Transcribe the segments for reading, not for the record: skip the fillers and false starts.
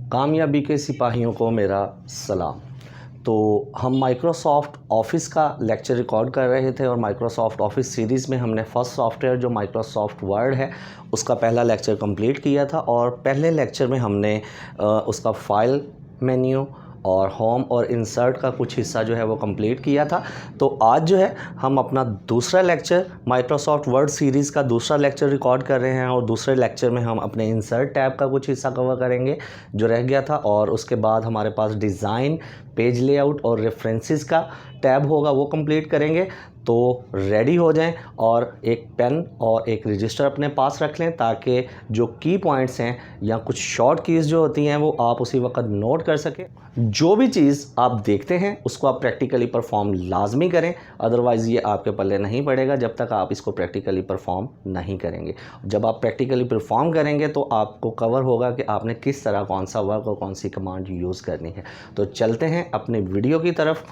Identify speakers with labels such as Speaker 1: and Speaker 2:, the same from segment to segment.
Speaker 1: कामयाबी के सिपाहियों को मेरा सलाम। तो हम माइक्रोसॉफ्ट ऑफिस का लेक्चर रिकॉर्ड कर रहे थे और माइक्रोसॉफ्ट ऑफिस सीरीज़ में हमने फर्स्ट सॉफ्टवेयर जो माइक्रोसॉफ्ट वर्ड है उसका पहला लेक्चर कंप्लीट किया था। और पहले लेक्चर में हमने उसका फाइल मेन्यू और होम और इंसर्ट का कुछ हिस्सा जो है वो कंप्लीट किया था। तो आज जो है हम अपना दूसरा लेक्चर माइक्रोसॉफ्ट वर्ड सीरीज़ का दूसरा लेक्चर रिकॉर्ड कर रहे हैं और दूसरे लेक्चर में हम अपने इंसर्ट टैब का कुछ हिस्सा कवर करेंगे जो रह गया था। और उसके बाद हमारे पास डिज़ाइन, पेज लेआउट और रेफरेंसेस का टैब होगा, वो कंप्लीट करेंगे। तो रेडी हो जाएं और एक पेन और एक रजिस्टर अपने पास रख लें ताकि जो की पॉइंट्स हैं या कुछ शॉर्ट कीज़ जो होती हैं वो आप उसी वक्त नोट कर सकें। जो भी चीज़ आप देखते हैं उसको आप प्रैक्टिकली परफॉर्म लाजमी करें, अदरवाइज़ ये आपके पल्ले नहीं पड़ेगा जब तक आप इसको प्रैक्टिकली परफॉर्म नहीं करेंगे। जब आप प्रैक्टिकली परफॉर्म करेंगे तो आपको कवर होगा कि आपने किस तरह कौन सा वर्क और कौन सी कमांड यूज़ करनी है। तो चलते हैं अपने वीडियो की तरफ।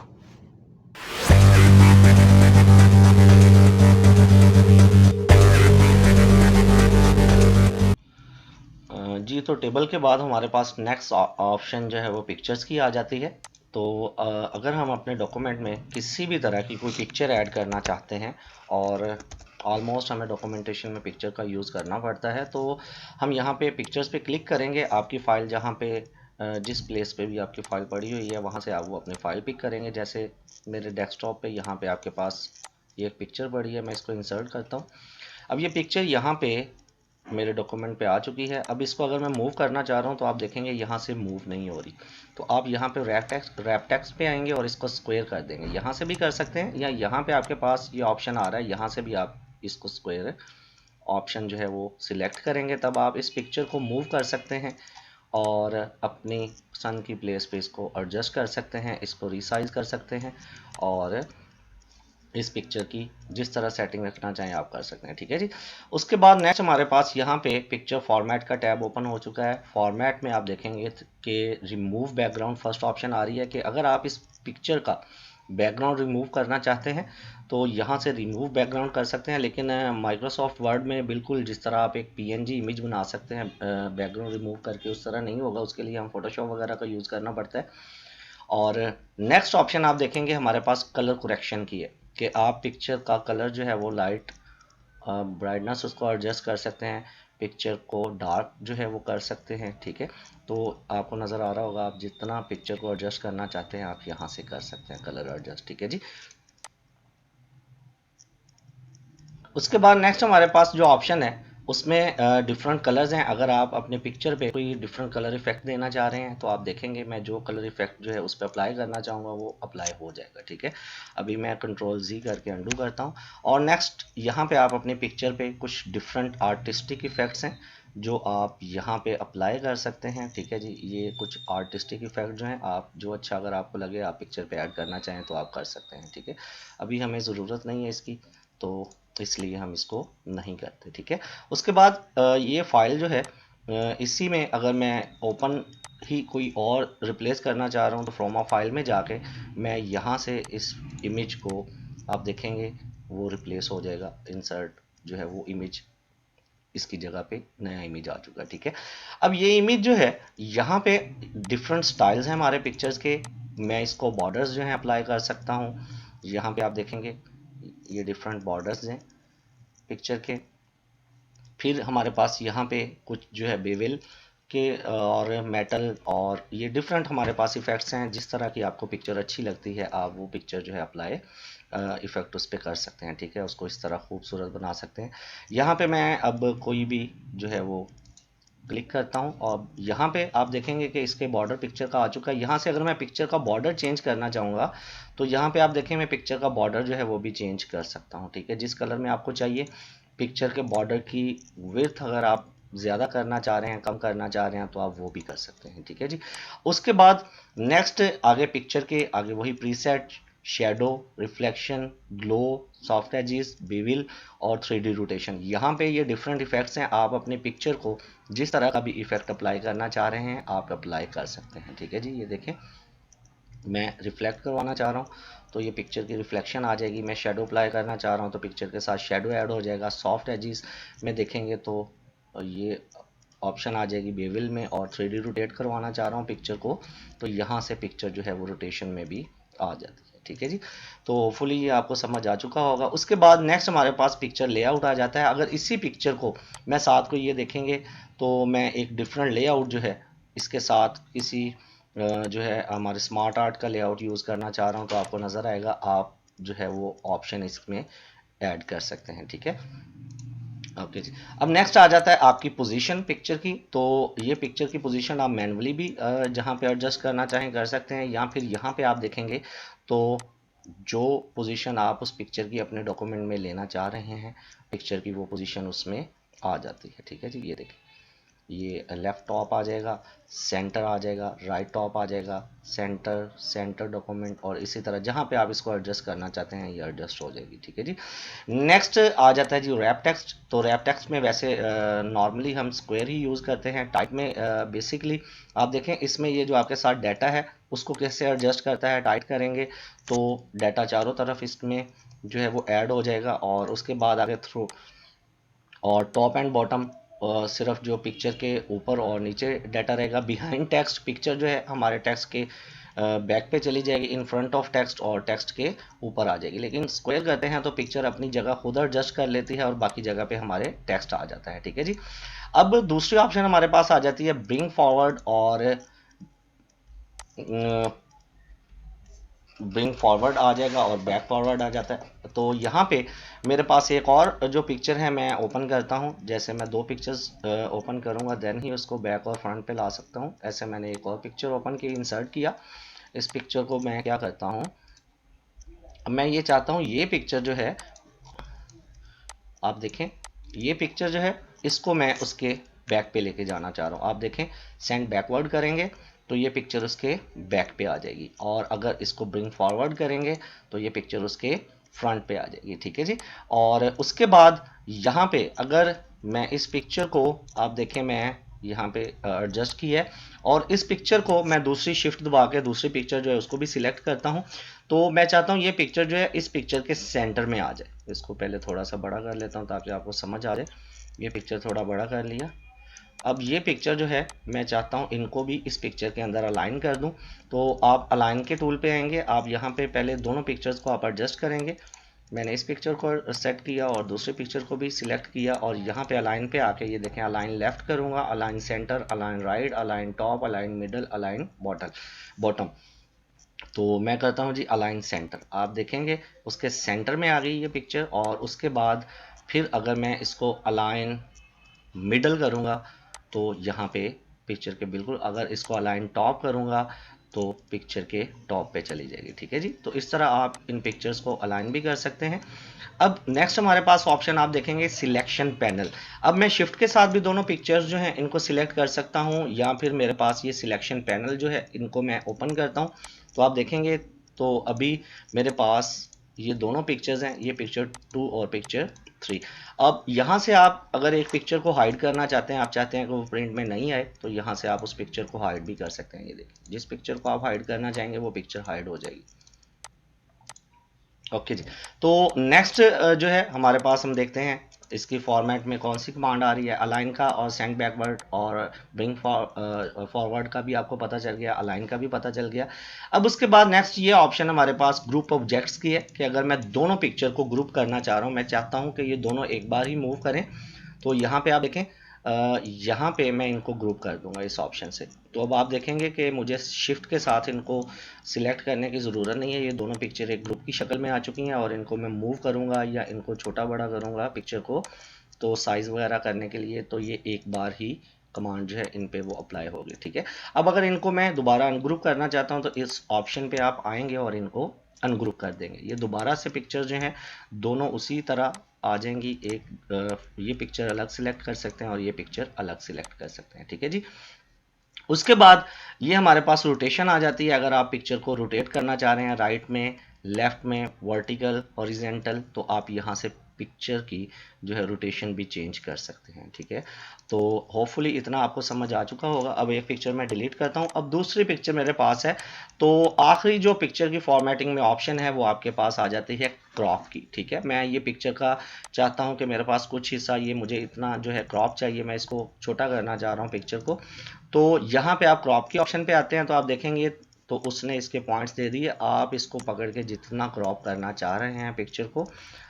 Speaker 1: जी, तो टेबल के बाद हमारे पास नेक्स्ट ऑप्शन जो है वो पिक्चर्स की आ जाती है। तो अगर हम अपने डॉक्यूमेंट में किसी भी तरह की कोई पिक्चर ऐड करना चाहते हैं और ऑलमोस्ट हमें डॉक्यूमेंटेशन में पिक्चर का यूज़ करना पड़ता है, तो हम यहाँ पे पिक्चर्स पे क्लिक करेंगे। आपकी फ़ाइल जहाँ पे जिस प्लेस पे भी आपकी फ़ाइल पड़ी हुई है वहाँ से आप वो अपनी फ़ाइल पिक करेंगे। जैसे मेरे डेस्कटॉप पे यहाँ पे आपके पास ये एक पिक्चर पड़ी है, मैं इसको इंसर्ट करता हूँ। अब ये पिक्चर यहाँ पे मेरे डॉक्यूमेंट पे आ चुकी है। अब इसको अगर मैं मूव करना चाह रहा हूँ तो आप देखेंगे यहाँ से मूव नहीं हो रही। तो आप यहाँ पे रैप टेक्स्ट पे आएंगे और इसको स्क्वायर कर देंगे। यहाँ से भी कर सकते हैं या यहाँ पे आपके पास ये ऑप्शन आ रहा है, यहाँ से भी आप इसको स्क्वायर ऑप्शन जो है वो सिलेक्ट करेंगे, तब आप इस पिक्चर को मूव कर सकते हैं और अपनी पसंद की प्लेस पे इसको एडजस्ट कर सकते हैं, इसको रिसाइज कर सकते हैं और इस पिक्चर की जिस तरह सेटिंग रखना चाहें आप कर सकते हैं। ठीक है जी। उसके बाद नेक्स्ट हमारे पास यहाँ पे पिक्चर फॉर्मेट का टैब ओपन हो चुका है। फॉर्मेट में आप देखेंगे कि रिमूव बैकग्राउंड फर्स्ट ऑप्शन आ रही है कि अगर आप इस पिक्चर का बैकग्राउंड रिमूव करना चाहते हैं तो यहाँ से रिमूव बैकग्राउंड कर सकते हैं। लेकिन माइक्रोसॉफ्ट वर्ड में बिल्कुल जिस तरह आप एक पीएनजी इमेज बना सकते हैं बैकग्राउंड रिमूव करके, उस तरह नहीं होगा। उसके लिए हम फोटोशॉप वगैरह का यूज़ करना पड़ता है। और नेक्स्ट ऑप्शन आप देखेंगे हमारे पास कलर करेक्शन की है कि आप पिक्चर का कलर जो है वो लाइट ब्राइटनेस उसको एडजस्ट कर सकते हैं, पिक्चर को डार्क जो है वो कर सकते हैं। ठीक है, तो आपको नज़र आ रहा होगा, आप जितना पिक्चर को एडजस्ट करना चाहते हैं आप यहाँ से कर सकते हैं कलर एडजस्ट। ठीक है जी। उसके बाद नेक्स्ट हमारे पास जो ऑप्शन है उसमें डिफरेंट कलर्स हैं। अगर आप अपने पिक्चर पे कोई डिफरेंट कलर इफेक्ट देना चाह रहे हैं तो आप देखेंगे मैं जो कलर इफेक्ट जो है उस पर अप्लाई करना चाहूँगा वो अप्लाई हो जाएगा। ठीक है, अभी मैं कंट्रोल Z करके अंडू करता हूँ। और नेक्स्ट यहाँ पे आप अपने पिक्चर पे कुछ डिफरेंट आर्टिस्टिक इफेक्ट्स हैं जो आप यहाँ पे अप्लाई कर सकते हैं। ठीक है जी, ये कुछ आर्टिस्टिक इफेक्ट जो हैं आप जो अच्छा अगर आपको लगे आप पिक्चर पे ऐड करना चाहें तो आप कर सकते हैं। ठीक है, अभी हमें ज़रूरत नहीं है इसकी, तो इसलिए हम इसको नहीं करते। ठीक है, उसके बाद ये फाइल जो है इसी में अगर मैं ओपन ही कोई और रिप्लेस करना चाह रहा हूँ तो फ्रॉम अ फाइल में जाके मैं यहाँ से इस इमेज को आप देखेंगे वो रिप्लेस हो जाएगा। इंसर्ट जो है वो इमेज, इसकी जगह पे नया इमेज आ चुका है। ठीक है, अब ये इमेज जो है यहाँ पे डिफरेंट स्टाइल्स हैं हमारे पिक्चर्स के। मैं इसको बॉर्डर्स जो है अप्लाई कर सकता हूँ। यहाँ पे आप देखेंगे ये डिफरेंट बॉर्डर्स हैं पिक्चर के। फिर हमारे पास यहाँ पे कुछ जो है बेवल के और मेटल और ये डिफरेंट हमारे पास इफ़ेक्ट्स हैं। जिस तरह की आपको पिक्चर अच्छी लगती है आप वो पिक्चर जो है अप्लाई इफ़ेक्ट उस पर कर सकते हैं। ठीक है, उसको इस तरह खूबसूरत बना सकते हैं। यहाँ पे मैं अब कोई भी जो है वो क्लिक करता हूँ और यहाँ पे आप देखेंगे कि इसके बॉर्डर पिक्चर का आ चुका है। यहाँ से अगर मैं पिक्चर का बॉर्डर चेंज करना चाहूँगा तो यहाँ पे आप देखें मैं पिक्चर का बॉर्डर जो है वो भी चेंज कर सकता हूँ। ठीक है, जिस कलर में आपको चाहिए। पिक्चर के बॉर्डर की विड्थ अगर आप ज़्यादा करना चाह रहे हैं, कम करना चाह रहे हैं तो आप वो भी कर सकते हैं। ठीक है जी। उसके बाद नेक्स्ट आगे पिक्चर के आगे वही preset, shadow, reflection, glow, soft edges, bevel और 3D रोटेशन। यहाँ पे ये डिफरेंट इफेक्ट्स हैं। आप अपने पिक्चर को जिस तरह का भी इफेक्ट अप्लाई करना चाह रहे हैं आप अप्लाई कर सकते हैं। ठीक है जी, ये देखें मैं रिफ्लेक्ट करवाना चाह रहा हूँ तो ये पिक्चर की रिफ्लेक्शन आ जाएगी। मैं शेडो अप्लाई करना चाह रहा हूँ तो पिक्चर के साथ शेडो ऐड हो जाएगा। सॉफ्ट एजेस में देखेंगे तो ये ऑप्शन आ जाएगी बेविल में और 3D रोटेट करवाना चाह रहा हूँ पिक्चर को, तो यहाँ से पिक्चर जो है वो रोटेशन में भी आ जाती है। ठीक है जी, तो होपफुली ये आपको समझ आ चुका होगा। उसके बाद नेक्स्ट हमारे पास पिक्चर लेआउट आ जाता है। अगर इसी पिक्चर को मैं साथ को ये देखेंगे तो मैं एक डिफरेंट लेआउट जो है इसके साथ किसी जो है हमारे स्मार्ट आर्ट का लेआउट यूज़ करना चाह रहा हूँ, तो आपको नज़र आएगा, आप जो है वो ऑप्शन इसमें ऐड कर सकते हैं। ठीक है, ओके जी। अब नेक्स्ट आ जाता है आपकी पोजीशन पिक्चर की। तो ये पिक्चर की पोजीशन आप मैन्युअली भी जहाँ पे एडजस्ट करना चाहें कर सकते हैं, या फिर यहाँ पे आप देखेंगे तो जो पोजीशन आप उस पिक्चर की अपने डॉक्यूमेंट में लेना चाह रहे हैं पिक्चर की, वो पोजीशन उसमें आ जाती है। ठीक है जी, ये देखें, ये लेफ्ट टॉप आ जाएगा, सेंटर आ जाएगा, राइट टॉप आ जाएगा, सेंटर, सेंटर डॉक्यूमेंट, और इसी तरह जहाँ पे आप इसको एडजस्ट करना चाहते हैं ये एडजस्ट हो जाएगी। ठीक है जी। नेक्स्ट आ जाता है जी रैप टेक्स्ट। तो रैप टेक्स्ट में वैसे नॉर्मली हम स्क्वायर ही यूज़ करते हैं। टाइप में बेसिकली आप देखें इसमें ये जो आपके साथ डाटा है उसको कैसे एडजस्ट करता है, टाइट करेंगे तो डाटा चारों तरफ इसमें जो है वो ऐड हो जाएगा, और उसके बाद आगे थ्रू और टॉप एंड बॉटम सिर्फ जो पिक्चर के ऊपर और नीचे डाटा रहेगा। बिहाइंड टेक्स्ट पिक्चर जो है हमारे टेक्स्ट के बैक पे चली जाएगी, इन फ्रंट ऑफ टेक्स्ट और टेक्स्ट के ऊपर आ जाएगी। लेकिन स्क्वायर करते हैं तो पिक्चर अपनी जगह खुद एडजस्ट कर लेती है और बाकी जगह पे हमारे टेक्स्ट आ जाता है। ठीक है जी। अब दूसरी ऑप्शन हमारे पास आ जाती है ब्रिंग फॉरवर्ड और ब्रिंग फॉरवर्ड आ जाएगा और बैक फॉरवर्ड आ जाता है। तो यहाँ पे मेरे पास एक और जो पिक्चर है मैं ओपन करता हूँ। जैसे मैं दो पिक्चर्स ओपन करूँगा देन ही उसको बैक और फ्रंट पे ला सकता हूँ। ऐसे मैंने एक और पिक्चर ओपन की, इंसर्ट किया। इस पिक्चर को मैं क्या करता हूँ, मैं ये चाहता हूँ ये पिक्चर जो है आप देखें, ये पिक्चर जो है इसको मैं उसके बैक पे लेके जाना चाह रहा हूँ। आप देखें सेंड बैकवर्ड करेंगे तो ये पिक्चर उसके बैक पे आ जाएगी, और अगर इसको ब्रिंग फॉरवर्ड करेंगे तो ये पिक्चर उसके फ्रंट पे आ जाएगी। ठीक है जी। और उसके बाद यहाँ पे अगर मैं इस पिक्चर को आप देखें मैं यहाँ पे एडजस्ट की है, और इस पिक्चर को मैं दूसरी शिफ्ट दबा के दूसरी पिक्चर जो है उसको भी सिलेक्ट करता हूँ। तो मैं चाहता हूँ ये पिक्चर जो है इस पिक्चर के सेंटर में आ जाए। इसको पहले थोड़ा सा बड़ा कर लेता हूँ ताकि आपको समझ आ जाए। ये पिक्चर थोड़ा बड़ा कर लिया। अब ये पिक्चर जो है मैं चाहता हूँ इनको भी इस पिक्चर के अंदर अलाइन कर दूँ। तो आप अलाइन के टूल पे आएंगे, आप यहाँ पे पहले दोनों पिक्चर्स को आप एडजस्ट करेंगे। मैंने इस पिक्चर को सेट किया और दूसरे पिक्चर को भी सिलेक्ट किया, और यहाँ पे अलाइन पे आके ये देखें अलाइन लेफ्ट करूँगा, align centre, align right, align top, align middle, align bottom. तो मैं करता हूँ जी अलाइन सेंटर। आप देखेंगे उसके सेंटर में आ गई ये पिक्चर। और उसके बाद फिर अगर मैं इसको अलाइन मिडल करूँगा तो यहाँ पे पिक्चर के बिल्कुल, अगर इसको अलाइन टॉप करूँगा तो पिक्चर के टॉप पे चली जाएगी। ठीक है जी। तो इस तरह आप इन पिक्चर्स को अलाइन भी कर सकते हैं। अब नेक्स्ट हमारे पास ऑप्शन आप देखेंगे सिलेक्शन पैनल। अब मैं शिफ्ट के साथ भी दोनों पिक्चर्स जो हैं इनको सिलेक्ट कर सकता हूं, या फिर मेरे पास ये सिलेक्शन पैनल जो है इनको मैं ओपन करता हूं। तो आप देखेंगे तो अभी मेरे पास ये दोनों पिक्चर्स हैं, ये पिक्चर 2 और पिक्चर 3। अब यहाँ से आप अगर एक पिक्चर को हाइड करना चाहते हैं, आप चाहते हैं कि वो प्रिंट में नहीं आए, तो यहाँ से आप उस पिक्चर को हाइड भी कर सकते हैं। ये देखिए जिस पिक्चर को आप हाइड करना चाहेंगे वो पिक्चर हाइड हो जाएगी। ओके जी। तो नेक्स्ट जो है हमारे पास हम देखते हैं इसकी फॉर्मेट में कौन सी कमांड आ रही है। अलाइन का और सेंड बैकवर्ड और ब्रिंग फॉरवर्ड का भी आपको पता चल गया, अलाइन का भी पता चल गया। अब उसके बाद नेक्स्ट ये ऑप्शन हमारे पास ग्रुप ऑब्जेक्ट्स की है कि अगर मैं दोनों पिक्चर को ग्रुप करना चाह रहा हूँ, मैं चाहता हूँ कि ये दोनों एक बार ही मूव करें, तो यहाँ पे आप देखें यहाँ पे मैं इनको ग्रुप कर दूंगा इस ऑप्शन से। तो अब आप देखेंगे कि मुझे शिफ्ट के साथ इनको सिलेक्ट करने की ज़रूरत नहीं है, ये दोनों पिक्चर एक ग्रुप की शक्ल में आ चुकी हैं। और इनको मैं मूव करूँगा या इनको छोटा बड़ा करूँगा पिक्चर को, तो साइज़ वगैरह करने के लिए, तो ये एक बार ही कमांड जो है इन पे वो अप्लाई होगी। ठीक है। अब अगर इनको मैं दोबारा अनग्रुप करना चाहता हूँ तो इस ऑप्शन पे आप आएंगे और इनको अनग्रुप कर देंगे। ये दोबारा से पिक्चर जो हैं दोनों उसी तरह आ जाएंगी। एक ये पिक्चर अलग सिलेक्ट कर सकते हैं और ये पिक्चर अलग सिलेक्ट कर सकते हैं। ठीक है जी। उसके बाद ये हमारे पास रोटेशन आ जाती है। अगर आप पिक्चर को रोटेट करना चाह रहे हैं राइट में, लेफ्ट में, वर्टिकल, हॉरिजेंटल, तो आप यहाँ से पिक्चर की जो है रोटेशन भी चेंज कर सकते हैं। ठीक है, तो होपफुली इतना आपको समझ आ चुका होगा। अब एक पिक्चर मैं डिलीट करता हूँ, अब दूसरी पिक्चर मेरे पास है। तो आखिरी जो पिक्चर की फॉर्मेटिंग में ऑप्शन है वो आपके पास आ जाती है क्रॉप की। ठीक है, मैं ये पिक्चर का चाहता हूँ कि मेरे पास कुछ हिस्सा ये मुझे इतना जो है क्रॉप चाहिए, मैं इसको छोटा करना चाह रहा हूँ पिक्चर को। तो यहाँ पे आप क्रॉप के ऑप्शन पे आते हैं तो आप देखेंगे तो उसने इसके पॉइंट्स दे दिए। आप इसको पकड़ के जितना क्रॉप करना चाह रहे हैं पिक्चर को,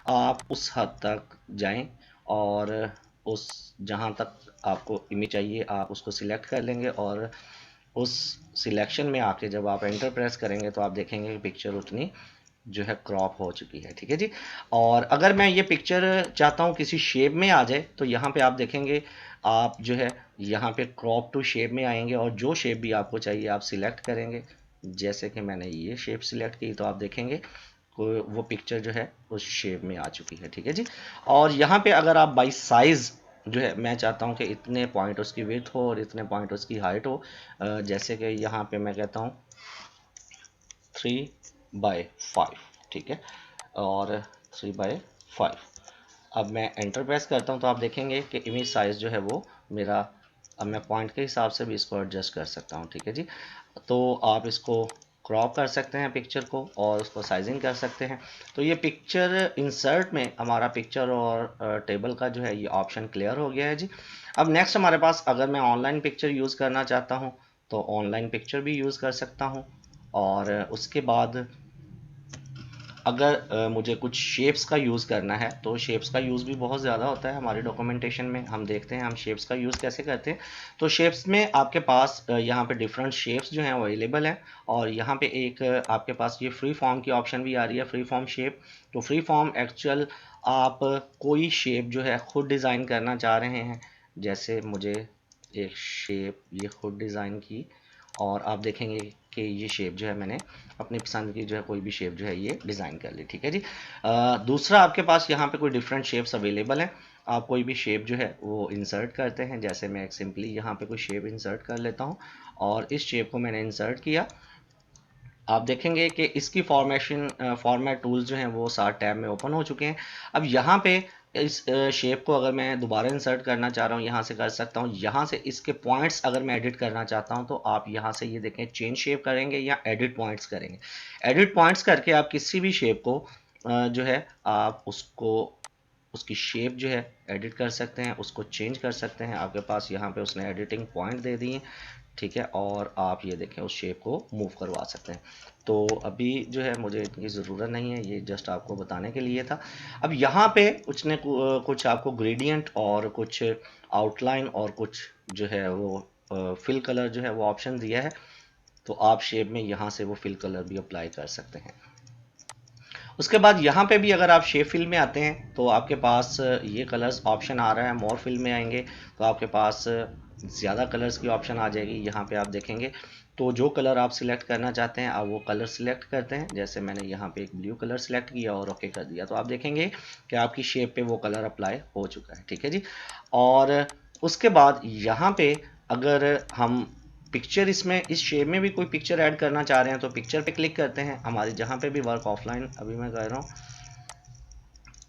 Speaker 1: आप उस हद तक जाएं और उस जहां तक आपको इमेज चाहिए आप उसको सिलेक्ट कर लेंगे, और उस सिलेक्शन में आके जब आप एंटर प्रेस करेंगे तो आप देखेंगे कि पिक्चर उतनी जो है क्रॉप हो चुकी है। ठीक है जी, और अगर मैं ये पिक्चर चाहता हूँ किसी शेप में आ जाए तो यहाँ पे आप देखेंगे आप जो है यहाँ पे क्रॉप टू शेप में आएंगे, और जो शेप भी आपको चाहिए आप सिलेक्ट करेंगे। जैसे कि मैंने ये शेप सिलेक्ट की तो आप देखेंगे वो पिक्चर जो है उस शेप में आ चुकी है। ठीक है जी, और यहाँ पे अगर आप बाई साइज जो है मैं चाहता हूँ कि इतने पॉइंट उसकी विड्थ हो और इतने पॉइंट उसकी हाइट हो, जैसे कि यहाँ पे मैं कहता हूँ 3/5। ठीक है, और 3/5। अब मैं एंटर प्रेस करता हूँ तो आप देखेंगे कि इमेज साइज जो है वो मेरा, अब मैं पॉइंट के हिसाब से भी इसको एडजस्ट कर सकता हूँ। ठीक है जी, तो आप इसको क्रॉप कर सकते हैं पिक्चर को और उसको साइजिंग कर सकते हैं। तो ये पिक्चर इंसर्ट में हमारा पिक्चर और टेबल का जो है ये ऑप्शन क्लियर हो गया है जी। अब नेक्स्ट हमारे पास, अगर मैं ऑनलाइन पिक्चर यूज़ करना चाहता हूँ तो ऑनलाइन पिक्चर भी यूज़ कर सकता हूँ। और उसके बाद अगर मुझे कुछ शेप्स का यूज़ करना है तो शेप्स का यूज़ भी बहुत ज़्यादा होता है हमारे डॉक्यूमेंटेशन में। हम देखते हैं हम शेप्स का यूज़ कैसे करते हैं। तो शेप्स में आपके पास यहाँ पे डिफरेंट शेप्स जो हैं अवेलेबल हैं, और यहाँ पे एक आपके पास ये फ्री फॉर्म की ऑप्शन भी आ रही है, फ्री फॉर्म शेप। तो फ्री फॉर्म एक्चुअल आप कोई शेप जो है खुद डिज़ाइन करना चाह रहे हैं, जैसे मुझे एक शेप ये खुद डिज़ाइन की, और आप देखेंगे कि ये शेप जो है मैंने अपनी पसंद की जो है कोई भी शेप जो है ये डिज़ाइन कर ली। ठीक है जी, दूसरा आपके पास यहाँ पे कोई डिफरेंट शेप्स अवेलेबल हैं। आप कोई भी शेप जो है वो इंसर्ट करते हैं, जैसे मैं एक सिंपली यहाँ पे कोई शेप इंसर्ट कर लेता हूँ, और इस शेप को मैंने इंसर्ट किया। आप देखेंगे कि इसकी फॉर्मेट टूल्स जो हैं वो 7 टैब में ओपन हो चुके हैं। अब यहाँ पे इस शेप को अगर मैं दोबारा इंसर्ट करना चाह रहा हूँ यहाँ से कर सकता हूँ। यहाँ से इसके पॉइंट्स अगर मैं एडिट करना चाहता हूँ तो आप यहाँ से ये देखें चेंज शेप करेंगे या एडिट पॉइंट्स करेंगे। एडिट पॉइंट्स करके आप किसी भी शेप को जो है आप उसको उसकी शेप जो है एडिट कर सकते हैं, उसको चेंज कर सकते हैं। आपके पास यहाँ पे उसने एडिटिंग पॉइंट दे दिए। ठीक है, और आप ये देखें उस शेप को मूव करवा सकते हैं। तो अभी जो है मुझे इतनी ज़रूरत नहीं है, ये जस्ट आपको बताने के लिए था। अब यहाँ पे उसने कुछ आपको ग्रेडियंट और कुछ आउटलाइन और कुछ जो है वो फिल कलर जो है वो ऑप्शन दिया है। तो आप शेप में यहाँ से वो फिल कलर भी अप्लाई कर सकते हैं। उसके बाद यहाँ पे भी अगर आप शेप फिल में आते हैं तो आपके पास ये कलर्स ऑप्शन आ रहा है। मोर फिल में आएंगे तो आपके पास ज़्यादा कलर्स की ऑप्शन आ जाएगी। यहाँ पे आप देखेंगे तो जो कलर आप सिलेक्ट करना चाहते हैं आप वो कलर सिलेक्ट करते हैं। जैसे मैंने यहाँ पे एक ब्लू कलर सिलेक्ट किया और ओके कर दिया, तो आप देखेंगे कि आपकी शेप पे वो कलर अप्लाई हो चुका है। ठीक है जी, और उसके बाद यहाँ पे अगर हम पिक्चर इसमें इस शेप में भी कोई पिक्चर ऐड करना चाह रहे हैं तो पिक्चर पे क्लिक करते हैं। हमारी जहाँ पे भी वर्क ऑफलाइन अभी मैं कर रहा हूँ,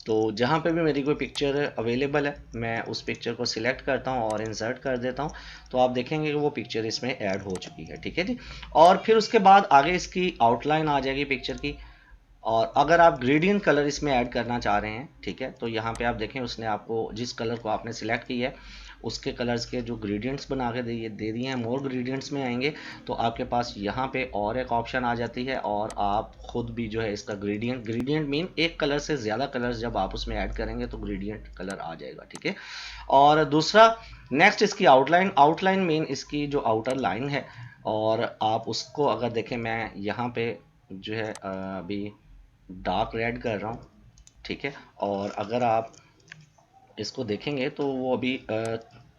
Speaker 1: तो जहाँ पे भी मेरी कोई पिक्चर अवेलेबल है मैं उस पिक्चर को सिलेक्ट करता हूँ और इंसर्ट कर देता हूँ। तो आप देखेंगे कि वो पिक्चर इसमें ऐड हो चुकी है। ठीक है जी, और फिर उसके बाद आगे इसकी आउटलाइन आ जाएगी पिक्चर की। और अगर आप ग्रेडियंट कलर इसमें ऐड करना चाह रहे हैं, ठीक है, तो यहाँ पे आप देखें उसने आपको जिस कलर को आपने सिलेक्ट किया है उसके कलर्स के जो ग्रेडियंट्स बना के दे दिए हैं। मोर ग्रेडियंट्स में आएंगे तो आपके पास यहाँ पे और एक ऑप्शन आ जाती है, और आप खुद भी जो है इसका ग्रेडियंट मीन एक कलर से ज़्यादा कलर्स जब आप उसमें ऐड करेंगे तो ग्रेडियंट कलर आ जाएगा। ठीक है, और दूसरा नेक्स्ट इसकी आउटलाइन मीन इसकी जो आउटर लाइन है, और आप उसको अगर देखें मैं यहाँ पे जो है अभी डार्क रेड कर रहा हूँ। ठीक है, और अगर आप इसको देखेंगे तो वो अभी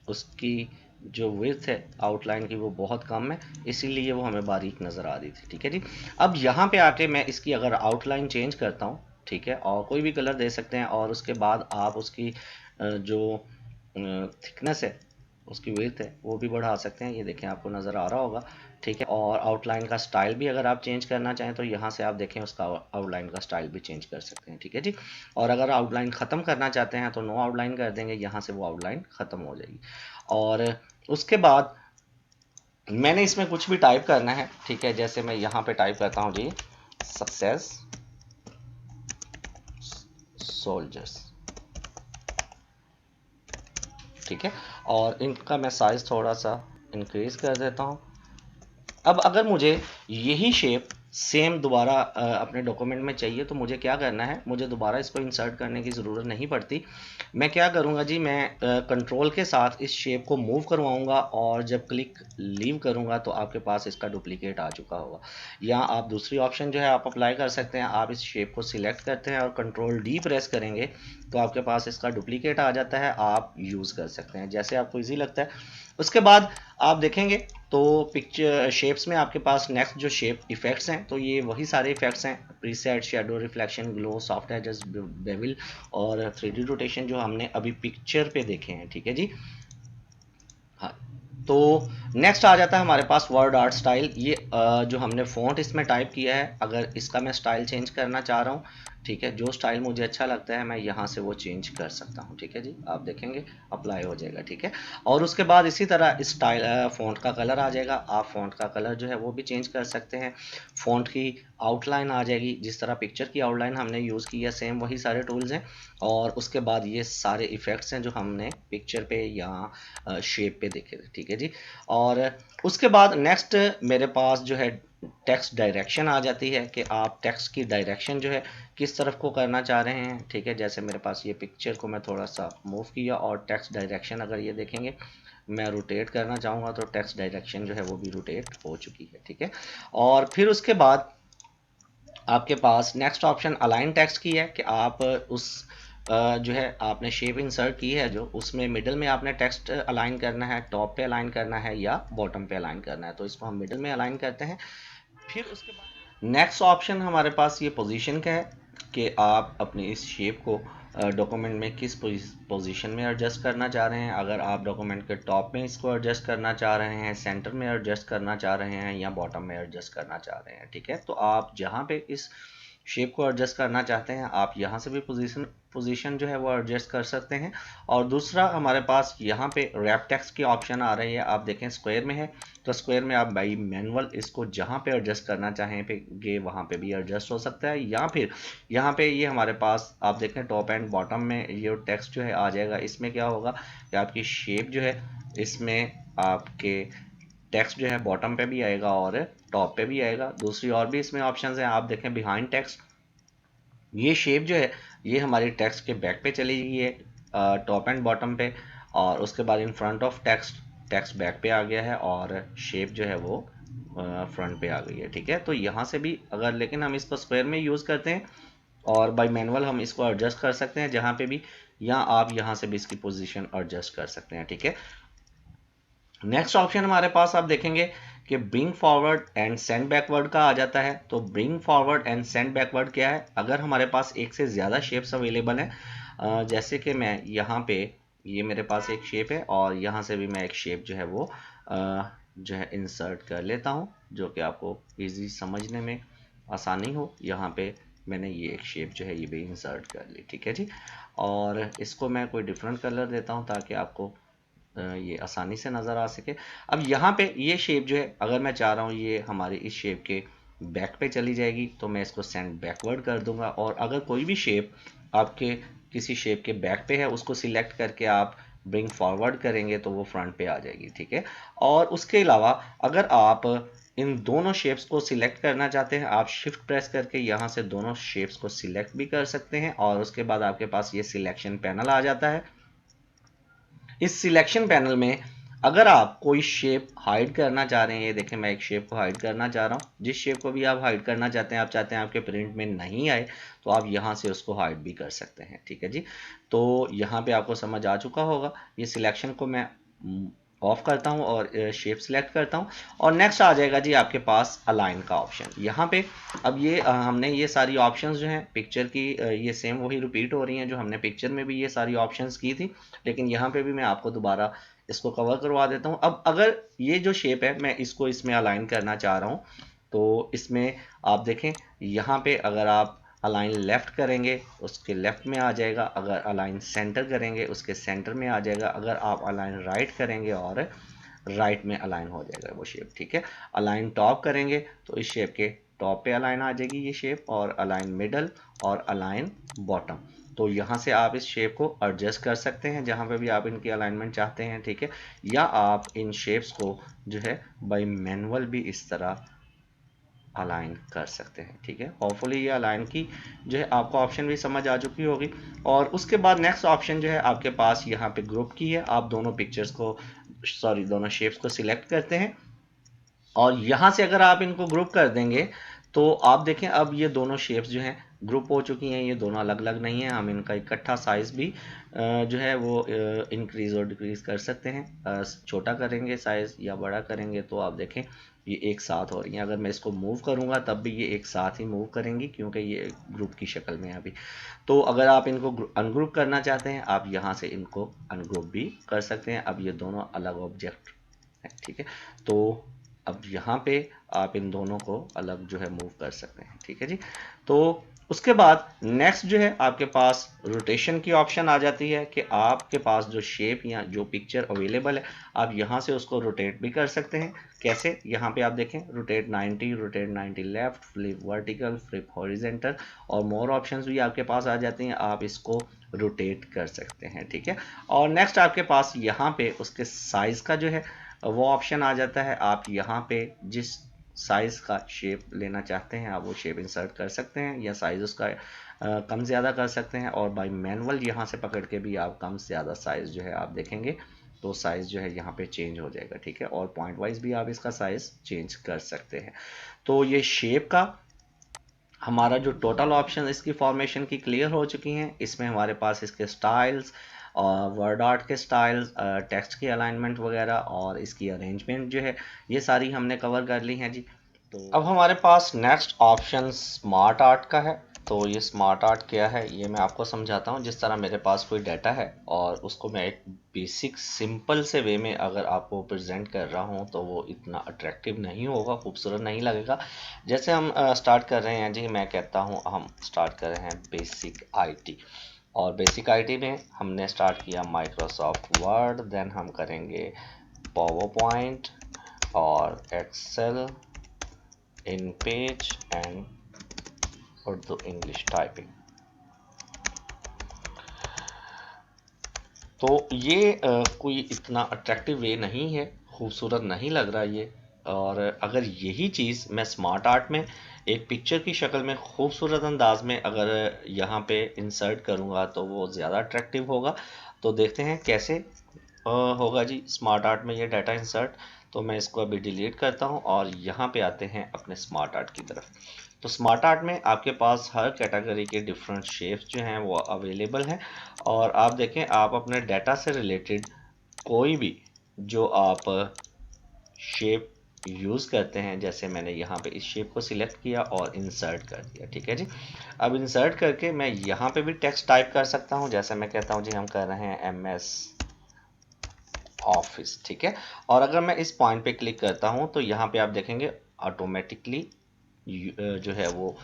Speaker 1: उसकी जो विड्थ है आउटलाइन की वो बहुत कम है, इसीलिए वो हमें बारीक नज़र आ रही थी। ठीक है जी, अब यहाँ पे आके मैं इसकी अगर आउटलाइन चेंज करता हूँ, ठीक है, और कोई भी कलर दे सकते हैं, और उसके बाद आप उसकी जो थिकनेस है उसकी विड्थ है वो भी बढ़ा सकते हैं, ये देखें आपको नज़र आ रहा होगा, ठीक है। और आउटलाइन का स्टाइल भी अगर आप चेंज करना चाहें तो यहाँ से आप देखें उसका आउटलाइन का स्टाइल भी चेंज कर सकते हैं, ठीक है जी। और अगर आउटलाइन ख़त्म करना चाहते हैं तो नो आउटलाइन कर देंगे, यहाँ से वो आउटलाइन ख़त्म हो जाएगी। और उसके बाद मैंने इसमें कुछ भी टाइप करना है, ठीक है, जैसे मैं यहाँ पे टाइप करता हूँ जी सक्सेस सोल्जर्स, ठीक है। और इनका मैं साइज़ थोड़ा सा इंक्रीज़ कर देता हूँ। अब अगर मुझे यही शेप सेम दोबारा अपने डॉक्यूमेंट में चाहिए तो मुझे क्या करना है, मुझे दोबारा इसको इंसर्ट करने की ज़रूरत नहीं पड़ती। मैं क्या करूँगा जी, मैं कंट्रोल के साथ इस शेप को मूव करवाऊँगा और जब क्लिक लीव करूँगा तो आपके पास इसका डुप्लीकेट आ चुका होगा। या आप दूसरी ऑप्शन जो है आप अप्लाई कर सकते हैं, आप इस शेप को सिलेक्ट करते हैं और कंट्रोल डी प्रेस करेंगे तो आपके पास इसका डुप्लीकेट आ जाता है, आप यूज़ कर सकते हैं जैसे आपको ईजी लगता है। उसके बाद आप देखेंगे तो पिक्चर शेप्स में आपके पास नेक्स्ट जो शेप इफेक्ट्स हैं तो ये वही सारे इफेक्ट्स हैं, preset, shadow, reflection, glow, soft edges, bevel और 3D रोटेशन जो हमने अभी पिक्चर पे देखे हैं, ठीक है जी। हाँ, तो नेक्स्ट आ जाता है हमारे पास वर्ड आर्ट स्टाइल। ये जो हमने फ़ॉन्ट इसमें टाइप किया है, अगर इसका मैं स्टाइल चेंज करना चाह रहा हूँ, ठीक है, जो स्टाइल मुझे अच्छा लगता है मैं यहाँ से वो चेंज कर सकता हूँ, ठीक है जी। आप देखेंगे अप्लाई हो जाएगा, ठीक है। और उसके बाद इसी तरह स्टाइल फ़ॉन्ट का कलर आ जाएगा, आप फ़ॉन्ट का कलर जो है वो भी चेंज कर सकते हैं। फ़ॉन्ट की आउटलाइन आ जाएगी, जिस तरह पिक्चर की आउटलाइन हमने यूज़ की है सेम वही सारे टूल्स हैं। और उसके बाद ये सारे इफ़ेक्ट्स हैं जो हमने पिक्चर पे या शेप पे देखे थे, ठीक है जी। और उसके बाद नेक्स्ट मेरे पास जो है टेक्स्ट डायरेक्शन आ जाती है कि आप टेक्स्ट की डायरेक्शन जो है किस तरफ को करना चाह रहे हैं, ठीक है। जैसे मेरे पास ये पिक्चर को मैं थोड़ा सा मूव किया और टेक्स्ट डायरेक्शन अगर ये देखेंगे मैं रोटेट करना चाहूँगा तो टेक्स्ट डायरेक्शन जो है वो भी रोटेट हो चुकी है, ठीक है। और फिर उसके बाद आपके पास नेक्स्ट ऑप्शन अलाइन टेक्स्ट की है कि आप उस जो है आपने शेप इंसर्ट की है जो उसमें मिडिल में आपने टेक्स्ट अलाइन करना है, टॉप पे अलाइन करना है या बॉटम पे अलाइन करना है, तो इसको हम मिडिल में अलाइन करते हैं। फिर उसके बाद नेक्स्ट ऑप्शन हमारे पास ये पोजीशन का है कि आप अपनी इस शेप को डॉक्यूमेंट में किस पोजीशन में एडजस्ट करना चाह रहे हैं। अगर आप डॉक्यूमेंट के टॉप में इसको एडजस्ट करना चाह रहे हैं, सेंटर में एडजस्ट करना चाह रहे हैं या बॉटम में एडजस्ट करना चाह रहे हैं, ठीक है। तो आप जहाँ पे इस शेप को एडजस्ट करना चाहते हैं आप यहाँ से भी पोजीशन जो है वो एडजस्ट कर सकते हैं। और दूसरा हमारे पास यहाँ पे रैप टेक्स्ट की ऑप्शन आ रही है, आप देखें स्क्वायर में है तो स्क्वायर में आप बाई मैनुअल इसको जहाँ पे एडजस्ट करना चाहेंगे वहाँ पे भी एडजस्ट हो सकता है। या फिर यहाँ पे ये हमारे पास आप देखें टॉप एंड बॉटम में ये टेक्स्ट जो है आ जाएगा। इसमें क्या होगा कि आपकी शेप जो है इसमें आपके टेक्स्ट जो है बॉटम पे भी आएगा और टॉप पे भी आएगा। दूसरी और भी इसमें ऑप्शंस हैं, आप देखें बिहाइंड टेक्स्ट, ये शेप जो है ये हमारी टेक्स्ट के बैक पे चली गई है टॉप एंड बॉटम पे। और उसके बाद in front of text, text back पे आ गया है और शेप जो है वो फ्रंट पे आ गई है, ठीक है। तो यहाँ से भी अगर लेकिन हम इसको स्क्वायर में यूज़ करते हैं और बाय मैनुअल हम इसको एडजस्ट कर सकते हैं जहाँ पे भी, या आप यहाँ से भी इसकी पोजीशन एडजस्ट कर सकते हैं, ठीक है। नेक्स्ट ऑप्शन हमारे पास आप देखेंगे कि bring forward and send backward का आ जाता है। तो bring forward and send backward क्या है, अगर हमारे पास एक से ज़्यादा शेप्स अवेलेबल हैं, जैसे कि मैं यहाँ पे ये मेरे पास एक शेप है और यहाँ से भी मैं एक शेप जो है वो जो है इंसर्ट कर लेता हूँ जो कि आपको इजी समझने में आसानी हो। यहाँ पे मैंने ये एक शेप जो है ये भी इंसर्ट कर ली, ठीक है जी। और इसको मैं कोई डिफरेंट कलर देता हूँ ताकि आपको ये आसानी से नज़र आ सके। अब यहाँ पे ये शेप जो है अगर मैं चाह रहा हूँ ये हमारी इस शेप के बैक पे चली जाएगी तो मैं इसको सेंड बैकवर्ड कर दूंगा। और अगर कोई भी शेप आपके किसी शेप के बैक पे है उसको सिलेक्ट करके आप ब्रिंग फॉरवर्ड करेंगे तो वो फ्रंट पे आ जाएगी, ठीक है। और उसके अलावा अगर आप इन दोनों शेप्स को सिलेक्ट करना चाहते हैं आप शिफ्ट प्रेस करके यहाँ से दोनों शेप्स को सिलेक्ट भी कर सकते हैं और उसके बाद आपके पास ये सिलेक्शन पैनल आ जाता है। इस सिलेक्शन पैनल में अगर आप कोई शेप हाइड करना चाह रहे हैं, ये देखें मैं एक शेप को हाइड करना चाह रहा हूँ, जिस शेप को भी आप हाइड करना चाहते हैं, आप चाहते हैं आपके प्रिंट में नहीं आए तो आप यहाँ से उसको हाइड भी कर सकते हैं, ठीक है जी। तो यहाँ पे आपको समझ आ चुका होगा। ये सिलेक्शन को मैं ऑफ करता हूँ और शेप सिलेक्ट करता हूँ और नेक्स्ट आ जाएगा जी आपके पास अलाइन का ऑप्शन। यहाँ पे अब ये हमने ये सारी ऑप्शंस जो हैं पिक्चर की ये सेम वही रिपीट हो रही हैं जो हमने पिक्चर में भी ये सारी ऑप्शंस की थी, लेकिन यहाँ पे भी मैं आपको दोबारा इसको कवर करवा देता हूँ। अब अगर ये जो शेप है मैं इसको इसमें अलाइन करना चाह रहा हूँ, तो इसमें आप देखें यहाँ पे अगर आप अलाइन लेफ्ट करेंगे उसके लेफ्ट में आ जाएगा, अगर अलाइन सेंटर करेंगे उसके सेंटर में आ जाएगा, अगर आप अलाइन राइट करेंगे और राइट में अलाइन हो जाएगा वो शेप, ठीक है। अलाइन टॉप करेंगे तो इस शेप के टॉप पे अलाइन आ जाएगी ये शेप, और अलाइन मिडल और अलाइन बॉटम। तो यहाँ से आप इस शेप को एडजस्ट कर सकते हैं जहाँ पे भी आप इनकी अलाइनमेंट चाहते हैं, ठीक है। या आप इन शेप्स को जो है बाय मैनुअल भी इस तरह अलाइन कर सकते हैं, ठीक है। होपफुली ये अलाइन की जो है आपको ऑप्शन भी समझ आ चुकी होगी। और उसके बाद नेक्स्ट ऑप्शन जो है आपके पास यहाँ पे ग्रुप की है। आप दोनों पिक्चर्स को, सॉरी दोनों शेप्स को सिलेक्ट करते हैं, और यहाँ से अगर आप इनको ग्रुप कर देंगे तो आप देखें अब ये दोनों शेप्स जो हैं ग्रुप हो चुकी हैं, ये दोनों अलग अलग नहीं है। हम इनका इकट्ठा साइज भी जो है वो इंक्रीज और डिक्रीज कर सकते हैं। छोटा करेंगे साइज या बड़ा करेंगे तो आप देखें ये एक साथ हो रही हैं। अगर मैं इसको मूव करूंगा तब भी ये एक साथ ही मूव करेंगी क्योंकि ये ग्रुप की शक्ल में है अभी। तो अगर आप इनको अनग्रुप करना चाहते हैं आप यहाँ से इनको अनग्रुप भी कर सकते हैं। अब ये दोनों अलग ऑब्जेक्ट है, ठीक है। तो अब यहाँ पे आप इन दोनों को अलग जो है मूव कर सकते हैं, ठीक है जी। तो उसके बाद नेक्स्ट जो है आपके पास रोटेशन की ऑप्शन आ जाती है कि आपके पास जो शेप या जो पिक्चर अवेलेबल है आप यहाँ से उसको रोटेट भी कर सकते हैं। कैसे, यहाँ पे आप देखें rotate 90, rotate 90 left, flip vertical, flip horizontal, और मोर ऑप्शंस भी आपके पास आ जाती हैं, आप इसको रोटेट कर सकते हैं, ठीक है। और नेक्स्ट आपके पास यहाँ पे उसके साइज का जो है वो ऑप्शन आ जाता है। आप यहाँ पे जिस साइज का शेप लेना चाहते हैं आप वो शेप इंसर्ट कर सकते हैं, या साइज उसका कम ज़्यादा कर सकते हैं, और बाय मैनुअल यहाँ से पकड़ के भी आप कम ज़्यादा साइज जो है आप देखेंगे तो साइज जो है यहाँ पे चेंज हो जाएगा, ठीक है। और पॉइंट वाइज भी आप इसका साइज चेंज कर सकते हैं। तो ये शेप का हमारा जो टोटल ऑप्शन इसकी फॉर्मेशन की क्लियर हो चुकी हैं। इसमें हमारे पास इसके स्टाइल्स और वर्ड आर्ट के स्टाइल्स, टेक्स्ट की अलाइनमेंट वगैरह और इसकी अरेंजमेंट जो है ये सारी हमने कवर कर ली हैं जी। तो अब हमारे पास नेक्स्ट ऑप्शन स्मार्ट आर्ट का है। तो ये स्मार्ट आर्ट क्या है ये मैं आपको समझाता हूँ। जिस तरह मेरे पास कोई डाटा है और उसको मैं एक बेसिक सिंपल से वे में अगर आपको प्रेजेंट कर रहा हूँ तो वो इतना अट्रैक्टिव नहीं होगा, खूबसूरत नहीं लगेगा। जैसे हम स्टार्ट कर रहे हैं जी, मैं कहता हूँ हम स्टार्ट कर रहे हैं बेसिक आईटी, और बेसिक आईटी में हमने स्टार्ट किया माइक्रोसॉफ्ट वर्ड, देन हम करेंगे पावर पॉइंट और Excel, InPage and Urdu English typing. तो ये कोई इतना अट्रैक्टिव वे नहीं है, खूबसूरत नहीं लग रहा ये। और अगर यही चीज़ मैं स्मार्ट आर्ट में एक पिक्चर की शक्ल में खूबसूरत अंदाज में अगर यहाँ पे इंसर्ट करूँगा तो वो ज़्यादा अट्रैक्टिव होगा। तो देखते हैं कैसे होगा जी स्मार्ट आर्ट में ये डाटा इंसर्ट। तो मैं इसको अभी डिलीट करता हूँ और यहाँ पे आते हैं अपने स्मार्ट आर्ट की तरफ। तो स्मार्ट आर्ट में आपके पास हर कैटेगरी के डिफरेंट शेप्स जो हैं वो अवेलेबल हैं। और आप देखें आप अपने डाटा से रिलेटेड कोई भी जो आप शेप यूज़ करते हैं, जैसे मैंने यहाँ पे इस शेप को सिलेक्ट किया और इंसर्ट कर दिया, ठीक है जी। अब इंसर्ट करके मैं यहाँ पे भी टेक्स्ट टाइप कर सकता हूँ। जैसे मैं कहता हूँ जी हम कर रहे हैं MS ऑफिस, ठीक है। और अगर मैं इस पॉइंट पे क्लिक करता हूँ तो यहाँ पे आप देखेंगे ऑटोमेटिकली जो है वो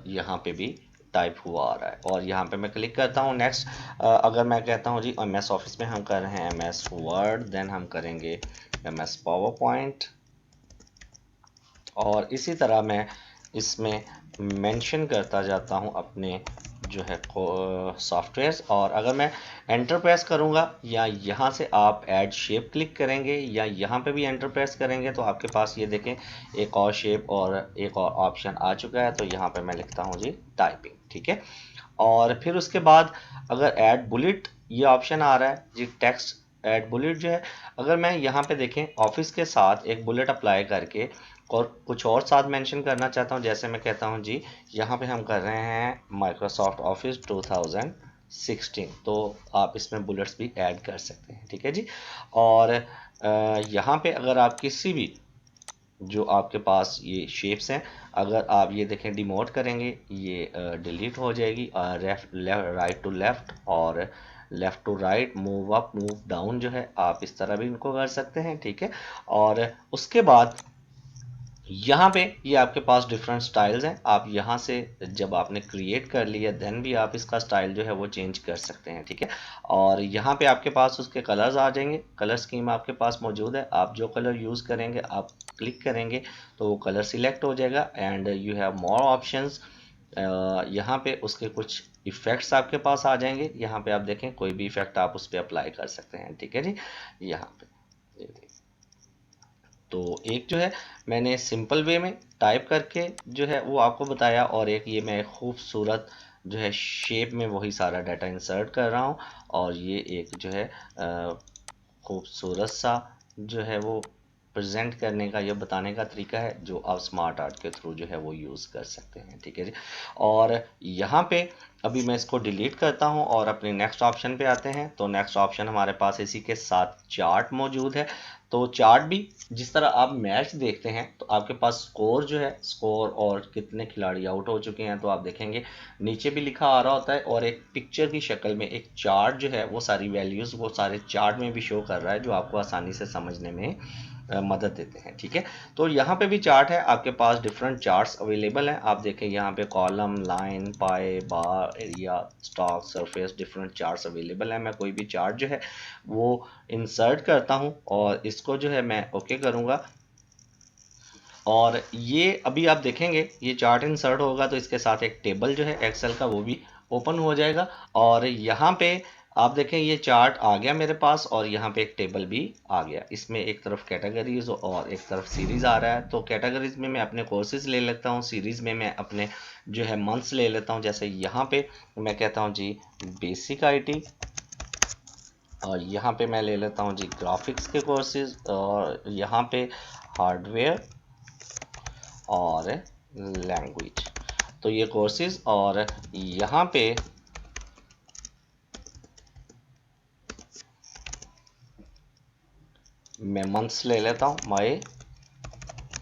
Speaker 1: यहाँ पे भी टाइप हुआ आ रहा है। और यहाँ पे मैं क्लिक करता हूँ नेक्स्ट। अगर मैं कहता हूँ जी MS ऑफिस में हम कर रहे हैं MS वर्ड, देन हम करेंगे MS पावर पॉइंट, और इसी तरह मैं इसमें मेंशन करता जाता हूँ अपने जो है सॉफ्टवेयर्स। और अगर मैं एंटर प्रेस करूँगा या यहाँ से आप ऐड शेप क्लिक करेंगे या यहाँ पे भी एंटर प्रेस करेंगे तो आपके पास ये देखें एक और शेप और एक और ऑप्शन आ चुका है। तो यहाँ पे मैं लिखता हूँ जी टाइपिंग, ठीक है। और फिर उसके बाद अगर ऐड बुलेट ये ऑप्शन आ रहा है जी, टेक्स्ट ऐड बुलेट जो है, अगर मैं यहाँ पे देखें ऑफिस के साथ एक बुलेट अप्लाई करके और कुछ और साथ मेंशन करना चाहता हूँ, जैसे मैं कहता हूँ जी यहाँ पे हम कर रहे हैं माइक्रोसॉफ्ट ऑफिस 2016, तो आप इसमें बुलेट्स भी ऐड कर सकते हैं, ठीक है जी। और यहाँ पे अगर आप किसी भी जो आपके पास ये शेप्स हैं अगर आप ये देखें डिमोट करेंगे ये डिलीट हो जाएगी, राइट टू लेफ्ट और left to right, move up, move down जो है आप इस तरह भी इनको कर सकते हैं, ठीक है। और उसके बाद यहाँ पे ये आपके पास डिफरेंट स्टाइल्स हैं। आप यहाँ से जब आपने क्रिएट कर लिया देन भी आप इसका स्टाइल जो है वो चेंज कर सकते हैं, ठीक है। और यहाँ पे आपके पास उसके कलर्स आ जाएंगे, कलर स्कीम आपके पास मौजूद है। आप जो कलर यूज़ करेंगे आप क्लिक करेंगे तो वो कलर सिलेक्ट हो जाएगा and you have more options. यहाँ पे उसके कुछ इफ़ेक्ट्स आपके पास आ जाएंगे। यहाँ पे आप देखें कोई भी इफ़ेक्ट आप उस पर अप्लाई कर सकते हैं, ठीक है जी। यहाँ पे तो एक जो है मैंने सिंपल वे में टाइप करके जो है वो आपको बताया, और एक ये मैं खूबसूरत जो है शेप में वही सारा डाटा इंसर्ट कर रहा हूँ। और ये एक जो है खूबसूरत सा जो है वो प्रेजेंट करने का या बताने का तरीका है जो आप स्मार्ट आर्ट के थ्रू जो है वो यूज़ कर सकते हैं, ठीक है जी। और यहाँ पे अभी मैं इसको डिलीट करता हूँ और अपने नेक्स्ट ऑप्शन पे आते हैं। तो नेक्स्ट ऑप्शन हमारे पास इसी के साथ चार्ट मौजूद है। तो चार्ट भी जिस तरह आप मैच देखते हैं तो आपके पास स्कोर जो है, स्कोर और कितने खिलाड़ी आउट हो चुके हैं, तो आप देखेंगे नीचे भी लिखा आ रहा होता है, और एक पिक्चर की शक्ल में एक चार्ट जो है वो सारी वैल्यूज़ वो सारे चार्ट में भी शो कर रहा है, जो आपको आसानी से समझने में मदद देते हैं, ठीक है। तो यहाँ पे भी चार्ट है, आपके पास डिफरेंट चार्ट्स अवेलेबल हैं। आप देखें यहाँ पे column, line, pie, bar, area, stock, surface, different charts available हैं। मैं कोई भी चार्ट जो है वो इंसर्ट करता हूँ और इसको जो है मैं ओके करूँगा। और ये अभी आप देखेंगे ये चार्ट इंसर्ट होगा तो इसके साथ एक टेबल जो है एक्सेल का वो भी ओपन हो जाएगा। और यहाँ पे आप देखें ये चार्ट आ गया मेरे पास, और यहाँ पे एक टेबल भी आ गया। इसमें एक तरफ कैटेगरीज और एक तरफ सीरीज आ रहा है। तो कैटेगरीज में मैं अपने कोर्सेज ले लेता हूँ, सीरीज में मैं अपने जो है मंथ्स ले लेता हूँ। जैसे यहाँ पे मैं कहता हूँ जी बेसिक IT, और यहाँ पे मैं ले लेता हूँ जी ग्राफिक्स के कोर्सेज, और यहाँ पे हार्डवेयर और लैंग्वेज। तो ये कोर्सेज, और यहाँ पे मैं मंथ्स ले लेता हूँ, मई,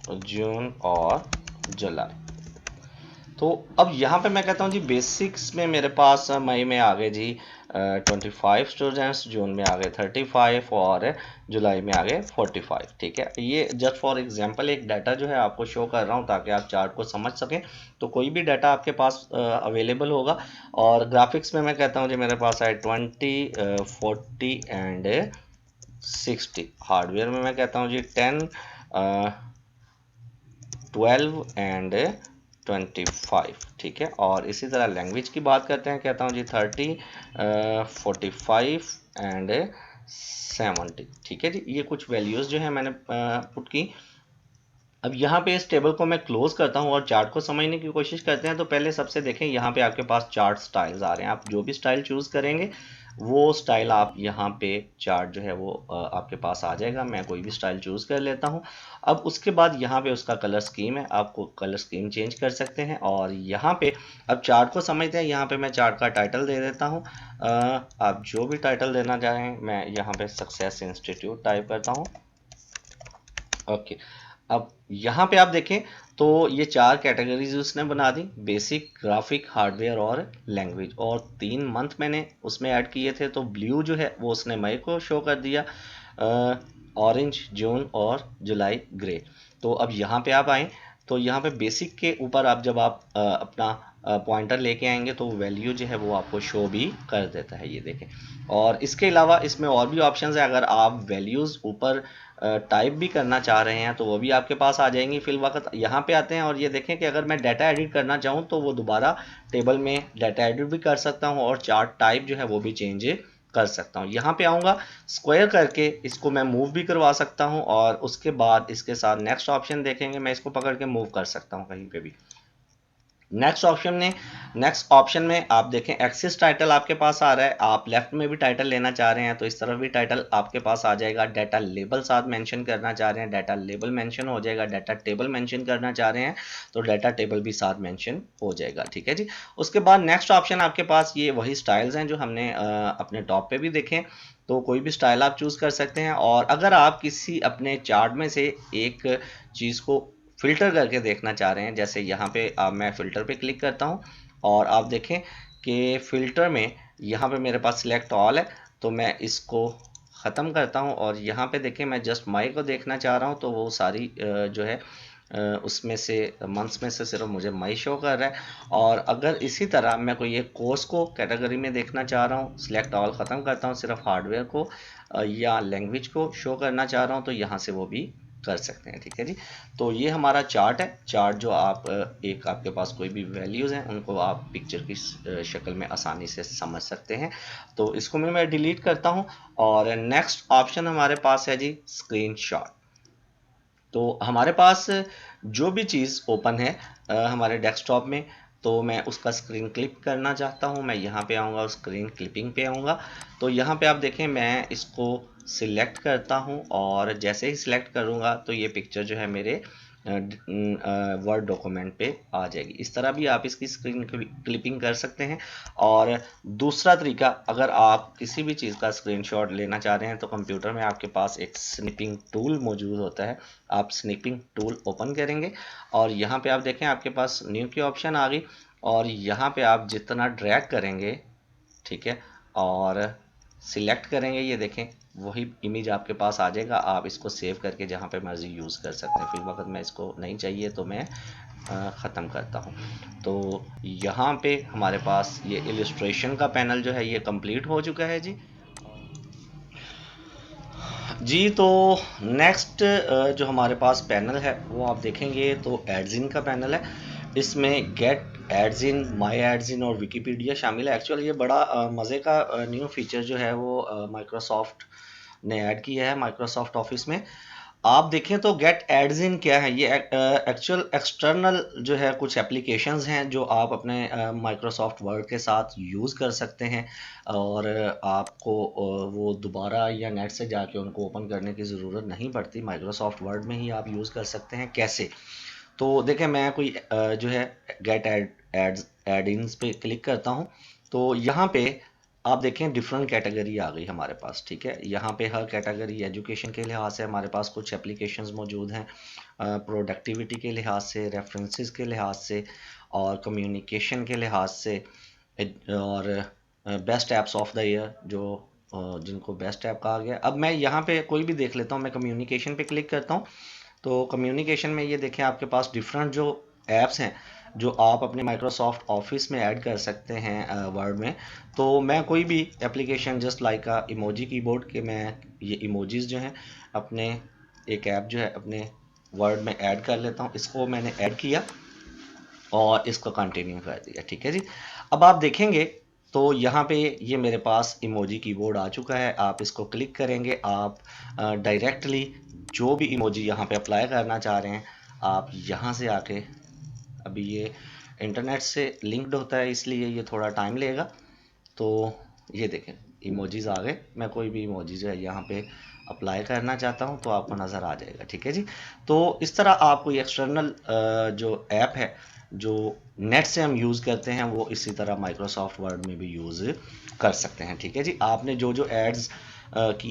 Speaker 1: जून और जुलाई। तो अब यहाँ पे मैं कहता हूँ जी बेसिक्स में मेरे पास मई में आ गए जी 25 स्टूडेंट्स, जून में आ गए 35 और जुलाई में आ गए 45, ठीक है। ये जस्ट फॉर एग्जांपल एक डाटा जो है आपको शो कर रहा हूँ ताकि आप चार्ट को समझ सकें। तो कोई भी डाटा आपके पास अवेलेबल होगा। और ग्राफिक्स में मैं कहता हूँ जी मेरे पास है 20, 40 एंड 60। हार्डवेयर में मैं कहता हूँ जी 10, 12 एंड 25, ठीक है। और इसी तरह लैंग्वेज की बात करते हैं, कहता हूँ जी 30, 45 एंड 70, ठीक है जी। ये कुछ वैल्यूज़ जो है मैंने पुट की। अब यहाँ पे इस टेबल को मैं क्लोज करता हूँ और चार्ट को समझने की कोशिश करते हैं। तो पहले सबसे देखें यहाँ पे आपके पास चार्ट स्टाइल्स आ रहे हैं। आप जो भी स्टाइल चूज़ करेंगे वो स्टाइल आप यहाँ पे चार्ट जो है वो आपके पास आ जाएगा। मैं कोई भी स्टाइल चूज़ कर लेता हूँ। अब उसके बाद यहाँ पे उसका कलर स्कीम है, आपको कलर स्कीम चेंज कर सकते हैं। और यहाँ पे अब चार्ट को समझते हैं। यहाँ पे मैं चार्ट का टाइटल दे देता हूँ। आप जो भी टाइटल देना चाहें, मैं यहाँ पे सक्सेस इंस्टीट्यूट टाइप करता हूँ, ओके। अब यहाँ पे आप देखें तो ये 4 कैटेगरीज उसने बना दी, बेसिक, ग्राफिक, हार्डवेयर और लैंग्वेज। और 3 मंथ मैंने उसमें ऐड किए थे। तो ब्लू जो है वो उसने मई को शो कर दिया, ऑरेंज जून और जुलाई ग्रे। तो अब यहाँ पे आप आएँ तो यहाँ पे बेसिक के ऊपर आप जब आप अपना पॉइंटर लेके आएंगे तो वैल्यू जो है वो आपको शो भी कर देता है, ये देखें। और इसके अलावा इसमें और भी ऑप्शंस है। अगर आप वैल्यूज़ ऊपर टाइप भी करना चाह रहे हैं तो वो भी आपके पास आ जाएंगी। फिल वक्त यहाँ पे आते हैं और ये देखें कि अगर मैं डाटा एडिट करना चाहूँ तो वो दोबारा टेबल में डाटा एडिट भी कर सकता हूँ, और चार्ट टाइप जो है वो भी चेंज कर सकता हूँ। यहाँ पे आऊँगा, स्क्वायर करके इसको मैं मूव भी करवा सकता हूँ, और उसके बाद इसके साथ नेक्स्ट ऑप्शन देखेंगे, मैं इसको पकड़ के मूव कर सकता हूँ कहीं पे भी। नेक्स्ट ऑप्शन में आप देखें एक्सिस टाइटल आपके पास आ रहा है। आप लेफ्ट में भी टाइटल लेना चाह रहे हैं तो इस तरफ भी टाइटल आपके पास आ जाएगा। डाटा लेबल साथ मेंशन करना चाह रहे हैं, डाटा लेबल मेंशन हो जाएगा। डाटा टेबल मेंशन करना चाह रहे हैं तो डाटा टेबल भी साथ मेंशन हो जाएगा, ठीक है जी। उसके बाद नेक्स्ट ऑप्शन आपके पास ये वही स्टाइल्स हैं जो हमने अपने टॉप पे भी देखें। तो कोई भी स्टाइल आप चूज़ कर सकते हैं। और अगर आप किसी अपने चार्ट में से एक चीज़ को फ़िल्टर करके देखना चाह रहे हैं, जैसे यहाँ पे मैं फ़िल्टर पे क्लिक करता हूँ और आप देखें कि फ़िल्टर में यहाँ पे मेरे पास सिलेक्ट ऑल है, तो मैं इसको ख़त्म करता हूँ और यहाँ पे देखें मैं जस्ट माई को देखना चाह रहा हूँ, तो वो सारी जो है उसमें से मंथ्स में से सिर्फ मुझे मई शो कर रहा है। और अगर इसी तरह मैं कोई एक कोर्स को कैटेगरी में देखना चाह रहा हूँ, सिलेक्ट ऑल ख़त्म करता हूँ, सिर्फ हार्डवेयर को या लैंग्वेज को शो करना चाह रहा हूँ, तो यहाँ से वो भी कर सकते हैं। ठीक है जी, तो ये हमारा चार्ट है। चार्ट जो आप एक आपके पास कोई भी वैल्यूज़ हैं उनको आप पिक्चर की शक्ल में आसानी से समझ सकते हैं। तो इसको मैं डिलीट करता हूँ और नेक्स्ट ऑप्शन हमारे पास है जी स्क्रीनशॉट। तो हमारे पास जो भी चीज़ ओपन है हमारे डेस्कटॉप में, तो मैं उसका स्क्रीन क्लिप करना चाहता हूँ, मैं यहाँ पे आऊँगा और स्क्रीन क्लिपिंग पे आऊँगा। तो यहाँ पे आप देखें मैं इसको सिलेक्ट करता हूँ और जैसे ही सिलेक्ट करूँगा तो ये पिक्चर जो है मेरे वर्ड डॉक्यूमेंट पे आ जाएगी। इस तरह भी आप इसकी स्क्रीन क्लिपिंग कर सकते हैं। और दूसरा तरीका, अगर आप किसी भी चीज़ का स्क्रीनशॉट लेना चाह रहे हैं तो कंप्यूटर में आपके पास एक स्निपिंग टूल मौजूद होता है। आप स्निपिंग टूल ओपन करेंगे और यहाँ पे आप देखें आपके पास न्यू की ऑप्शन आ गई और यहाँ पे आप जितना ड्रैग करेंगे, ठीक है, और सिलेक्ट करेंगे, ये देखें वही इमेज आपके पास आ जाएगा। आप इसको सेव करके जहाँ पे मर्जी यूज़ कर सकते हैं। फिर वक्त मैं इसको नहीं चाहिए तो मैं ख़त्म करता हूँ। तो यहाँ पे हमारे पास ये इलस्ट्रेशन का पैनल जो है ये कंप्लीट हो चुका है जी। जी, तो नेक्स्ट जो हमारे पास पैनल है वो आप देखेंगे तो एड्स का पैनल है। इसमें गेट एड्स माई एड्स और विकीपीडिया शामिल है। एक्चुअली ये बड़ा मज़े का न्यू फीचर जो है वो माइक्रोसॉफ्ट ने ऐड किया है माइक्रोसॉफ्ट ऑफिस में। आप देखें तो गेट एड्स क्या है, ये एक्चुअल एक्सटर्नल जो है कुछ एप्लीकेशंस हैं जो आप अपने माइक्रोसॉफ्ट वर्ड के साथ यूज़ कर सकते हैं और आपको वो दोबारा या नेट से जाके उनको ओपन करने की ज़रूरत नहीं पड़ती। माइक्रोसॉफ्ट वर्ड में ही आप यूज़ कर सकते हैं। कैसे? तो देखें मैं कोई जो है गेट एड इन्स पे क्लिक करता हूँ, तो यहाँ पे आप देखें डिफरेंट कैटेगरी आ गई हमारे पास। ठीक है, यहाँ पे हर कैटेगरी एजुकेशन के लिहाज से हमारे पास कुछ एप्लीकेशंस मौजूद हैं, प्रोडक्टिविटी के लिहाज से, रेफरेंसेस के लिहाज से और कम्युनिकेशन के लिहाज से और best apps of the year जो जिनको बेस्ट ऐप कहा गया। अब मैं यहाँ पे कोई भी देख लेता हूँ, मैं कम्युनिकेशन पे क्लिक करता हूँ, तो कम्युनिकेशन में ये देखें आपके पास डिफरेंट जो ऐप्स हैं जो आप अपने माइक्रोसॉफ्ट ऑफिस में ऐड कर सकते हैं वर्ड में। तो मैं कोई भी application just like emoji keyboard के मैं ये इमोजीज जो हैं अपने एक ऐप जो है अपने वर्ड में ऐड कर लेता हूँ। इसको मैंने ऐड किया और इसको कंटिन्यू कर दिया। ठीक है जी, अब आप देखेंगे तो यहाँ पे ये मेरे पास इमोजी कीबोर्ड आ चुका है। आप इसको क्लिक करेंगे, आप डायरेक्टली जो भी इमोजी यहाँ पे अप्लाई करना चाह रहे हैं आप यहाँ से आके, अभी ये इंटरनेट से लिंक्ड होता है इसलिए ये थोड़ा टाइम लेगा। तो ये देखें इमोजीज आ गए, मैं कोई भी इमोजी जो है यहाँ पे अप्लाई करना चाहता हूँ तो आपको नज़र आ जाएगा। ठीक है जी, तो इस तरह आप कोई एक्सटर्नल जो ऐप है जो नेट से हम यूज़ करते हैं वो इसी तरह माइक्रोसॉफ्ट वर्ड में भी यूज़ कर सकते हैं। ठीक है जी, आपने जो जो एड्स की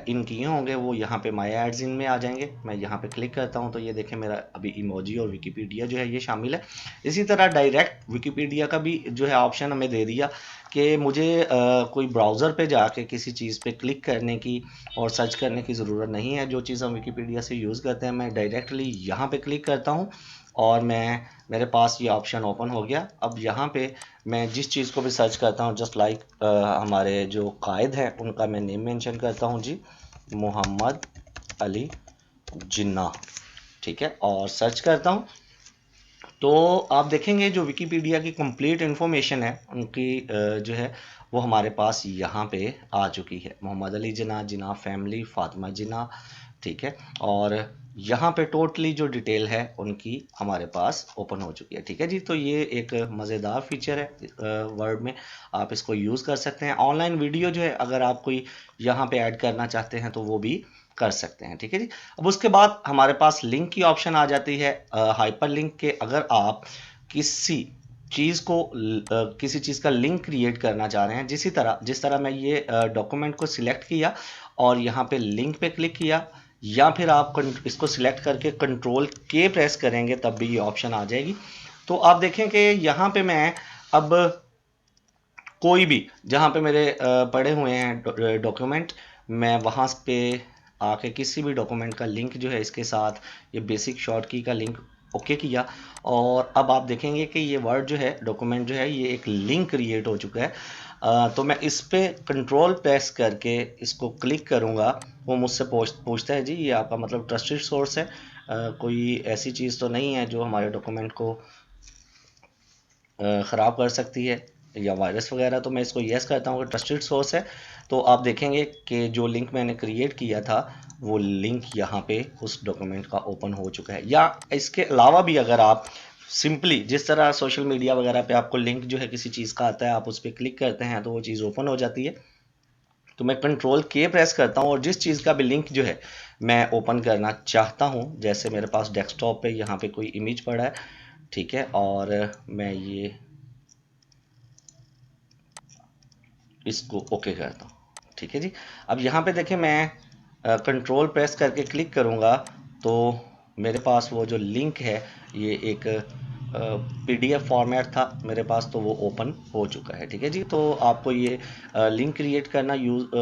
Speaker 1: इन किए होंगे वो यहाँ पे माई एड्स इन में आ जाएंगे। मैं यहाँ पे क्लिक करता हूँ तो ये देखें मेरा अभी इमोजी और विकीपीडिया जो है ये शामिल है। इसी तरह डायरेक्ट विकीपीडिया का भी जो है ऑप्शन हमें दे दिया कि मुझे कोई ब्राउज़र पे जाके किसी चीज़ पे क्लिक करने की और सर्च करने की ज़रूरत नहीं है। जो चीज़ हम विकीपीडिया से यूज़ करते हैं मैं डायरेक्टली यहाँ पे क्लिक करता हूँ और मेरे पास ये ऑप्शन ओपन हो गया। अब यहाँ पे मैं जिस चीज़ को भी सर्च करता हूँ जस्ट लाइक हमारे जो कायद हैं उनका मैं नेम मेंशन करता हूँ जी, मोहम्मद अली जिन्ना। ठीक है, और सर्च करता हूँ तो आप देखेंगे जो विकीपीडिया की कंप्लीट इन्फॉर्मेशन है उनकी जो है वो हमारे पास यहाँ पे आ चुकी है। मोहम्मद अली जिन्ना, जिन्ना फैमिली, फातिमा जिन्ना। ठीक है, और यहाँ पे टोटली जो डिटेल है उनकी हमारे पास ओपन हो चुकी है। ठीक है जी, तो ये एक मज़ेदार फीचर है वर्ड में, आप इसको यूज़ कर सकते हैं। ऑनलाइन वीडियो जो है अगर आप कोई यहाँ पे ऐड करना चाहते हैं तो वो भी कर सकते हैं। ठीक है जी, अब उसके बाद हमारे पास लिंक की ऑप्शन आ जाती है। हाइपर लिंक के अगर आप किसी चीज़ को किसी चीज़ का लिंक क्रिएट करना चाह रहे हैं, जिस तरह मैं ये डॉक्यूमेंट को सिलेक्ट किया और यहाँ पे लिंक पे क्लिक किया, या फिर आप इसको सिलेक्ट करके कंट्रोल के प्रेस करेंगे तब भी ये ऑप्शन आ जाएगी। तो आप देखें कि यहाँ पे मैं अब कोई भी जहाँ पे मेरे पड़े हुए हैं डॉक्यूमेंट, मैं वहाँ पे आके किसी भी डॉक्यूमेंट का लिंक जो है इसके साथ ये बेसिक शॉर्ट की का लिंक ओके किया, और अब आप देखेंगे कि ये वर्ड जो है डॉक्यूमेंट जो है ये एक लिंक क्रिएट हो चुका है। तो मैं इस पे कंट्रोल प्रेस करके इसको क्लिक करूँगा, वो मुझसे पूछता है जी ये आपका मतलब ट्रस्टेड सोर्स है, कोई ऐसी चीज़ तो नहीं है जो हमारे डॉक्यूमेंट को ख़राब कर सकती है या वायरस वगैरह। तो मैं इसको येस करता हूँ कि ट्रस्टेड सोर्स है। तो आप देखेंगे कि जो लिंक मैंने क्रिएट किया था वो लिंक यहाँ पे उस डॉक्यूमेंट का ओपन हो चुका है। या इसके अलावा भी अगर आप सिंपली जिस तरह सोशल मीडिया वगैरह पे आपको लिंक जो है किसी चीज़ का आता है, आप उस पर क्लिक करते हैं तो वो चीज़ ओपन हो जाती है। तो मैं कंट्रोल के प्रेस करता हूँ और जिस चीज़ का भी लिंक जो है मैं ओपन करना चाहता हूँ, जैसे मेरे पास डेस्कटॉप पे यहाँ पे कोई इमेज पड़ा है, ठीक है, और मैं ये इसको ओके करता हूँ, ठीक है जी। अब यहाँ पे देखें मैं कंट्रोल प्रेस करके क्लिक करूँगा तो मेरे पास वो जो लिंक है ये एक पीडीएफ फॉर्मेट था मेरे पास, तो वो ओपन हो चुका है, ठीक है जी। तो आपको ये लिंक क्रिएट करना यूज़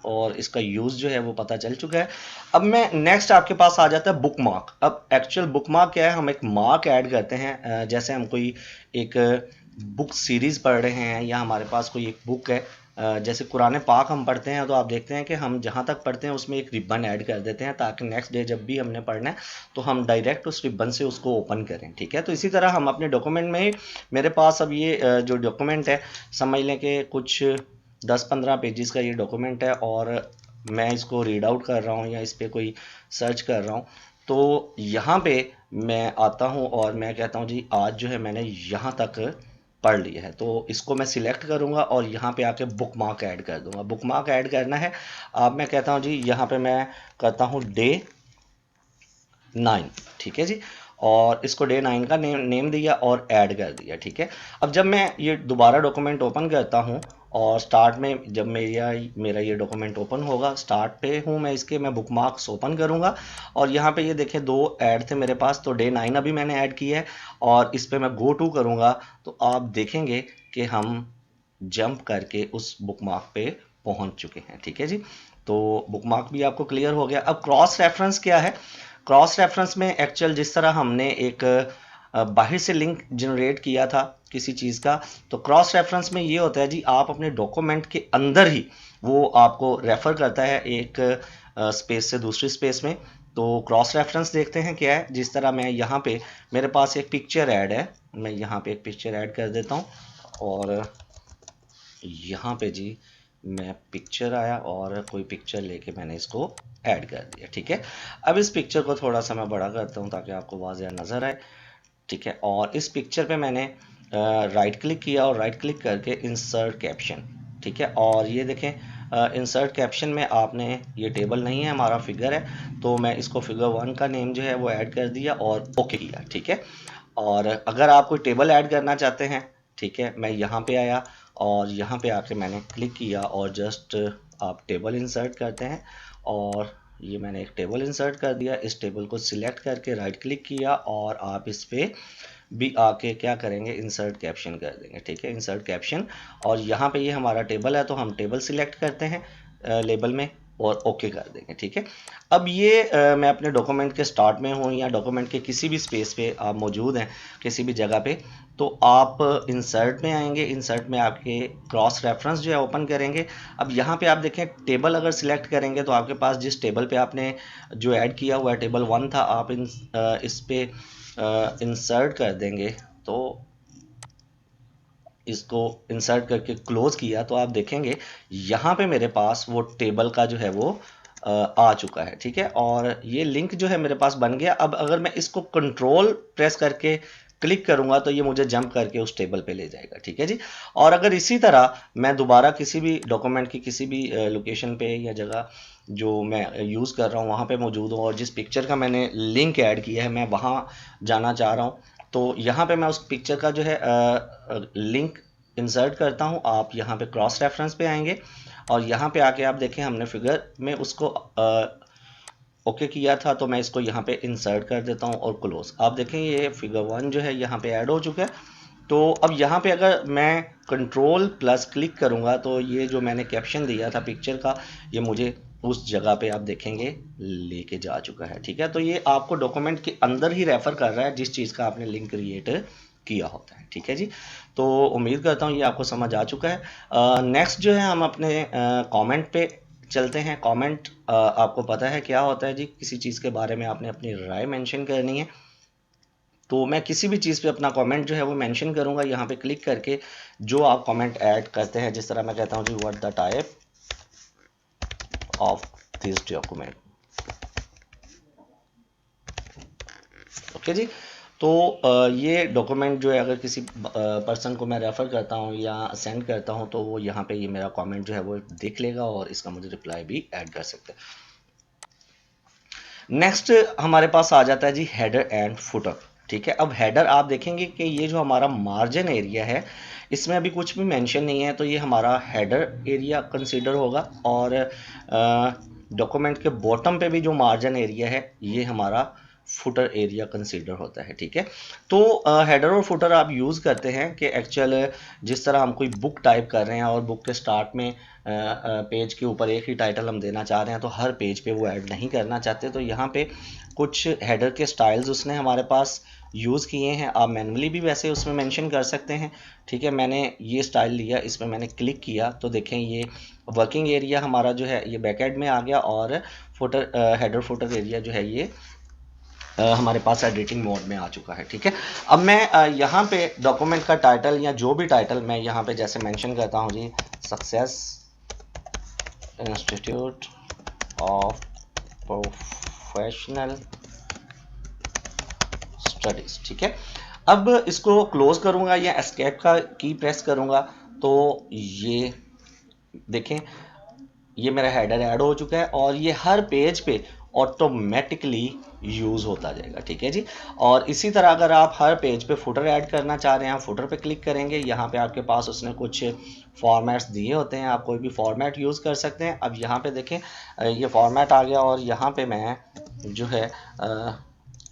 Speaker 1: और इसका यूज़ जो है वो पता चल चुका है। अब मैं नेक्स्ट आपके पास आ जाता है बुक मार्क। अब एक्चुअल बुक मार्क क्या है, हम एक मार्क ऐड करते हैं, जैसे हम कोई एक बुक सीरीज़ पढ़ रहे हैं या हमारे पास कोई एक बुक है, जैसे कुरान पाक हम पढ़ते हैं तो आप देखते हैं कि हम जहाँ तक पढ़ते हैं उसमें एक रिबन ऐड कर देते हैं ताकि नेक्स्ट डे जब भी हमने पढ़ना है तो हम डायरेक्ट उस रिबन से उसको ओपन करें, ठीक है। तो इसी तरह हम अपने डॉक्यूमेंट में ही, मेरे पास अब ये जो डॉक्यूमेंट है समझ लें कि कुछ 10-15 पेजेस का ये डॉक्यूमेंट है और मैं इसको रीड आउट कर रहा हूँ या इस पर कोई सर्च कर रहा हूँ, तो यहाँ पे मैं आता हूँ और मैं कहता हूँ जी आज जो है मैंने यहाँ तक पढ़ लिया है। तो इसको मैं सिलेक्ट करूंगा और यहाँ पे आके बुक मार्क ऐड कर दूंगा। बुक मार्क ऐड करना है, अब मैं कहता हूँ जी यहाँ पे मैं करता हूँ डे 9, ठीक है जी, और इसको डे 9 का नेम दिया और ऐड कर दिया, ठीक है। अब जब मैं ये दोबारा डॉक्यूमेंट ओपन करता हूँ और स्टार्ट में जब मेरा ये डॉक्यूमेंट ओपन होगा, स्टार्ट पे हूँ मैं इसके, मैं बुक मार्क्स ओपन करूँगा और यहाँ पे ये देखें 2 ऐड थे मेरे पास, तो डे 9 अभी मैंने ऐड किया है और इस पर मैं गो टू करूँगा तो आप देखेंगे कि हम जंप करके उस बुक मार्क पे पहुँच चुके हैं, ठीक है जी। तो बुक मार्क भी आपको क्लियर हो गया। अब क्रॉस रेफरेंस क्या है, क्रॉस रेफरेंस में एक्चुअल जिस तरह हमने एक बाहर से लिंक जनरेट किया था किसी चीज़ का, तो क्रॉस रेफरेंस में ये होता है जी आप अपने डॉक्यूमेंट के अंदर ही वो आपको रेफर करता है एक स्पेस से दूसरी स्पेस में। तो क्रॉस रेफरेंस देखते हैं क्या है, जिस तरह मैं यहाँ पे मेरे पास एक पिक्चर ऐड है, मैं यहाँ पे एक पिक्चर ऐड कर देता हूँ और यहाँ पे जी मैं पिक्चर आया और कोई पिक्चर लेके मैंने इसको ऐड कर दिया, ठीक है। अब इस पिक्चर को थोड़ा सा मैं बड़ा करता हूँ ताकि आपको वाज़ेह नज़र आए, ठीक है। और इस पिक्चर पे मैंने राइट क्लिक किया और राइट क्लिक करके इंसर्ट कैप्शन, ठीक है। और ये देखें इंसर्ट कैप्शन में आपने, ये टेबल नहीं है हमारा फिगर है, तो मैं इसको फिगर 1 का नेम जो है वो ऐड कर दिया और ओके किया, ठीक है। और अगर आप कोई टेबल ऐड करना चाहते हैं, ठीक है, मैं यहाँ पे आया और यहाँ पे आके मैंने क्लिक किया और जस्ट आप टेबल इंसर्ट करते हैं और ये मैंने एक टेबल इंसर्ट कर दिया। इस टेबल को सिलेक्ट करके राइट क्लिक किया और आप इस पे भी आके क्या करेंगे, इंसर्ट कैप्शन कर देंगे, ठीक है, इंसर्ट कैप्शन। और यहाँ पे ये हमारा टेबल है तो हम टेबल सिलेक्ट करते हैं लेबल में और ओके कर देंगे, ठीक है। अब ये मैं अपने डॉक्यूमेंट के स्टार्ट में हूँ या डॉक्यूमेंट के किसी भी स्पेस पे आप मौजूद हैं किसी भी जगह पे, तो आप इंसर्ट में आएंगे, इंसर्ट में आपके क्रॉस रेफरेंस जो है ओपन करेंगे। अब यहाँ पे आप देखें टेबल अगर सिलेक्ट करेंगे तो आपके पास जिस टेबल पे आपने जो ऐड किया हुआ है टेबल 1 था, आप इस पे इंसर्ट कर देंगे तो इसको इंसर्ट करके क्लोज किया तो आप देखेंगे यहाँ पे मेरे पास वो टेबल का जो है वो आ चुका है, ठीक है। और ये लिंक जो है मेरे पास बन गया। अब अगर मैं इसको कंट्रोल प्रेस करके क्लिक करूंगा तो ये मुझे जंप करके उस टेबल पे ले जाएगा, ठीक है जी। और अगर इसी तरह मैं दोबारा किसी भी डॉक्यूमेंट की किसी भी लोकेशन पे या जगह जो मैं यूज़ कर रहा हूँ वहाँ पे मौजूद हूँ और जिस पिक्चर का मैंने लिंक ऐड किया है मैं वहाँ जाना चाह रहा हूँ, तो यहाँ पे मैं उस पिक्चर का जो है लिंक इंसर्ट करता हूँ। आप यहाँ पे क्रॉस रेफरेंस पे आएंगे और यहाँ पे आके आप देखें हमने फिगर में उसको ओके किया था, तो मैं इसको यहाँ पे इंसर्ट कर देता हूँ और क्लोज। आप देखें ये फिगर 1 जो है यहाँ पे ऐड हो चुका है। तो अब यहाँ पे अगर मैं कंट्रोल प्लस क्लिक करूँगा तो ये जो मैंने कैप्शन दिया था पिक्चर का, ये मुझे उस जगह पे आप देखेंगे लेके जा चुका है। ठीक है, तो ये आपको डॉक्यूमेंट के अंदर ही रेफर कर रहा है जिस चीज़ का आपने लिंक क्रिएट किया होता है। ठीक है जी, तो उम्मीद करता हूँ ये आपको समझ आ चुका है। नेक्स्ट जो है हम अपने कमेंट पे चलते हैं। कमेंट आपको पता है क्या होता है जी, किसी चीज़ के बारे में आपने अपनी राय मेंशन करनी है, तो मैं किसी भी चीज़ पे अपना कमेंट जो है वो मेंशन करूंगा। यहाँ पे क्लिक करके जो आप कमेंट ऐड करते हैं, जिस तरह मैं कहता हूँ जी what the type of this document. Okay जी, तो ये डॉक्यूमेंट जो है अगर किसी पर्सन को मैं रेफ़र करता हूँ या सेंड करता हूँ तो वो यहाँ पे ये मेरा कमेंट जो है वो देख लेगा और इसका मुझे रिप्लाई भी ऐड कर सकता है। नेक्स्ट हमारे पास आ जाता है जी हेडर एंड फुटर। ठीक है, अब हेडर आप देखेंगे कि ये जो हमारा मार्जिन एरिया है इसमें अभी कुछ भी मेंशन नहीं है, तो ये हमारा हेडर एरिया कंसीडर होगा। और डॉक्यूमेंट के बॉटम पे भी जो मार्जिन एरिया है ये हमारा फुटर एरिया कंसीडर होता है। ठीक है, तो हेडर और फुटर आप यूज़ करते हैं कि एक्चुअल जिस तरह हम कोई बुक टाइप कर रहे हैं और बुक के स्टार्ट में पेज के ऊपर एक ही टाइटल हम देना चाह रहे हैं, तो हर पेज पे वो ऐड नहीं करना चाहते, तो यहाँ पे कुछ हेडर के स्टाइल्स उसने हमारे पास यूज़ किए हैं। आप मैनुअली भी वैसे उसमें मेंशन कर सकते हैं। ठीक है, मैंने ये स्टाइल लिया, इसमें मैंने क्लिक किया तो देखें ये वर्किंग एरिया हमारा जो है ये बैकएंड में आ गया और फुटर हेडर फुटर एरिया जो है ये हमारे पास एडिटिंग मोड में आ चुका है। ठीक है, अब मैं यहाँ पे डॉक्यूमेंट का टाइटल या जो भी टाइटल मैं यहाँ पे जैसे मेंशन करता हूँ जी, success institute of professional studies. ठीक है, अब इसको क्लोज करूंगा या एस्केप का की प्रेस करूंगा तो ये देखें ये मेरा हेडर ऐड हो चुका है और ये हर पेज पे ऑटोमेटिकली यूज़ होता जाएगा। ठीक है जी, और इसी तरह अगर आप हर पेज पे फुटर ऐड करना चाह रहे हैं, आप फुटर पे क्लिक करेंगे, यहाँ पे आपके पास उसने कुछ फॉर्मेट्स दिए होते हैं, आप कोई भी फॉर्मेट यूज़ कर सकते हैं। अब यहाँ पे देखें ये फॉर्मेट आ गया और यहाँ पे मैं जो है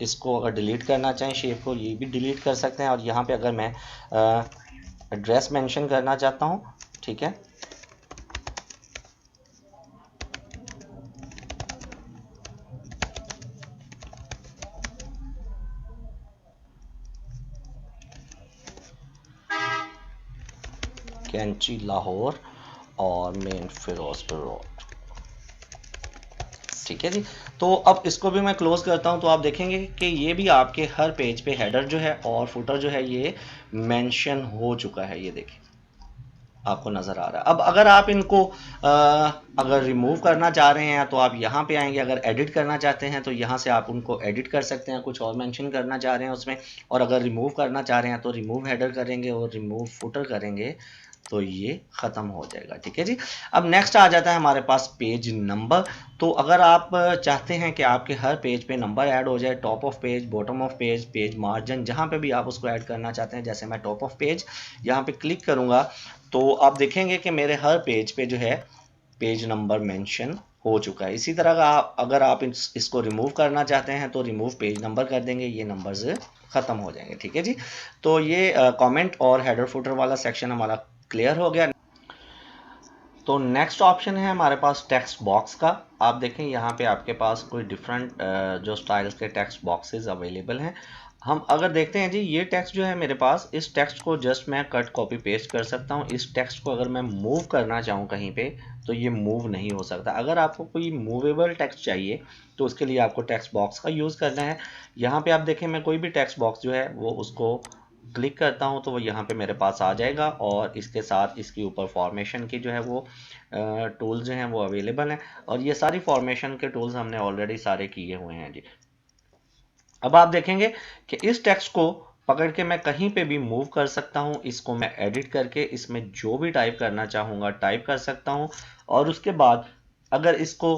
Speaker 1: इसको अगर डिलीट करना चाहें शेप को, ये भी डिलीट कर सकते हैं। और यहाँ पे अगर मैं एड्रेस मेंशन करना चाहता हूँ, ठीक है, कैंची लाहौर और मेन फिरोजपुर रोड। ठीक है जी, तो अब इसको भी मैं क्लोज करता हूं तो आप देखेंगे कि ये भी आपके हर पेज पे हेडर जो है और फुटर जो है ये मेंशन हो चुका है। ये देखिए आपको नज़र आ रहा है। अब अगर आप इनको अगर रिमूव करना चाह रहे हैं तो आप यहाँ पे आएंगे, अगर एडिट करना चाहते हैं तो यहाँ से आप उनको एडिट कर सकते हैं, कुछ और मेंशन करना चाह रहे हैं उसमें, और अगर रिमूव करना चाह रहे हैं तो रिमूव हेडर करेंगे और रिमूव फुटर करेंगे तो ये ख़त्म हो जाएगा। ठीक है जी, अब नेक्स्ट आ जाता है हमारे पास पेज नंबर। तो अगर आप चाहते हैं कि आपके हर पेज पे नंबर ऐड हो जाए, top of page, bottom of page, page margin, जहाँ पे भी आप उसको ऐड करना चाहते हैं, जैसे मैं टॉप ऑफ पेज यहाँ पे क्लिक करूँगा तो आप देखेंगे कि मेरे हर पेज पे जो है पेज नंबर मेंशन हो चुका है। इसी तरह का अगर आप इसको रिमूव करना चाहते हैं तो रिमूव पेज नंबर कर देंगे, ये नंबर्स ख़त्म हो जाएंगे। ठीक है जी, तो ये कमेंट और हेडर फुटर वाला सेक्शन हमारा क्लियर हो गया। तो नेक्स्ट ऑप्शन है हमारे पास टेक्स्ट बॉक्स का। आप देखें यहाँ पे आपके पास कोई डिफरेंट जो स्टाइल्स के टेक्स्ट बॉक्सेस अवेलेबल हैं। हम अगर देखते हैं जी, ये टेक्स्ट जो है मेरे पास, इस टेक्स्ट को जस्ट मैं कट कॉपी पेस्ट कर सकता हूँ। इस टेक्स्ट को अगर मैं मूव करना चाहूँ कहीं पे तो ये मूव नहीं हो सकता। अगर आपको कोई मूवेबल टेक्स्ट चाहिए तो उसके लिए आपको टेक्स्ट बॉक्स का यूज़ करना है। यहाँ पे आप देखें मैं कोई भी टेक्स्ट बॉक्स जो है वो उसको क्लिक करता हूँ तो वो यहाँ पे मेरे पास आ जाएगा और इसके साथ इसके ऊपर फॉर्मेशन की जो है वो टूल्स जो हैं वो अवेलेबल हैं, और ये सारी फॉर्मेशन के टूल्स हमने ऑलरेडी सारे किए हुए हैं जी। अब आप देखेंगे कि इस टेक्स्ट को पकड़ के मैं कहीं पे भी मूव कर सकता हूं, इसको मैं एडिट करके इसमें जो भी टाइप करना चाहूँगा टाइप कर सकता हूं, और उसके बाद अगर इसको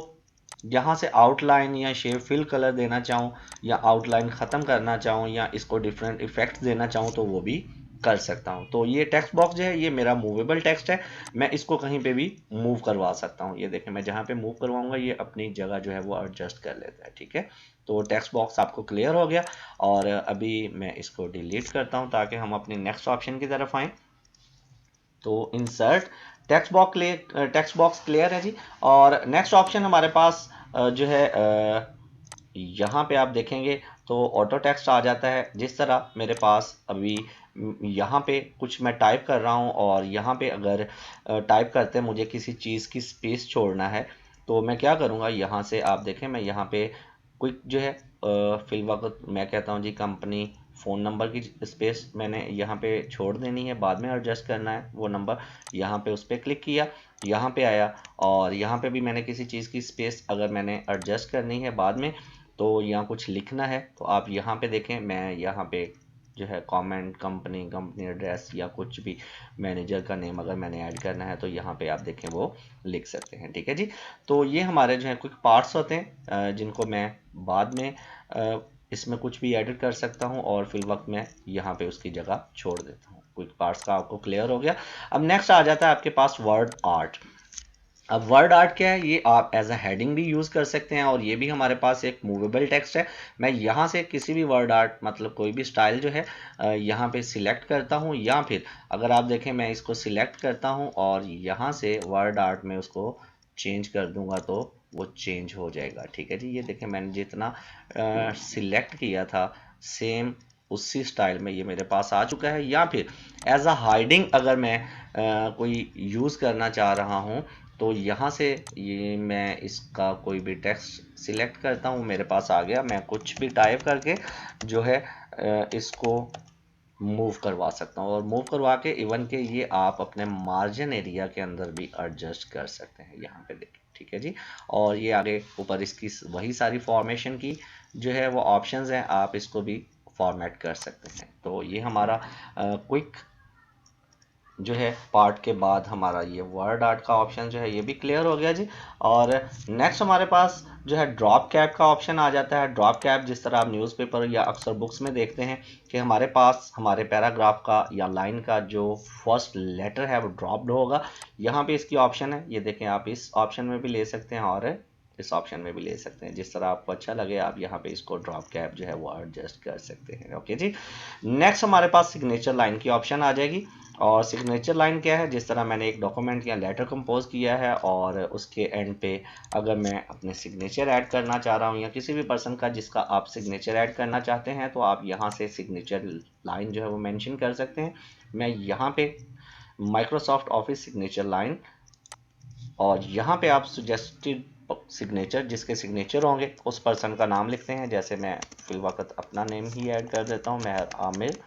Speaker 1: यहाँ से आउटलाइन या शेप फिल कलर देना चाहूँ या आउटलाइन ख़त्म करना चाहूँ या इसको डिफरेंट इफेक्ट्स देना चाहूँ तो वो भी कर सकता हूँ। तो ये टेक्स्ट बॉक्स जो है ये मेरा मूवेबल टेक्स्ट है, मैं इसको कहीं पे भी मूव करवा सकता हूँ। ये देखें मैं जहाँ पे मूव करवाऊंगा ये अपनी जगह जो है वो एडजस्ट कर लेता है, ठीक है। तो टेक्स्ट बॉक्स आपको क्लियर हो गया, और अभी मैं इसको डिलीट करता हूँ ताकि हम अपनी नेक्स्ट ऑप्शन की तरफ आएँ। तो इंसर्ट टेक्स्ट बॉक्स क्लियर है जी। और नेक्स्ट ऑप्शन हमारे पास जो है यहाँ पे आप देखेंगे तो ऑटो टेक्स्ट आ जाता है। जिस तरह मेरे पास अभी यहाँ पे कुछ मैं टाइप कर रहा हूँ, और यहाँ पे अगर टाइप करते मुझे किसी चीज़ की स्पेस छोड़ना है, तो मैं क्या करूँगा, यहाँ से आप देखें मैं यहाँ पे क्विक जो है फिल वक्त मैं कहता हूँ जी कंपनी फ़ोन नंबर की स्पेस मैंने यहाँ पे छोड़ देनी है, बाद में एडजस्ट करना है वो नंबर। यहाँ पे उस पर क्लिक किया, यहाँ पे आया, और यहाँ पे भी मैंने किसी चीज़ की स्पेस अगर मैंने एडजस्ट करनी है बाद में, तो यहाँ कुछ लिखना है तो आप यहाँ पे देखें मैं यहाँ पे जो है कमेंट कंपनी एड्रेस या कुछ भी मैनेजर का नेम अगर मैंने ऐड करना है तो यहाँ पे आप देखें वो लिख सकते हैं, ठीक है जी। तो ये हमारे जो है क्विक पार्ट्स होते हैं जिनको मैं बाद में इसमें कुछ भी एडिट कर सकता हूँ, और फिल वक्त मैं यहाँ पे उसकी जगह छोड़ देता हूँ। क्विक पार्ट्स का आपको क्लियर हो गया। अब नेक्स्ट आ जाता है आपके पास वर्ड आर्ट। अब वर्ड आर्ट क्या है, ये आप एज अ हेडिंग भी यूज़ कर सकते हैं, और ये भी हमारे पास एक मूवेबल टेक्स्ट है। मैं यहाँ से किसी भी वर्ड आर्ट मतलब कोई भी स्टाइल जो है यहाँ पे सिलेक्ट करता हूँ, या फिर अगर आप देखें मैं इसको सिलेक्ट करता हूँ और यहाँ से वर्ड आर्ट में उसको चेंज कर दूंगा तो वो चेंज हो जाएगा, ठीक है जी। ये देखें मैंने जितना सिलेक्ट किया था सेम उसी स्टाइल में ये मेरे पास आ चुका है। या फिर एज अ हाइडिंग अगर मैं कोई यूज़ करना चाह रहा हूँ, तो यहाँ से ये मैं इसका कोई भी टेक्स्ट सिलेक्ट करता हूँ, मेरे पास आ गया। मैं कुछ भी टाइप करके जो है इसको मूव करवा सकता हूँ, और मूव करवा के इवन के ये आप अपने मार्जिन एरिया के अंदर भी एडजस्ट कर सकते हैं, यहाँ पे देखिए, ठीक है जी। और ये आगे ऊपर इसकी वही सारी फॉर्मेशन की जो है वो ऑप्शंस हैं, आप इसको भी फॉर्मेट कर सकते हैं। तो ये हमारा क्विक जो है पार्ट के बाद हमारा ये वर्ड आर्ट का ऑप्शन जो है ये भी क्लियर हो गया जी। और नेक्स्ट हमारे पास जो है ड्रॉप कैप का ऑप्शन आ जाता है। ड्रॉप कैप जिस तरह आप न्यूज़पेपर या अक्सर बुक्स में देखते हैं कि हमारे पास हमारे पैराग्राफ का या लाइन का जो फर्स्ट लेटर है वो ड्रॉप्ड होगा, यहाँ पे इसकी ऑप्शन है। ये देखें आप इस ऑप्शन में भी ले सकते हैं और इस ऑप्शन में भी ले सकते हैं, जिस तरह आपको अच्छा लगे आप यहाँ पे इसको ड्रॉप कैप जो है वो एडजस्ट कर सकते हैं। ओके जी। नेक्स्ट हमारे पास सिग्नेचर लाइन की ऑप्शन आ जाएगी। और सिग्नेचर लाइन क्या है, जिस तरह मैंने एक डॉक्यूमेंट या लेटर कंपोज किया है और उसके एंड पे अगर मैं अपने सिग्नेचर ऐड करना चाह रहा हूँ या किसी भी पर्सन का जिसका आप सिग्नेचर ऐड करना चाहते हैं, तो आप यहाँ से सिग्नेचर लाइन जो है वो मेंशन कर सकते हैं। मैं यहाँ पे माइक्रोसॉफ्ट ऑफिस सिग्नेचर लाइन, और यहाँ पे आप सजेस्टेड सिग्नेचर जिसके सिग्नेचर होंगे उस पर्सन का नाम लिखते हैं। जैसे मैं फिल वक्त अपना नेम ही ऐड कर देता हूँ, मेहर आमिर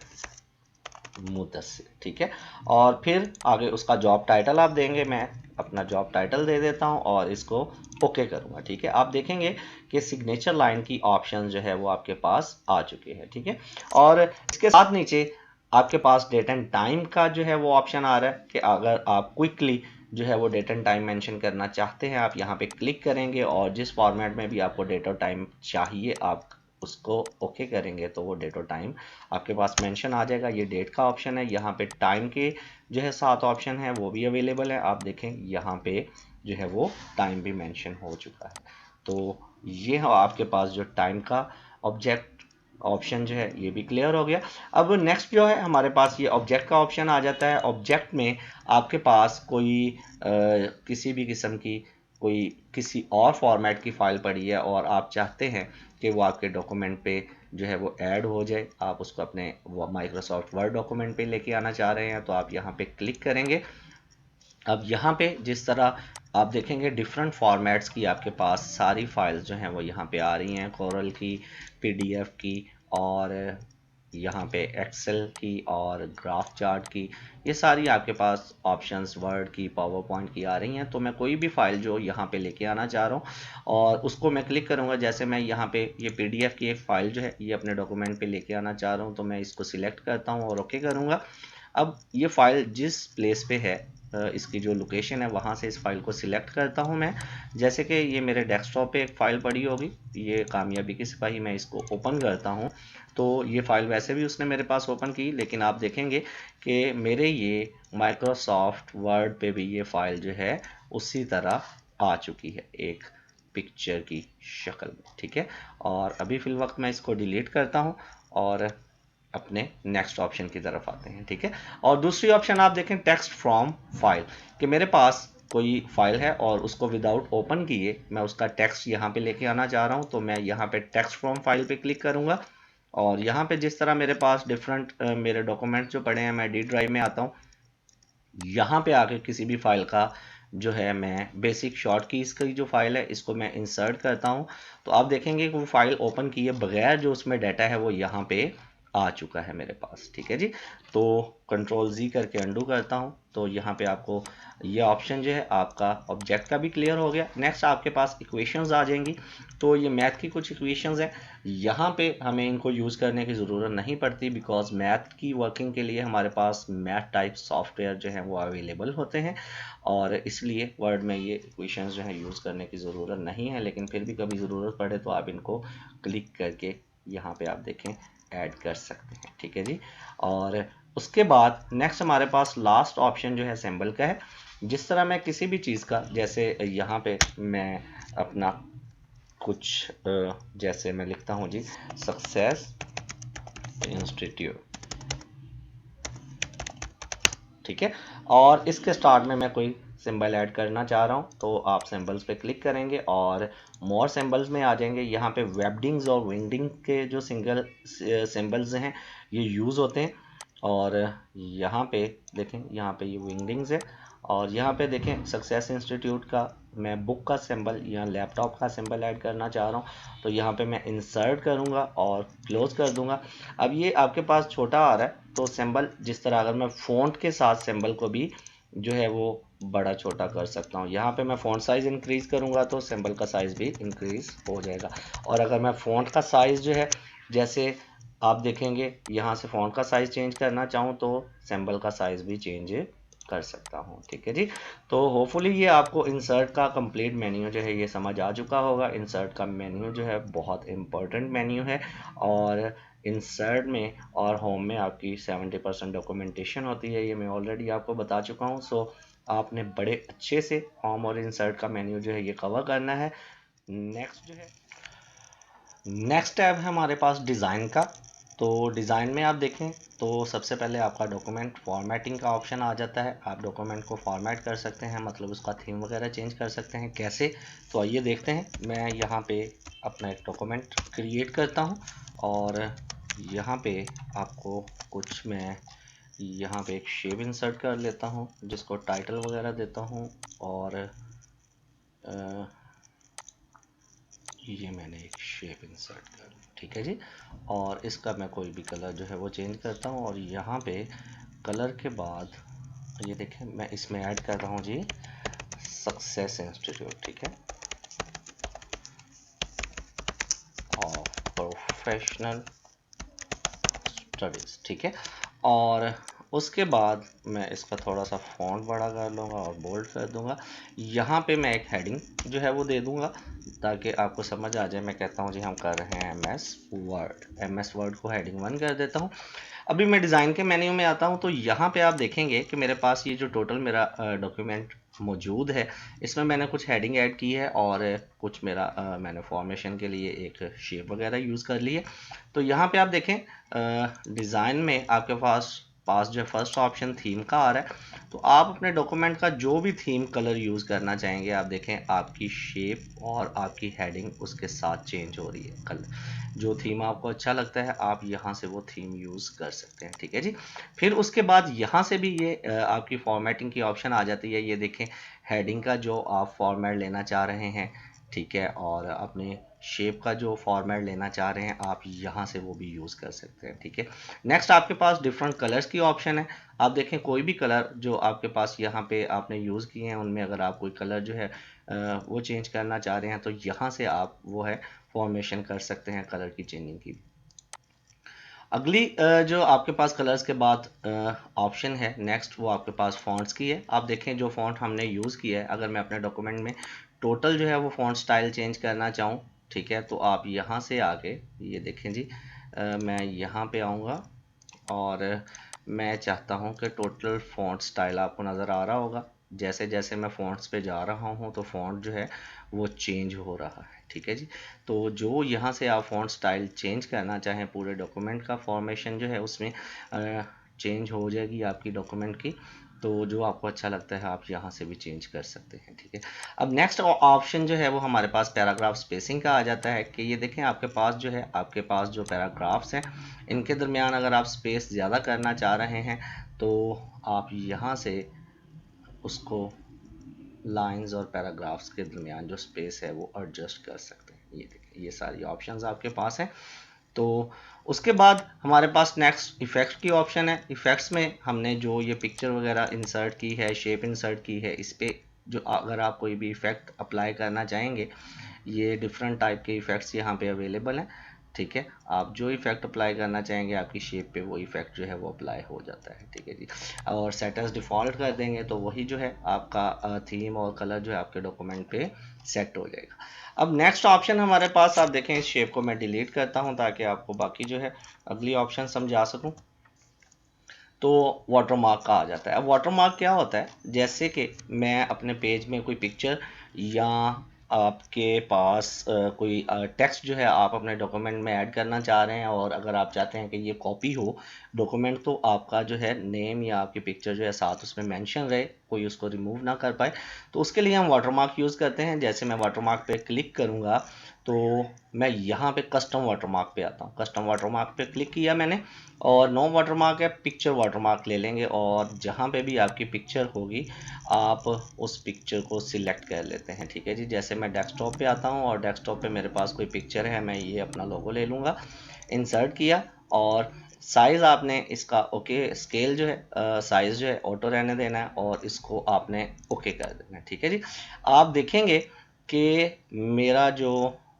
Speaker 1: मुदस्सिर, ठीक है। और फिर आगे उसका जॉब टाइटल आप देंगे, मैं अपना जॉब टाइटल दे देता हूं और इसको ओके करूंगा, ठीक है। आप देखेंगे कि सिग्नेचर लाइन की ऑप्शन जो है वो आपके पास आ चुके हैं, ठीक है। और इसके साथ नीचे आपके पास डेट एंड टाइम का जो है वो ऑप्शन आ रहा है कि अगर आप क्विकली जो है वो डेट एंड टाइम मेंशन करना चाहते हैं, आप यहाँ पे क्लिक करेंगे और जिस फॉर्मेट में भी आपको डेट और टाइम चाहिए आप उसको ओके करेंगे तो वो डेट और टाइम आपके पास मेंशन आ जाएगा। ये डेट का ऑप्शन है, यहाँ पे टाइम के जो है 7 ऑप्शन है वो भी अवेलेबल है। आप देखें यहाँ पे जो है वो टाइम भी मेंशन हो चुका है। तो ये है आपके पास जो टाइम का ऑब्जेक्ट ऑप्शन जो है ये भी क्लियर हो गया। अब नेक्स्ट जो है हमारे पास ये ऑब्जेक्ट का ऑप्शन आ जाता है। ऑब्जेक्ट में आपके पास कोई किसी भी किस्म की कोई किसी और फॉर्मेट की फाइल पड़ी है और आप चाहते हैं कि वो आपके डॉक्यूमेंट पे जो है वो ऐड हो जाए, आप उसको अपने माइक्रोसॉफ्ट वर्ड डॉक्यूमेंट पे लेके आना चाह रहे हैं, तो आप यहाँ पे क्लिक करेंगे। अब यहाँ पे जिस तरह आप देखेंगे डिफरेंट फॉर्मेट्स की आपके पास सारी फाइल्स जो हैं वो यहाँ पे आ रही हैं, कोरल की, पीडीएफ की, और यहाँ पे एक्सेल की और ग्राफ चार्ट की, ये सारी आपके पास ऑप्शंस वर्ड की, पावर पॉइंट की आ रही हैं। तो मैं कोई भी फाइल जो यहाँ पे लेके आना चाह रहा हूँ और उसको मैं क्लिक करूँगा, जैसे मैं यहाँ पे ये पीडीएफ की एक फ़ाइल जो है ये अपने डॉक्यूमेंट पे लेके आना चाह रहा हूँ, तो मैं इसको सिलेक्ट करता हूँ और ओके करूँगा। अब ये फाइल जिस प्लेस पे है इसकी जो लोकेशन है वहाँ से इस फाइल को सिलेक्ट करता हूँ मैं। जैसे कि ये मेरे डेस्कटॉप पे एक फ़ाइल पड़ी होगी, ये कामयाबी की सिपाही, मैं इसको ओपन करता हूँ तो ये फ़ाइल वैसे भी उसने मेरे पास ओपन की, लेकिन आप देखेंगे कि मेरे ये माइक्रोसॉफ्ट वर्ड पे भी ये फ़ाइल जो है उसी तरह आ चुकी है एक पिक्चर की शक्ल में, ठीक है। और अभी फिल वक्त मैं इसको डिलीट करता हूँ और अपने नेक्स्ट ऑप्शन की तरफ आते हैं, ठीक है। और दूसरी ऑप्शन आप देखें, टेक्स्ट फ्रॉम फाइल, कि मेरे पास कोई फाइल है और उसको विदाउट ओपन किए मैं उसका टेक्स्ट यहाँ पे लेके आना चाह रहा हूँ, तो मैं यहाँ पे टेक्स्ट फ्रॉम फाइल पे क्लिक करूँगा और यहाँ पे जिस तरह मेरे पास डिफरेंट मेरे डॉक्यूमेंट जो पड़े हैं, मैं डी ड्राइव में आता हूँ, यहाँ पे आके किसी भी फाइल का जो है मैं बेसिक शॉर्ट कीज की जो फाइल है इसको मैं इंसर्ट करता हूँ, तो आप देखेंगे कि वो फाइल ओपन किए बगैर जो उसमें डाटा है वो यहाँ पे आ चुका है मेरे पास, ठीक है जी। तो कंट्रोल जी करके अंडू करता हूँ, तो यहाँ पे आपको ये ऑप्शन जो है आपका ऑब्जेक्ट का भी क्लियर हो गया। नेक्स्ट आपके पास इक्वेशंस आ जाएंगी, तो ये मैथ की कुछ इक्वेशंस हैं, यहाँ पे हमें इनको यूज़ करने की ज़रूरत नहीं पड़ती, बिकॉज मैथ की वर्किंग के लिए हमारे पास मैथ टाइप सॉफ्टवेयर जो है वो अवेलेबल होते हैं और इसलिए वर्ड में ये इक्वेशंस जो है यूज़ करने की ज़रूरत नहीं है, लेकिन फिर भी कभी ज़रूरत पड़े तो आप इनको क्लिक करके यहाँ पे आप देखें ऐड कर सकते हैं, ठीक है जी। और उसके बाद नेक्स्ट हमारे पास लास्ट ऑप्शन जो है सिंबल का है। जिस तरह मैं किसी भी चीज़ का, जैसे यहाँ पे मैं अपना कुछ जैसे मैं लिखता हूँ जी सक्सेस इंस्टीट्यूट, ठीक है, और इसके स्टार्ट में मैं कोई सिंबल ऐड करना चाह रहा हूँ, तो आप सिंबल्स पे क्लिक करेंगे और मोर सिंबल्स में आ जाएंगे। यहाँ पे वेबडिंग्स और विंडिंग के जो सिंगल सिंबल्स हैं ये यूज़ होते हैं, और यहाँ पे देखें, यहाँ पे ये विंडिंग्स है और यहाँ पे देखें सक्सेस इंस्टीट्यूट का मैं बुक का सिंबल या लैपटॉप का सिंबल ऐड करना चाह रहा हूँ, तो यहाँ पे मैं इंसर्ट करूँगा और क्लोज कर दूँगा। अब ये आपके पास छोटा आ रहा है तो सिंबल जिस तरह अगर मैं फ़ॉन्ट के साथ सिंबल को भी जो है वो बड़ा छोटा कर सकता हूँ, यहाँ पे मैं फ़ॉन्ट साइज़ इंक्रीज़ करूँगा तो सिंबल का साइज़ भी इंक्रीज़ हो जाएगा। और अगर मैं फ़ॉन्ट का साइज़ जो है, जैसे आप देखेंगे यहाँ से फ़ॉन्ट का साइज़ चेंज करना चाहूँ तो सिंबल का साइज़ भी चेंज कर सकता हूँ, ठीक है जी। तो होपफुली ये आपको इंसर्ट का कंप्लीट मेन्यू जो है ये समझ आ चुका होगा। इंसर्ट का मेन्यू जो है बहुत इंपॉर्टेंट मेन्यू है और इंसर्ट में और होम में आपकी 70% डॉक्यूमेंटेशन होती है, ये मैं ऑलरेडी आपको बता चुका हूँ। सो आपने बड़े अच्छे से होम और इंसर्ट का मेन्यू जो है ये कवर करना है। नेक्स्ट जो है, नेक्स्ट टैब है हमारे पास डिज़ाइन का। तो डिज़ाइन में आप देखें तो सबसे पहले आपका डॉक्यूमेंट फॉर्मेटिंग का ऑप्शन आ जाता है। आप डॉक्यूमेंट को फॉर्मेट कर सकते हैं, मतलब उसका थीम वगैरह चेंज कर सकते हैं। कैसे, तो आइए देखते हैं। मैं यहाँ पे अपना एक डॉक्यूमेंट क्रिएट करता हूँ और यहाँ पे आपको कुछ मैं यहाँ पे एक शेप इंसर्ट कर लेता हूँ जिसको टाइटल वगैरह देता हूँ और ये मैंने एक शेप इंसर्ट कर ली, ठीक है जी। और इसका मैं कोई भी कलर जो है वो चेंज करता हूँ और यहाँ पे कलर के बाद ये देखें मैं इसमें ऐड कर रहा हूँ जी सक्सेस इंस्टीट्यूट, ठीक है, और प्रोफेशनल स्टडीज़, ठीक है। और उसके बाद मैं इसका थोड़ा सा फॉन्ट बड़ा कर लूँगा और बोल्ड कर दूँगा। यहाँ पे मैं एक हेडिंग जो है वो दे दूँगा ताकि आपको समझ आ जाए। मैं कहता हूँ जी हम कर रहे हैं एम एस वर्ड को हेडिंग 1 कर देता हूँ। अभी मैं डिज़ाइन के मेन्यू में आता हूँ तो यहाँ पे आप देखेंगे कि मेरे पास ये जो टोटल मेरा डॉक्यूमेंट मौजूद है इसमें मैंने कुछ हेडिंग ऐड की है और कुछ मेरा मैंने फॉर्मेशन के लिए एक शेप वगैरह यूज़ कर ली है। तो यहाँ पे आप देखें डिज़ाइन में आपके पास जो फर्स्ट ऑप्शन थीम का आ रहा है, तो आप अपने डॉक्यूमेंट का जो भी थीम कलर यूज़ करना चाहेंगे, आप देखें आपकी शेप और आपकी हेडिंग उसके साथ चेंज हो रही है कलर। जो थीम आपको अच्छा लगता है आप यहाँ से वो थीम यूज़ कर सकते हैं, ठीक है जी। फिर उसके बाद यहाँ से भी ये आपकी फॉर्मेटिंग की ऑप्शन आ जाती है। ये देखें हेडिंग का जो आप फॉर्मेट लेना चाह रहे हैं, ठीक है, और अपने शेप का जो फॉर्मेट लेना चाह रहे हैं आप यहाँ से वो भी यूज़ कर सकते हैं, ठीक है। नेक्स्ट आपके पास डिफरेंट कलर्स की ऑप्शन है। आप देखें कोई भी कलर जो आपके पास यहाँ पे आपने यूज़ किए हैं उनमें अगर आप कोई कलर जो है वो चेंज करना चाह रहे हैं तो यहाँ से आप वो है फॉर्मेशन कर सकते हैं कलर की चेंजिंग की। अगली जो आपके पास कलर्स के बाद ऑप्शन है नेक्स्ट, वो आपके पास फॉन्ट्स की है। आप देखें जो फॉन्ट हमने यूज़ किया है, अगर मैं अपने डॉक्यूमेंट में टोटल जो है वो फॉन्ट स्टाइल चेंज करना चाहूँ, ठीक है, तो आप यहाँ से आके ये देखें जी, मैं यहाँ पे आऊँगा और मैं चाहता हूँ कि टोटल फॉन्ट स्टाइल आपको नज़र आ रहा होगा। जैसे जैसे मैं फॉन्ट्स पे जा रहा हूँ तो फॉन्ट जो है वो चेंज हो रहा है, ठीक है जी। तो जो यहाँ से आप फॉन्ट स्टाइल चेंज करना चाहें, पूरे डॉक्यूमेंट का फॉर्मेशन जो है उसमें चेंज हो जाएगी आपकी डॉक्यूमेंट की। तो जो आपको अच्छा लगता है आप यहाँ से भी चेंज कर सकते हैं, ठीक है। अब नेक्स्ट ऑप्शन जो है वो हमारे पास पैराग्राफ स्पेसिंग का आ जाता है कि ये देखें आपके पास जो है, आपके पास जो पैराग्राफ्स हैं इनके दरमियान अगर आप स्पेस ज़्यादा करना चाह रहे हैं तो आप यहाँ से उसको लाइंस और पैराग्राफ्स के दरमियान जो स्पेस है वो एडजस्ट कर सकते हैं। ये देखिए ये सारी ऑप्शंस आपके पास हैं। तो उसके बाद हमारे पास नेक्स्ट इफ़ेक्ट्स की ऑप्शन है। इफ़ेक्ट्स में हमने जो ये पिक्चर वगैरह इंसर्ट की है, शेप इंसर्ट की है, इस पर जो अगर आप कोई भी इफ़ेक्ट अप्लाई करना चाहेंगे, ये डिफरेंट टाइप के इफ़ेक्ट्स यहाँ पे अवेलेबल हैं, ठीक है। आप जो इफ़ेक्ट अप्लाई करना चाहेंगे आपकी शेप पे वो इफ़ेक्ट जो है वो अप्लाई हो जाता है, ठीक है जी। और सेट एज डिफ़ॉल्ट कर देंगे तो वही जो है आपका थीम और कलर जो है आपके डॉक्यूमेंट पे सेट हो जाएगा। अब नेक्स्ट ऑप्शन हमारे पास, आप देखें इस शेप को मैं डिलीट करता हूँ ताकि आपको बाकी जो है अगली ऑप्शन समझा सकूँ। तो वाटरमार्क का आ जाता है। अब वाटरमार्क क्या होता है, जैसे कि मैं अपने पेज में कोई पिक्चर या आपके पास कोई टेक्स्ट जो है आप अपने डॉक्यूमेंट में ऐड करना चाह रहे हैं और अगर आप चाहते हैं कि ये कॉपी हो डॉक्यूमेंट, तो आपका जो है नेम या आपकी पिक्चर जो है साथ उसमें मेंशन रहे, कोई उसको रिमूव ना कर पाए, तो उसके लिए हम वाटरमार्क यूज़ करते हैं। जैसे मैं वाटरमार्क पे क्लिक करूँगा तो मैं यहाँ पे कस्टम वाटरमार्क पे आता हूँ। कस्टम वाटरमार्क पे क्लिक किया मैंने और नो वाटरमार्क है, पिक्चर वाटरमार्क ले लेंगे और जहाँ पे भी आपकी पिक्चर होगी आप उस पिक्चर को सिलेक्ट कर लेते हैं, ठीक है जी। जैसे मैं डेस्कटॉप पे आता हूँ और डेस्कटॉप पे मेरे पास कोई पिक्चर है, मैं ये अपना लोगो ले लूँगा, इंसर्ट किया और साइज़ आपने इसका ओके, स्केल जो है साइज़ जो है ऑटो रहने देना है और इसको आपने ओके कर देना है, ठीक है जी। आप देखेंगे कि मेरा जो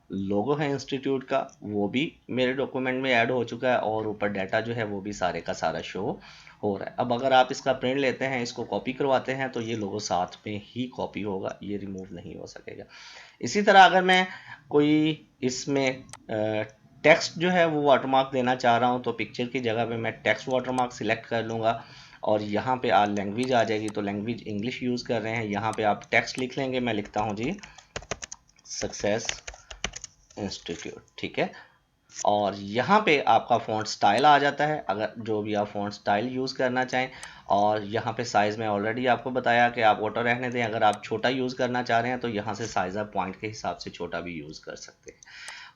Speaker 1: लोगो है इंस्टीट्यूट का वो भी मेरे डॉक्यूमेंट में ऐड हो चुका है और ऊपर डाटा जो है वो भी सारे का सारा शो हो रहा है। अब अगर आप इसका प्रिंट लेते हैं, इसको कॉपी करवाते हैं, तो ये लोगो साथ में ही कॉपी होगा, ये रिमूव नहीं हो सकेगा। इसी तरह अगर मैं कोई इसमें टेक्स्ट जो है वो वाटरमार्क देना चाह रहा हूँ तो पिक्चर की जगह पे मैं टेक्स्ट वाटरमार्क सिलेक्ट कर लूँगा और यहाँ पे लैंग्वेज आ जाएगी, तो लैंग्वेज इंग्लिश यूज़ कर रहे हैं, यहाँ पे आप टेक्स्ट लिख लेंगे, मैं लिखता हूँ जी सक्सेस इंस्टीट्यूट, ठीक है। और यहाँ पे आपका फ़ॉन्ट स्टाइल आ जाता है, अगर जो भी आप फ़ॉन्ट स्टाइल यूज़ करना चाहें। और यहाँ पे साइज़ में ऑलरेडी आपको बताया कि आप ऑटो रहने दें, अगर आप छोटा यूज़ करना चाह रहे हैं तो यहाँ से साइज़ आप पॉइंट के हिसाब से छोटा भी यूज़ कर सकते हैं।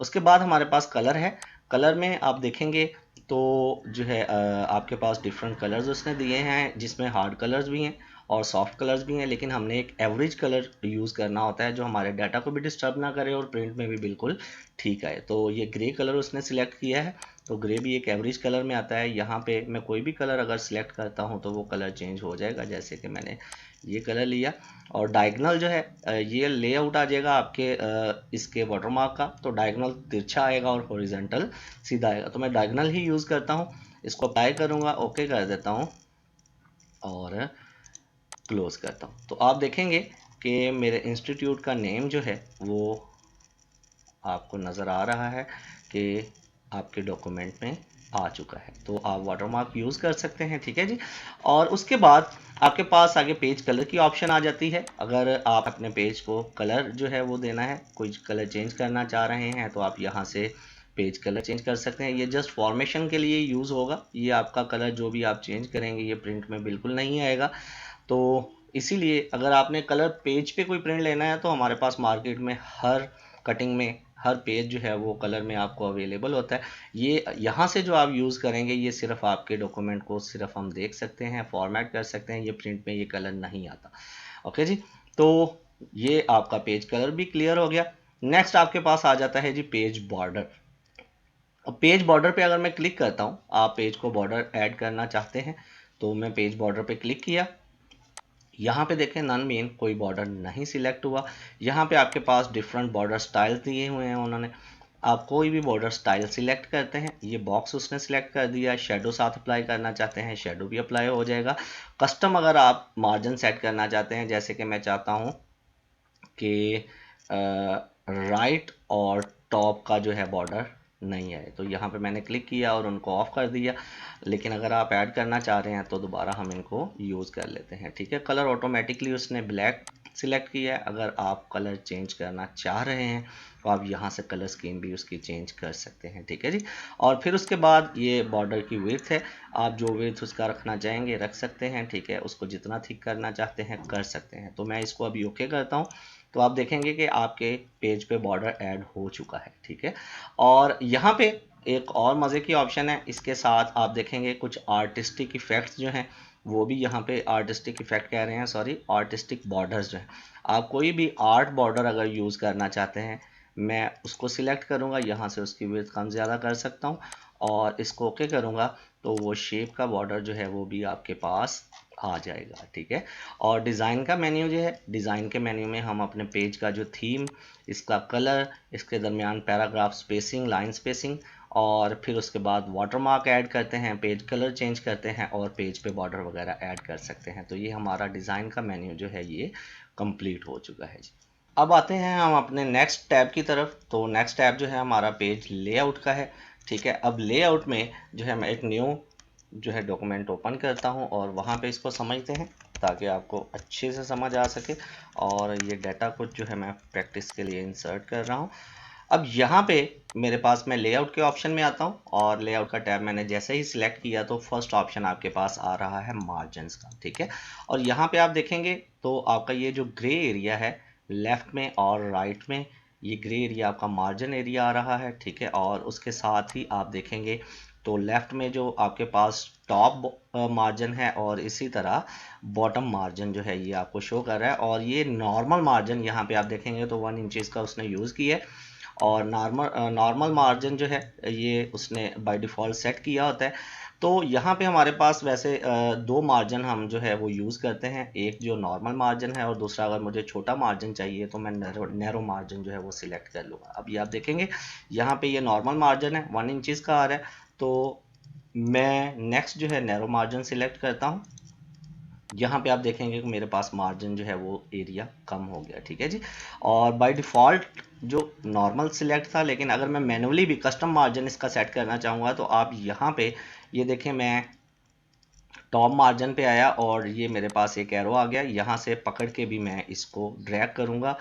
Speaker 1: उसके बाद हमारे पास कलर है। कलर में आप देखेंगे तो जो है आपके पास डिफरेंट कलर्स उसने दिए हैं, जिसमें हार्ड कलर्स भी हैं और सॉफ्ट कलर्स भी हैं, लेकिन हमने एक एवरेज कलर यूज़ करना होता है जो हमारे डाटा को भी डिस्टर्ब ना करे और प्रिंट में भी बिल्कुल ठीक आए। तो ये ग्रे कलर उसने सिलेक्ट किया है, तो ग्रे भी एक एवरेज कलर में आता है। यहाँ पे मैं कोई भी कलर अगर सिलेक्ट करता हूँ तो वो कलर चेंज हो जाएगा, जैसे कि मैंने ये कलर लिया। और डायगनल जो है ये लेआउट आ जाएगा आपके इसके वाटरमार्क का, तो डायगनल तिरछा आएगा और हॉरिजॉन्टल सीधा आएगा, तो मैं डायगनल ही यूज़ करता हूँ। इसको अप्लाई करूँगा, ओके कर देता हूँ और क्लोज करता हूँ। तो आप देखेंगे कि मेरे इंस्टीट्यूट का नेम जो है वो आपको नज़र आ रहा है कि आपके डॉक्यूमेंट में आ चुका है। तो आप वाटरमार्क यूज़ कर सकते हैं, ठीक है जी। और उसके बाद आपके पास आगे पेज कलर की ऑप्शन आ जाती है। अगर आप अपने पेज को कलर जो है वो देना है, कोई कलर चेंज करना चाह रहे हैं, तो आप यहाँ से पेज कलर चेंज कर सकते हैं। ये जस्ट फॉर्मेशन के लिए यूज़ होगा, ये आपका कलर जो भी आप चेंज करेंगे ये प्रिंट में बिल्कुल नहीं आएगा। तो इसीलिए अगर आपने कलर पेज पे कोई प्रिंट लेना है तो हमारे पास मार्केट में हर कटिंग में हर पेज जो है वो कलर में आपको अवेलेबल होता है। ये यहाँ से जो आप यूज़ करेंगे ये सिर्फ आपके डॉक्यूमेंट को सिर्फ हम देख सकते हैं, फॉर्मेट कर सकते हैं, ये प्रिंट में ये कलर नहीं आता। ओके जी, तो ये आपका पेज कलर भी क्लियर हो गया। नेक्स्ट आपके पास आ जाता है जी पेज बॉर्डर। अब पेज बॉर्डर पे अगर मैं क्लिक करता हूँ, आप पेज को बॉर्डर ऐड करना चाहते हैं तो मैं पेज बॉर्डर पे क्लिक किया, यहाँ पे देखें नन मेन कोई बॉर्डर नहीं सिलेक्ट हुआ। यहाँ पे आपके पास डिफरेंट बॉर्डर स्टाइल्स दिए हुए हैं उन्होंने। आप कोई भी बॉर्डर स्टाइल सिलेक्ट करते हैं, ये बॉक्स उसने सिलेक्ट कर दिया। शेडो साथ अप्लाई करना चाहते हैं, शेडो भी अप्लाई हो जाएगा। कस्टम अगर आप मार्जिन सेट करना चाहते हैं, जैसे कि मैं चाहता हूँ कि राइट और टॉप का जो है बॉर्डर नहीं है, तो यहाँ पे मैंने क्लिक किया और उनको ऑफ कर दिया। लेकिन अगर आप ऐड करना चाह रहे हैं तो दोबारा हम इनको यूज़ कर लेते हैं, ठीक है। कलर ऑटोमेटिकली उसने ब्लैक सिलेक्ट किया है। अगर आप कलर चेंज करना चाह रहे हैं तो आप यहाँ से कलर स्कीम भी उसकी चेंज कर सकते हैं, ठीक है जी। और फिर उसके बाद ये बॉर्डर की विड्थ है, आप जो विड्थ उसका रखना चाहेंगे रख सकते हैं, ठीक है। उसको जितना थिक करना चाहते हैं कर सकते हैं। तो मैं इसको अभी ओके करता हूँ, तो आप देखेंगे कि आपके पेज पे बॉर्डर ऐड हो चुका है, ठीक है। और यहाँ पे एक और मज़े की ऑप्शन है, इसके साथ आप देखेंगे कुछ आर्टिस्टिक इफ़ेक्ट्स जो हैं वो भी यहाँ पे, आर्टिस्टिक इफ़ेक्ट कह रहे हैं सॉरी, आर्टिस्टिक बॉर्डर्स जो हैं। आप कोई भी आर्ट बॉर्डर अगर यूज़ करना चाहते हैं, मैं उसको सिलेक्ट करूँगा, यहाँ से उसकी विड्थ कम ज़्यादा कर सकता हूँ और इसको ओके करूँगा, तो वो शेप का बॉर्डर जो है वो भी आपके पास आ जाएगा, ठीक है। और डिज़ाइन का मेन्यू जो है, डिज़ाइन के मेन्यू में हम अपने पेज का जो थीम, इसका कलर, इसके दरमियान पैराग्राफ स्पेसिंग, लाइन स्पेसिंग, और फिर उसके बाद वाटरमार्क ऐड करते हैं, पेज कलर चेंज करते हैं और पेज पे बॉर्डर वगैरह ऐड कर सकते हैं। तो ये हमारा डिज़ाइन का मेन्यू जो है ये कंप्लीट हो चुका है जी। अब आते हैं हम अपने नेक्स्ट टैब की तरफ। तो नेक्स्ट टैब जो है हमारा पेज लेआउट का है, ठीक है। अब लेआउट में जो है मैं एक न्यू जो है डॉक्यूमेंट ओपन करता हूँ और वहाँ पे इसको समझते हैं ताकि आपको अच्छे से समझ आ सके। और ये डाटा कुछ जो है मैं प्रैक्टिस के लिए इंसर्ट कर रहा हूँ। अब यहाँ पे मेरे पास, मैं लेआउट के ऑप्शन में आता हूँ और लेआउट का टैब मैंने जैसे ही सिलेक्ट किया तो फर्स्ट ऑप्शन आपके पास आ रहा है मार्जिन्स का, ठीक है। और यहाँ पे आप देखेंगे तो आपका ये जो ग्रे एरिया है लेफ्ट में और राइट में, ये ग्रे एरिया आपका मार्जिन एरिया आ रहा है, ठीक है। और उसके साथ ही आप देखेंगे तो लेफ्ट में जो आपके पास टॉप मार्जिन है और इसी तरह बॉटम मार्जिन जो है ये आपको शो कर रहा है। और ये नॉर्मल मार्जिन यहाँ पे आप देखेंगे तो 1 इंचज़ का उसने यूज़ किया है। और नॉर्मल मार्जिन जो है ये उसने बाय डिफ़ॉल्ट सेट किया होता है। तो यहाँ पे हमारे पास वैसे दो मार्जिन हम जो है वो यूज़ करते हैं, एक जो नॉर्मल मार्जिन है और दूसरा अगर मुझे छोटा मार्जिन चाहिए तो मैं नैरो मार्जिन जो है वो सिलेक्ट कर लूँगा। अभी आप देखेंगे यहाँ पे ये नॉर्मल मार्जिन है 1 इंचज़ का आ रहा है, तो मैं नेक्स्ट जो है नैरो मार्जिन सिलेक्ट करता हूँ। यहाँ पे आप देखेंगे कि मेरे पास मार्जिन जो है वो एरिया कम हो गया, ठीक है जी। और बाय डिफ़ॉल्ट जो नॉर्मल सिलेक्ट था, लेकिन अगर मैं मैनुअली भी कस्टम मार्जिन इसका सेट करना चाहूँगा तो आप यहाँ पे ये देखें, मैं टॉप मार्जिन पे आया और ये मेरे पास एक एरो आ गया, यहाँ से पकड़ के भी मैं इसको ड्रैग करूँगा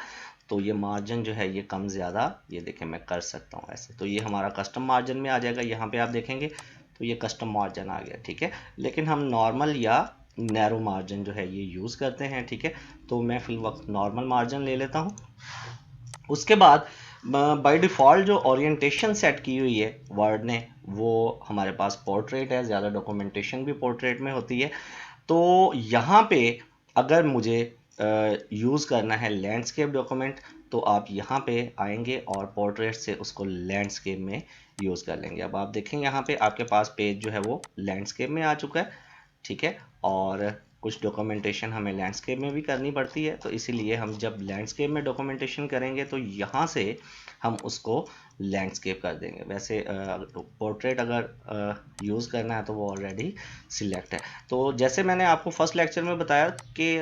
Speaker 1: तो ये मार्जिन जो है ये कम ज़्यादा, ये देखें मैं कर सकता हूँ ऐसे। तो ये हमारा कस्टम मार्जिन में आ जाएगा, यहाँ पे आप देखेंगे तो ये कस्टम मार्जिन आ गया, ठीक है। लेकिन हम नॉर्मल या नैरो मार्जिन जो है ये यूज़ करते हैं, ठीक है। तो मैं फिल वक्त नॉर्मल मार्जिन ले लेता हूँ। उसके बाद बाय डिफ़ॉल्ट जो ओरिएंटेशन सेट की हुई है वर्ड ने, वो हमारे पास पोर्ट्रेट है, ज़्यादा डॉक्यूमेंटेशन भी पोर्ट्रेट में होती है। तो यहाँ पे अगर मुझे यूज़ करना है लैंडस्केप डॉक्यूमेंट, तो आप यहाँ पे आएंगे और पोर्ट्रेट से उसको लैंडस्केप में यूज़ कर लेंगे। अब आप देखेंगे यहाँ पे आपके पास पेज जो है वो लैंडस्केप में आ चुका है, ठीक है। और कुछ डॉक्यूमेंटेशन हमें लैंडस्केप में भी करनी पड़ती है, तो इसीलिए हम जब लैंडस्केप में डॉक्यूमेंटेशन करेंगे तो यहाँ से हम उसको लैंडस्केप कर देंगे। वैसे पोर्ट्रेट अगर यूज़ करना है तो वो ऑलरेडी सिलेक्ट है। तो जैसे मैंने आपको फर्स्ट लेक्चर में बताया कि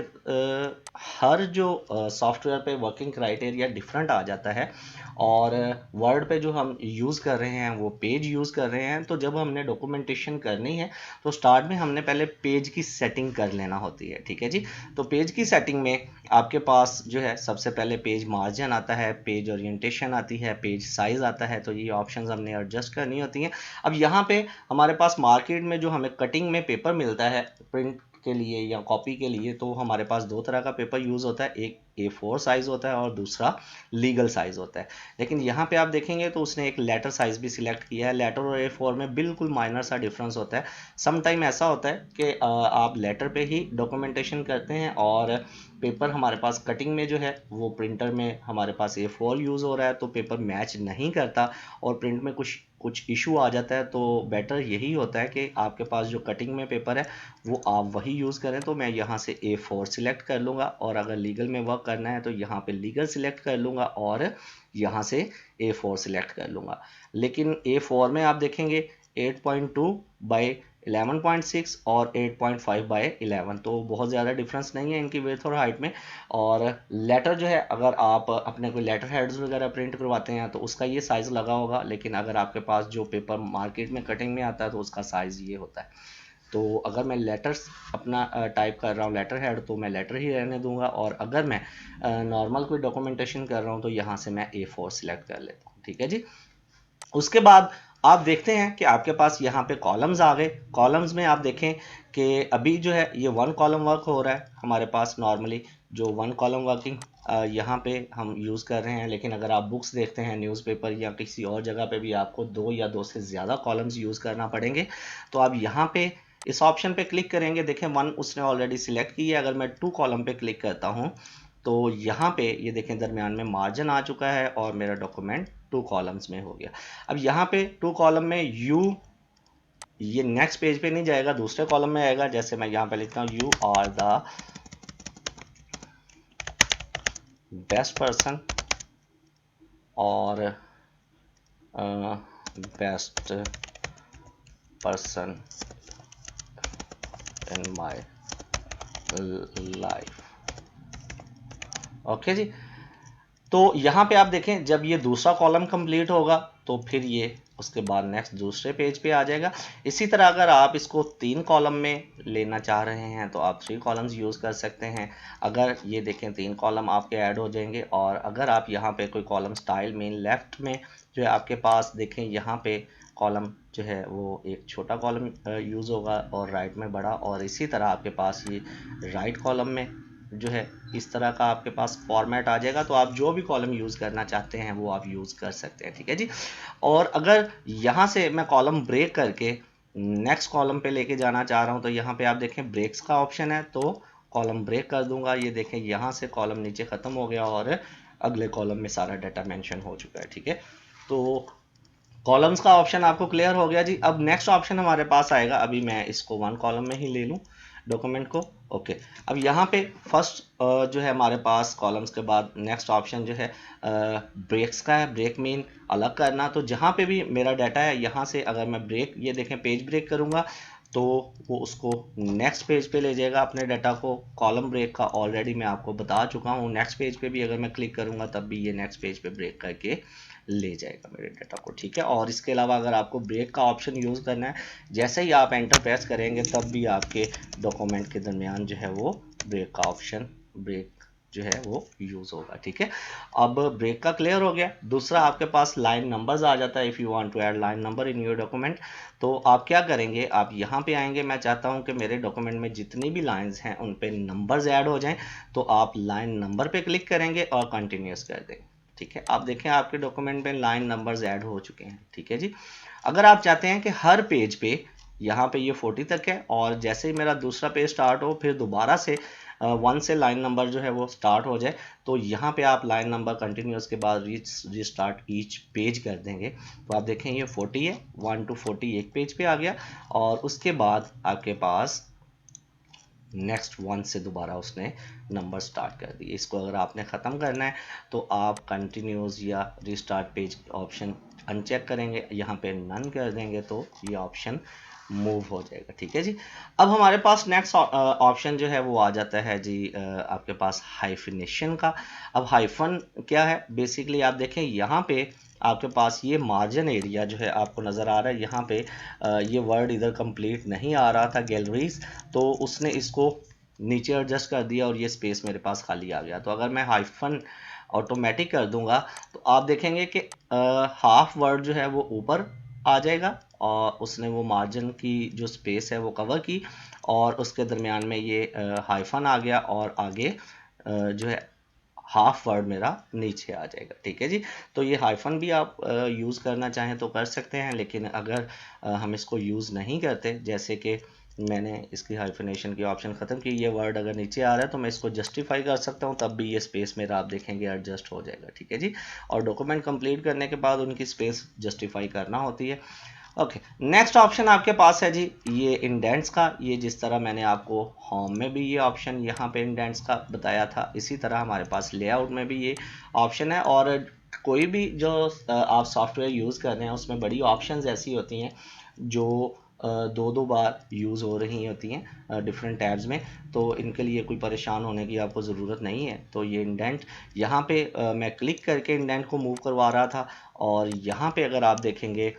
Speaker 1: हर जो सॉफ्टवेयर पे वर्किंग क्राइटेरिया डिफरेंट आ जाता है। और वर्ड पे जो हम यूज़ कर रहे हैं वो पेज यूज़ कर रहे हैं, तो जब हमने डॉक्यूमेंटेशन करनी है तो स्टार्ट में हमने पहले पेज की सेटिंग कर लेना होती है, ठीक है जी। तो पेज की सेटिंग में आपके पास जो है सबसे पहले पेज मार्जिन आता है, पेज ओरिएंटेशन आती है, पेज साइज आता है, तो ये ऑप्शंस हमने एडजस्ट करनी होती हैं। अब यहाँ पे हमारे पास मार्केट में जो हमें कटिंग में पेपर मिलता है प्रिंट के लिए या कॉपी के लिए, तो हमारे पास दो तरह का पेपर यूज़ होता है, एक A4 साइज़ होता है और दूसरा लीगल साइज़ होता है। लेकिन यहाँ पे आप देखेंगे तो उसने एक लेटर साइज़ भी सिलेक्ट किया है। लेटर और A4 में बिल्कुल माइनर सा डिफरेंस होता है। सम टाइम ऐसा होता है कि आप लेटर पे ही डॉक्यूमेंटेशन करते हैं और पेपर हमारे पास कटिंग में जो है वो प्रिंटर में हमारे पास A4 यूज़ हो रहा है, तो पेपर मैच नहीं करता और प्रिंट में कुछ कुछ इशू आ जाता है, तो बेटर यही होता है कि आपके पास जो कटिंग में पेपर है वो आप वही यूज़ करें। तो मैं यहाँ से A4 सिलेक्ट कर लूँगा, और अगर लीगल में वर्क करना है तो यहाँ पे लीगल सिलेक्ट कर लूँगा और यहाँ से A4 सिलेक्ट कर लूँगा। लेकिन A4 में आप देखेंगे 8.2 बाई 11.6 और 8.5 बाई 11, तो बहुत ज़्यादा डिफरेंस नहीं है इनकी विड्थ और हाइट में। और लेटर जो है, अगर आप अपने कोई लेटर हेड्स वगैरह प्रिंट करवाते हैं तो उसका ये साइज़ लगा होगा, लेकिन अगर आपके पास जो पेपर मार्केट में कटिंग में आता है तो उसका साइज़ ये होता है। तो अगर मैं लेटर्स अपना टाइप कर रहा हूँ लेटर हेड, तो मैं लेटर ही रहने दूंगा, और अगर मैं नॉर्मल कोई डॉक्यूमेंटेशन कर रहा हूँ तो यहाँ से मैं A4 सिलेक्ट कर लेता हूँ। ठीक है जी। उसके बाद आप देखते हैं कि आपके पास यहाँ पे कॉलम्स आ गए। कॉलम्स में आप देखें कि अभी जो है ये 1 कॉलम वर्क हो रहा है हमारे पास नॉर्मली, जो 1 कॉलम वर्किंग यहाँ पे हम यूज़ कर रहे हैं। लेकिन अगर आप बुक्स देखते हैं, न्यूज़पेपर या किसी और जगह पे भी आपको 2 या 2 से ज़्यादा कॉलम्स यूज़ करना पड़ेंगे। तो आप यहाँ पे इस ऑप्शन पे क्लिक करेंगे, देखें 1 उसने ऑलरेडी सिलेक्ट की है। अगर मैं 2 कॉलम पे क्लिक करता हूँ तो यहाँ पे ये देखें दरमियान में मार्जिन आ चुका है और मेरा डॉक्यूमेंट 2 कॉलम्स में हो गया। अब यहाँ पे 2 कॉलम में यू, ये नेक्स्ट पेज पे नहीं जाएगा, दूसरे कॉलम में आएगा। जैसे मैं यहाँ पे लिखता हूँ you are the best person और best person in my life. Okay जी। तो यहाँ पे आप देखें जब ये दूसरा कॉलम कंप्लीट होगा तो फिर ये उसके बाद नेक्स्ट दूसरे पेज पे आ जाएगा। इसी तरह अगर आप इसको 3 कॉलम में लेना चाह रहे हैं तो आप 3 कॉलम्स यूज़ कर सकते हैं। अगर ये देखें 3 कॉलम आपके ऐड हो जाएंगे। और अगर आप यहाँ पे कोई कॉलम स्टाइल में लेफ़्ट में जो है आपके पास देखें, यहाँ पे कॉलम जो है वो एक छोटा कॉलम यूज़ होगा और राइट में बड़ा, और इसी तरह आपके पास ये राइट कॉलम में जो है इस तरह का आपके पास फॉर्मेट आ जाएगा। तो आप जो भी कॉलम यूज़ करना चाहते हैं वो आप यूज़ कर सकते हैं। ठीक है जी। और अगर यहाँ से मैं कॉलम ब्रेक करके नेक्स्ट कॉलम पे लेके जाना चाह रहा हूँ तो यहाँ पे आप देखें ब्रेक्स का ऑप्शन है, तो कॉलम ब्रेक कर दूंगा। ये देखें यहाँ से कॉलम नीचे ख़त्म हो गया और अगले कॉलम में सारा डाटा मेंशन हो चुका है। ठीक है, तो कॉलम्स का ऑप्शन आपको क्लियर हो गया जी। अब नेक्स्ट ऑप्शन हमारे पास आएगा, अभी मैं इसको 1 कॉलम में ही ले लूँ डॉक्यूमेंट को। ओके, अब यहाँ पे फर्स्ट जो है हमारे पास कॉलम्स के बाद नेक्स्ट ऑप्शन जो है ब्रेक्स का है। ब्रेक मीन अलग करना। तो जहाँ पे भी मेरा डाटा है यहाँ से अगर मैं ब्रेक, ये देखें पेज ब्रेक करूँगा तो वो उसको नेक्स्ट पेज पे ले जाएगा अपने डाटा को। कॉलम ब्रेक का ऑलरेडी मैं आपको बता चुका हूँ। नेक्स्ट पेज पे भी अगर मैं क्लिक करूँगा तब भी ये नेक्स्ट पेज पे ब्रेक करके ले जाएगा मेरे डाटा को। ठीक है, और इसके अलावा अगर आपको ब्रेक का ऑप्शन यूज़ करना है, जैसे ही आप एंटर प्रेस करेंगे तब भी आपके डॉक्यूमेंट के दरमियान जो है वो ब्रेक का ऑप्शन, ब्रेक जो है वो यूज़ होगा। ठीक है, अब ब्रेक का क्लियर हो गया। दूसरा आपके पास लाइन नंबर्स आ जाता है। If you want to add line number in your document, तो आप क्या करेंगे, आप यहाँ पे आएंगे। मैं चाहता हूँ कि मेरे डॉक्यूमेंट में जितनी भी लाइंस हैं उन पे नंबर्स ऐड हो जाएं, तो आप लाइन नंबर पे क्लिक करेंगे और कंटिन्यूस कर देंगे। ठीक है, आप देखें आपके डॉक्यूमेंट में लाइन नंबर्स ऐड हो चुके हैं। ठीक है जी। अगर आप चाहते हैं कि हर पेज पे यहाँ पे ये 40 तक है और जैसे ही मेरा दूसरा पेज स्टार्ट हो फिर दोबारा से 1 से लाइन नंबर जो है वो स्टार्ट हो जाए, तो यहाँ पे आप लाइन नंबर कंटिन्यूस के बाद रिस्टार्ट ईच पेज कर देंगे। तो आप देखें ये 40 है, 1 to 40 एक पेज पे आ गया, और उसके बाद आपके पास नेक्स्ट 1 से दोबारा उसने नंबर स्टार्ट कर दिए। इसको अगर आपने ख़त्म करना है तो आप कंटिन्यूस या रिस्टार्ट पेज ऑप्शन अनचेक करेंगे, यहाँ पे नन कर देंगे तो ये ऑप्शन मूव हो जाएगा। ठीक है जी। अब हमारे पास नेक्स्ट ऑप्शन जो है वो आ जाता है जी आपके पास हाइफिनेशन का। अब हाइफन क्या है, बेसिकली आप देखें यहाँ पे आपके पास ये मार्जिन एरिया जो है आपको नज़र आ रहा है। यहाँ पे ये वर्ड इधर कंप्लीट नहीं आ रहा था गैलरीज, तो उसने इसको नीचे एडजस्ट कर दिया और ये स्पेस मेरे पास खाली आ गया। तो अगर मैं हाइफन ऑटोमेटिक कर दूंगा तो आप देखेंगे कि हाफ वर्ड जो है वो ऊपर आ जाएगा और उसने वो मार्जिन की जो स्पेस है वो कवर की, और उसके दरमियान में ये हाइफन आ गया और आगे जो है हाफ वर्ड मेरा नीचे आ जाएगा। ठीक है जी। तो ये हाइफन भी आप यूज़ करना चाहें तो कर सकते हैं, लेकिन अगर हम इसको यूज़ नहीं करते, जैसे कि मैंने इसकी हाइफिनेशन की ऑप्शन ख़त्म की। ये वर्ड अगर नीचे आ रहा है तो मैं इसको जस्टिफाई कर सकता हूँ, तब भी ये स्पेस मेरा आप देखेंगे एडजस्ट हो जाएगा। ठीक है जी। और डॉक्यूमेंट कंप्लीट करने के बाद उनकी स्पेस जस्टिफाई करना होती है। ओके, नेक्स्ट ऑप्शन आपके पास है जी ये इंडेंट्स का। ये जिस तरह मैंने आपको होम में भी ये ऑप्शन यहाँ पे इंडेंट्स का बताया था, इसी तरह हमारे पास लेआउट में भी ये ऑप्शन है। और कोई भी जो आप सॉफ्टवेयर यूज़ कर रहे हैं उसमें बड़ी ऑप्शंस ऐसी होती हैं जो दो दो बार यूज़ हो रही होती हैं डिफरेंट टैब्स में, तो इनके लिए कोई परेशान होने की आपको ज़रूरत नहीं है। तो ये इंडेंट यहाँ पे मैं क्लिक करके इंडेंट को मूव करवा रहा था, और यहाँ पे अगर आप देखेंगे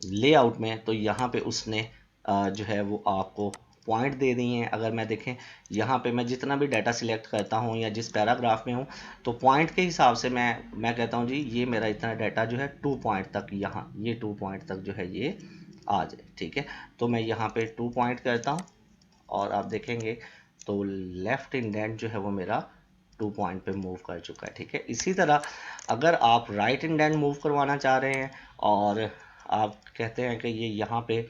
Speaker 1: लेआउट में तो यहाँ पे उसने जो है वो आपको पॉइंट दे दिए हैं। अगर मैं देखें यहाँ पे मैं जितना भी डाटा सिलेक्ट करता हूँ या जिस पैराग्राफ में हूँ, तो पॉइंट के हिसाब से मैं कहता हूँ जी ये मेरा इतना डाटा जो है 2 पॉइंट तक, यहाँ ये 2 पॉइंट तक जो है ये आ जाए। ठीक है, तो मैं यहाँ पे 2 पॉइंट करता हूँ और आप देखेंगे तो लेफ्ट इंडेंट जो है वो मेरा 2 पॉइंट पे मूव कर चुका है। ठीक है, इसी तरह अगर आप राइट इंडेंट मूव करवाना चाह रहे हैं और आप कहते हैं कि ये यहाँ पे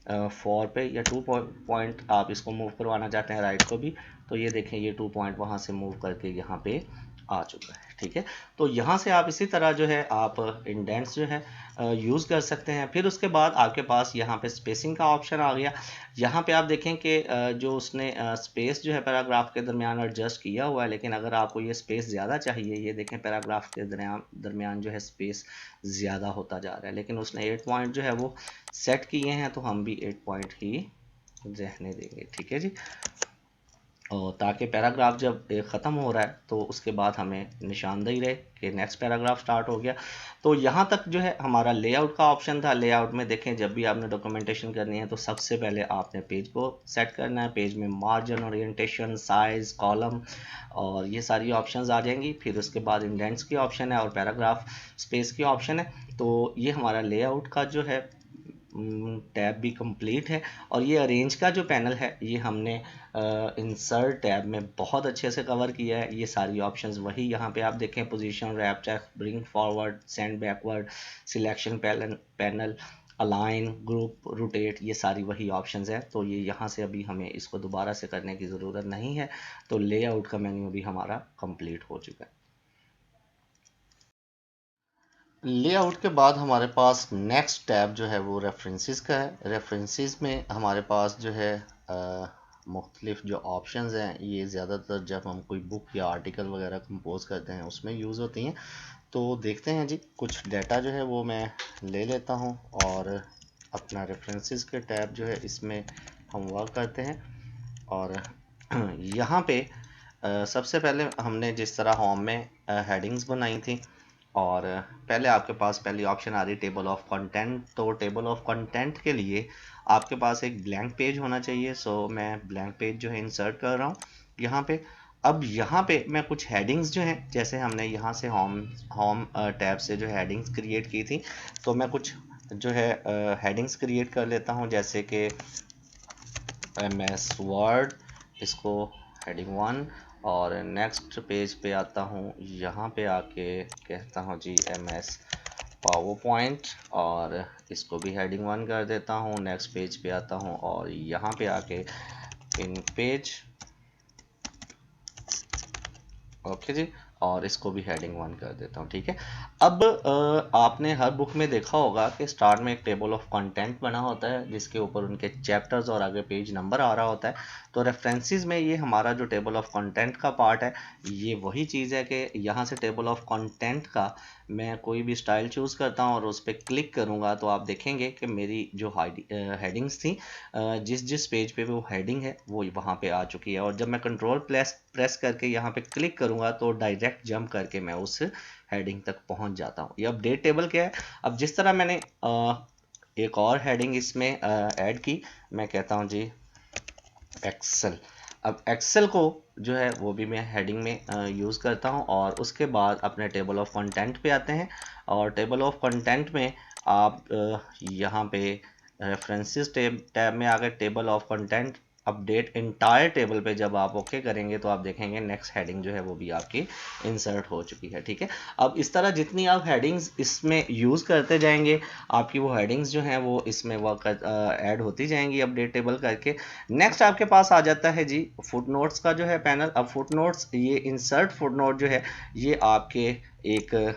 Speaker 1: 4 पे या 2 पॉइंट आप इसको मूव करवाना चाहते हैं राइट को भी, तो ये देखें ये 2 पॉइंट वहाँ से मूव करके यहाँ पे आ चुका है। ठीक है, तो यहाँ से आप इसी तरह जो है आप इंडेंट्स जो है यूज़ कर सकते हैं। फिर उसके बाद आपके पास यहाँ पे स्पेसिंग का ऑप्शन आ गया। यहाँ पे आप देखें कि जो उसने स्पेस जो है पैराग्राफ के दरमियान एडजस्ट किया हुआ है, लेकिन अगर आपको ये स्पेस ज़्यादा चाहिए, ये देखें पैराग्राफ के दरमियान जो है स्पेस ज़्यादा होता जा रहा है, लेकिन उसने 8 पॉइंट जो है वो सेट किए हैं, तो हम भी 8 पॉइंट ही रहने देंगे। ठीक है जी, और ताकि पैराग्राफ जब ख़त्म हो रहा है तो उसके बाद हमें निशानदेही रहे कि नेक्स्ट पैराग्राफ स्टार्ट हो गया। तो यहाँ तक जो है हमारा लेआउट का ऑप्शन था। लेआउट में देखें जब भी आपने डॉक्यूमेंटेशन करनी है तो सबसे पहले आपने पेज को सेट करना है। पेज में मार्जिन, ओरिएंटेशन, साइज, कॉलम और ये सारी ऑप्शंस आ जाएंगी। फिर उसके बाद इंडेंट्स की ऑप्शन है और पैराग्राफ स्पेस की ऑप्शन है। तो ये हमारा लेआउट का जो है टैब भी कंप्लीट है। और ये अरेंज का जो पैनल है ये हमने इंसर्ट टैब में बहुत अच्छे से कवर किया है। ये सारी ऑप्शंस वही यहाँ पे आप देखें, position, wrap check, bring forward, send backward, selection panel, align, group, rotate, ये सारी वही ऑप्शंस हैं। तो ये यहाँ से अभी हमें इसको दोबारा से करने की ज़रूरत नहीं है। तो लेआउट का मेन्यू भी हमारा कंप्लीट हो चुका है। लेआउट के बाद हमारे पास नेक्स्ट टैब जो है वो रेफरेंसेस का है। रेफरेंसेस में हमारे पास जो है मुख्तलिफ जो ऑप्शंस हैं, ये ज़्यादातर जब हम कोई बुक या आर्टिकल वगैरह कंपोज करते हैं उसमें यूज़ होती हैं। तो देखते हैं जी, कुछ डाटा जो है वो मैं ले लेता हूँ और अपना रेफरेंसेस के टैब जो है इसमें हम वर्क करते हैं। और यहाँ पे सबसे पहले हमने जिस तरह होम में हेडिंग्स बनाई थी, और पहले आपके पास पहली ऑप्शन आ रही टेबल ऑफ कंटेंट। तो टेबल ऑफ कंटेंट के लिए आपके पास एक ब्लैंक पेज होना चाहिए। सो मैं ब्लैंक पेज जो है इंसर्ट कर रहा हूँ यहाँ पे। अब यहाँ पे मैं कुछ हेडिंग्स जो हैं, जैसे हमने यहाँ से होम होम टैब से जो हेडिंग्स क्रिएट की थी, तो मैं कुछ जो है हेडिंग्स क्रिएट कर लेता हूँ, जैसे कि MS वर्ड, इसको हेडिंग 1। और नेक्स्ट पेज पे आता हूँ, यहाँ पे आके कहता हूँ जी MS पावर पॉइंट, और इसको भी हेडिंग 1 कर देता हूँ। नेक्स्ट पेज पे आता हूँ और यहाँ पे आके इन पेज, ओके जी, और इसको भी हेडिंग 1 कर देता हूँ। ठीक है, अब आपने हर बुक में देखा होगा कि स्टार्ट में एक टेबल ऑफ कंटेंट बना होता है जिसके ऊपर उनके चैप्टर्स और आगे पेज नंबर आ रहा होता है। तो रेफरेंसेस में ये हमारा जो टेबल ऑफ कंटेंट का पार्ट है, ये वही चीज़ है कि यहाँ से टेबल ऑफ कंटेंट का मैं कोई भी स्टाइल चूज़ करता हूँ और उस पर क्लिक करूँगा तो आप देखेंगे कि मेरी जो हेडिंग्स थी, जिस जिस पेज पे वो हेडिंग है वो वहाँ पे आ चुकी है। और जब मैं कंट्रोल प्रेस करके यहाँ पे क्लिक करूँगा तो डायरेक्ट जंप करके मैं उस हेडिंग तक पहुँच जाता हूँ। ये अपडेट टेबल क्या है, अब जिस तरह मैंने एक और हेडिंग इसमें ऐड की, मैं कहता हूँ जी एक्सेल। अब एक्सेल को जो है वो भी मैं हेडिंग में यूज़ करता हूँ। और उसके बाद अपने टेबल ऑफ कंटेंट पे आते हैं, और टेबल ऑफ कंटेंट में आप यहाँ पे रेफरेंसेस टैब में आ गए, table of content update entire table पे जब आप ओके करेंगे तो आप देखेंगे नेक्स्ट हेडिंग जो है वो भी आपकी इंसर्ट हो चुकी है। ठीक है, अब इस तरह जितनी आप हेडिंग्स इसमें यूज़ करते जाएंगे आपकी वो हेडिंग्स जो हैं वो इसमें वर्क ऐड होती जाएंगी अपडेट टेबल करके। नेक्स्ट आपके पास आ जाता है जी फुटनोट्स का जो है पैनल। अब फुटनोट्स, ये इंसर्ट फुटनोट जो है ये आपके एक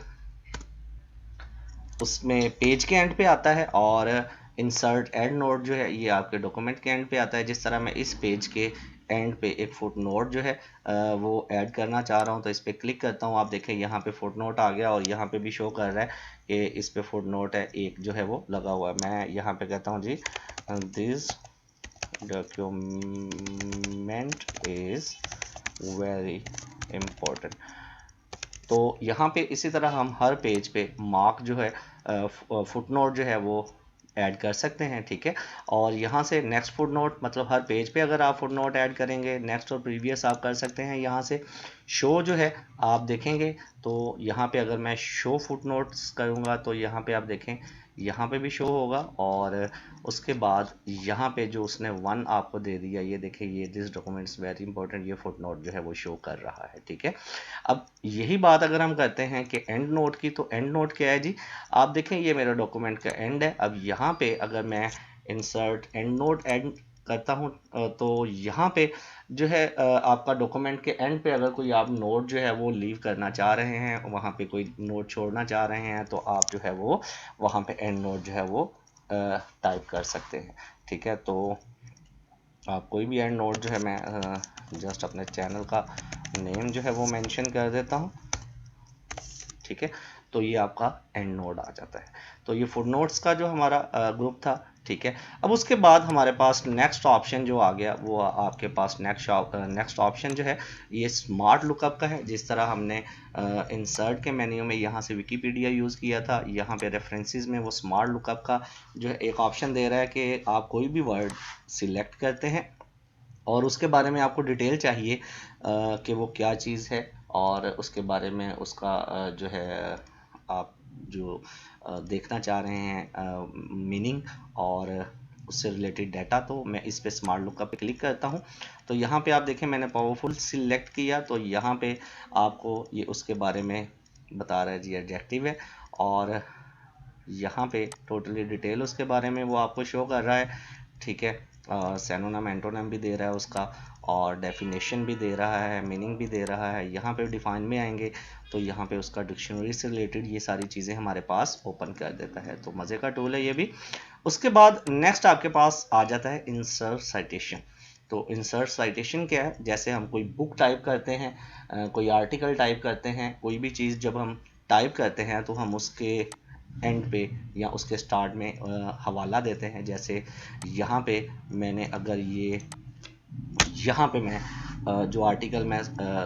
Speaker 1: उसमें पेज के एंड पे आता है, और इंसर्ट एंड नोट जो है ये आपके डॉक्यूमेंट के एंड पे आता है। जिस तरह मैं इस पेज के एंड पे एक फुट नोट जो है वो ऐड करना चाह रहा हूँ, तो इस पर क्लिक करता हूँ। आप देखें यहाँ पे फुट नोट आ गया और यहाँ पे भी शो कर रहा है कि इस पे फुट नोट है एक जो है वो लगा हुआ है। मैं यहाँ पे कहता हूँ जी this document is very important. तो यहाँ पे इसी तरह हम हर पेज पे मार्क जो है फुटनोट जो है वो ऐड कर सकते हैं। ठीक है, और यहाँ से नेक्स्ट फुटनोट, मतलब हर पेज पे अगर आप फुटनोट ऐड करेंगे नेक्स्ट और प्रीवियस आप कर सकते हैं। यहाँ से शो जो है आप देखेंगे तो यहाँ पे अगर मैं शो फुटनोट्स करूँगा तो यहाँ पे आप देखें यहाँ पे भी शो होगा, और उसके बाद यहाँ पे जो उसने वन आपको दे दिया ये देखिए ये दिस डॉक्यूमेंट्स वेरी इंपॉर्टेंट, ये फुटनोट जो है वो शो कर रहा है। ठीक है, अब यही बात अगर हम करते हैं कि एंड नोट की, तो एंड नोट क्या है जी, आप देखें ये मेरा डॉक्यूमेंट का एंड है। अब यहाँ पे अगर मैं इंसर्ट एंड नोट ऐड करता हूँ तो यहाँ पे जो है आपका डॉक्यूमेंट के एंड पे अगर कोई आप नोट जो है वो लीव करना चाह रहे हैं, वहाँ पे कोई नोट छोड़ना चाह रहे हैं, तो आप जो है वो वहाँ पे एंड नोट जो है वो टाइप कर सकते हैं। ठीक है, तो आप कोई भी एंड नोट जो है मैं जस्ट अपने चैनल का नेम जो है वो मेंशन कर देता हूँ। ठीक है, तो ये आपका एंड नोड आ जाता है। तो ये फुट नोट्स का जो हमारा ग्रुप था। ठीक है, अब उसके बाद हमारे पास नेक्स्ट ऑप्शन जो आ गया वो आपके पास नेक्स्ट ऑप्शन जो है ये स्मार्ट लुकअप का है। जिस तरह हमने इंसर्ट के मेन्यू में यहाँ से विकीपीडिया यूज़ किया था, यहाँ पे रेफरेंसेस में वो स्मार्ट लुकअप का जो है एक ऑप्शन दे रहा है कि आप कोई भी वर्ड सिलेक्ट करते हैं और उसके बारे में आपको डिटेल चाहिए कि वो क्या चीज़ है, और उसके बारे में उसका जो है आप जो देखना चाह रहे हैं मीनिंग और उससे रिलेटेड डाटा, तो मैं इस पे स्मार्ट लुकअप पे क्लिक करता हूँ। तो यहाँ पे आप देखें मैंने पावरफुल सिलेक्ट किया, तो यहाँ पे आपको ये उसके बारे में बता रहा है जी एडजेक्टिव है, और यहाँ पे टोटली डिटेल उसके बारे में वो आपको शो कर रहा है। ठीक है, सैनोनिम एंटोनिम भी दे रहा है उसका, और डेफिनेशन भी दे रहा है, मीनिंग भी दे रहा है। यहाँ पे डिफाइन में आएंगे तो यहाँ पे उसका डिक्शनरी से रिलेटेड ये सारी चीज़ें हमारे पास ओपन कर देता है। तो मज़े का टूल है ये भी। उसके बाद नेक्स्ट आपके पास आ जाता है इंसर्ट साइटेशन। तो इंसर्ट साइटेशन क्या है, जैसे हम कोई बुक टाइप करते हैं, कोई आर्टिकल टाइप करते हैं, कोई भी चीज़ जब हम टाइप करते हैं तो हम उसके एंड पे या उसके स्टार्ट में हवाला देते हैं। जैसे यहाँ पे मैंने अगर ये यहाँ पे मैं जो आर्टिकल मैं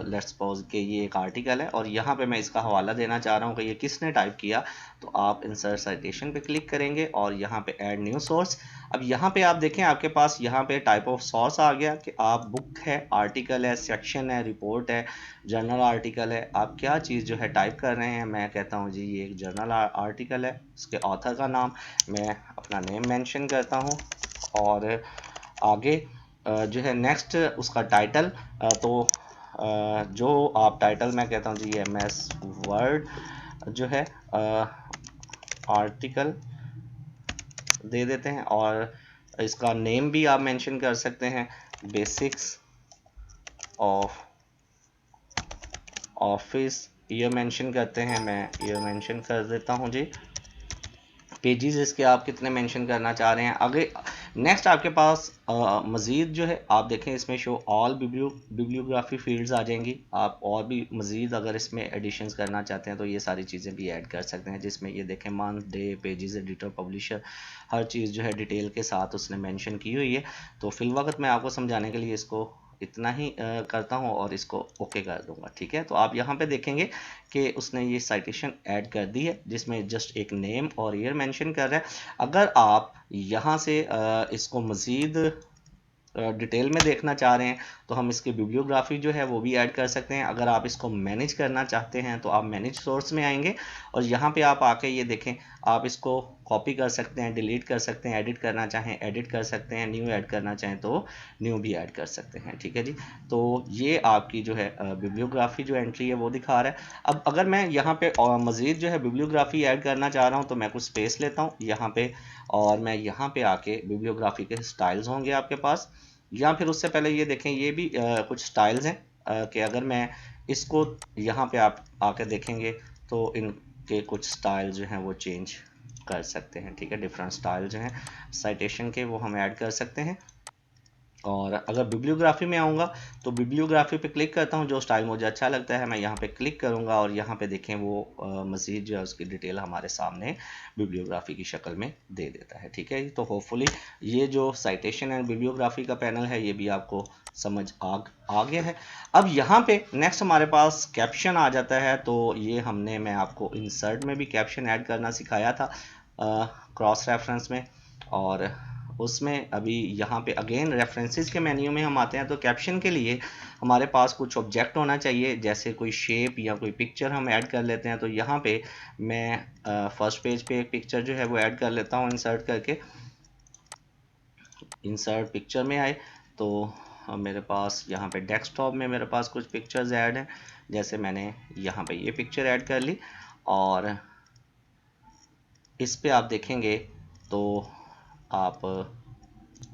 Speaker 1: लेट्स सपोज कि ये एक आर्टिकल है और यहाँ पे मैं इसका हवाला देना चाह रहा हूँ कि ये किसने टाइप किया, तो आप इंसर्ट साइटेशन पे क्लिक करेंगे और यहाँ पे ऐड न्यू सोर्स। अब यहाँ पे आप देखें आपके पास यहाँ पे टाइप ऑफ सोर्स आ गया कि आप बुक है, आर्टिकल है, सेक्शन है, रिपोर्ट है, जर्नल आर्टिकल है, आप क्या चीज़ जो है टाइप कर रहे हैं। मैं कहता हूँ जी ये एक जर्नल आर्टिकल है, उसके ऑथर का नाम मैं अपना नेम मेंशन करता हूँ, और आगे जो है नेक्स्ट उसका टाइटल, तो जो आप टाइटल मैं कहता हूँ जी MS वर्ड जो है आर्टिकल दे देते हैं, और इसका नेम भी आप मेंशन कर सकते हैं, basics of office year mention करते हैं, मैं ईयर मेंशन कर देता हूँ जी। पेजेस इसके आप कितने मेंशन करना चाह रहे हैं। आगे नेक्स्ट आपके पास मज़ीद जो है आप देखें इसमें शो ऑल बिब्लियोग्राफी फील्ड्स आ जाएंगी। आप और भी मज़ीद अगर इसमें एडिशंस करना चाहते हैं तो ये सारी चीज़ें भी ऐड कर सकते हैं, जिसमें ये देखें month, day, pages, editor, publisher, हर चीज़ जो है डिटेल के साथ उसने मेंशन की हुई है। तो फिलवक्त मैं आपको समझाने के लिए इसको इतना ही करता हूँ और इसको ओके कर दूंगा। ठीक है, तो आप यहाँ पे देखेंगे कि उसने ये साइटेशन ऐड कर दी है जिसमें जस्ट एक नेम और ईयर मेंशन कर रहा है। अगर आप यहाँ से इसको मज़ीद डिटेल में देखना चाह रहे हैं तो हम इसकी बिब्लियोग्राफी जो है वो भी ऐड कर सकते हैं। अगर आप इसको मैनेज करना चाहते हैं तो आप मैनेज सोर्स में आएंगे और यहाँ पे आप आके ये देखें आप इसको कॉपी कर सकते हैं, डिलीट कर सकते हैं, एडिट करना चाहें एडिट कर सकते हैं, न्यू ऐड करना चाहें तो न्यू भी ऐड कर सकते हैं। ठीक है जी, तो ये आपकी जो है बिब्लियोग्राफी जो एंट्री है वो दिखा रहा है। अब अगर मैं यहाँ पे मज़ीद जो है बिब्लियोग्राफी ऐड करना चाह रहा हूँ तो मैं कुछ स्पेस लेता हूँ यहाँ पे, और मैं यहाँ पे आके बिब्लियोग्राफी के स्टाइल्स होंगे आपके पास, या फिर उससे पहले ये देखें ये भी कुछ स्टाइल्स हैं कि अगर मैं इसको यहाँ पे आप आके देखेंगे तो इनके कुछ स्टाइल जो हैं वो चेंज कर सकते हैं। ठीक है, डिफरेंट स्टाइल जो हैं साइटेशन के वो हम ऐड कर सकते हैं। और अगर बिब्लियोग्राफी में आऊँगा तो बिब्लियोग्राफी पे क्लिक करता हूँ, जो स्टाइल मुझे अच्छा लगता है मैं यहाँ पे क्लिक करूँगा और यहाँ पे देखें वो मज़ीद जो है उसकी डिटेल हमारे सामने बिब्लियोग्राफी की शक्ल में दे देता है। ठीक है, तो होपफुली ये जो साइटेशन एंड बिब्लियोग्राफी का पैनल है ये भी आपको समझ आ गया है। अब यहाँ पे नेक्स्ट हमारे पास कैप्शन आ जाता है, तो ये मैं आपको इंसर्ट में भी कैप्शन ऐड करना सिखाया था क्रॉस रेफरेंस में, और उसमें अभी यहाँ पे अगेन रेफरेंसेस के मेन्यू में हम आते हैं। तो कैप्शन के लिए हमारे पास कुछ ऑब्जेक्ट होना चाहिए, जैसे कोई शेप या कोई पिक्चर हम ऐड कर लेते हैं। तो यहाँ पे मैं फर्स्ट पेज पे एक पिक्चर जो है वो ऐड कर लेता हूँ इंसर्ट करके। इंसर्ट पिक्चर में आए तो मेरे पास यहाँ पे डेस्कटॉप में मेरे पास कुछ पिक्चर्स ऐड हैं, जैसे मैंने यहाँ पे ये पिक्चर ऐड कर ली, और इस पे आप देखेंगे तो आप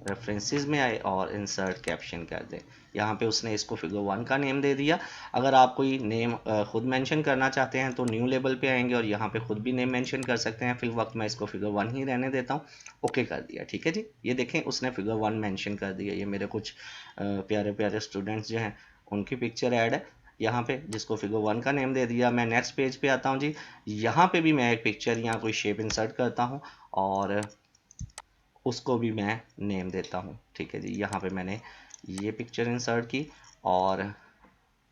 Speaker 1: रेफरेंसेस में आए और इंसर्ट कैप्शन कर दें। यहाँ पे उसने इसको फिगर 1 का नेम दे दिया। अगर आप कोई नेम खुद मेंशन करना चाहते हैं तो न्यू लेबल पे आएंगे और यहाँ पे खुद भी नेम मेंशन कर सकते हैं। फिल वक्त मैं इसको फिगर 1 ही रहने देता हूँ, ओके कर दिया। ठीक है जी, ये देखें उसने फिगर 1 मेंशन कर दिया। ये मेरे कुछ प्यारे प्यारे स्टूडेंट्स जो हैं उनकी पिक्चर ऐड है यहाँ पे, जिसको फिगर 1 का नेम दे दिया। मैं नेक्स्ट पेज पे आता हूँ जी, यहाँ पे भी मैं एक पिक्चर या कोई शेप इंसर्ट करता हूँ और उसको भी मैं नेम देता हूँ। ठीक है जी, यहाँ पे मैंने ये पिक्चर इंसर्ट की और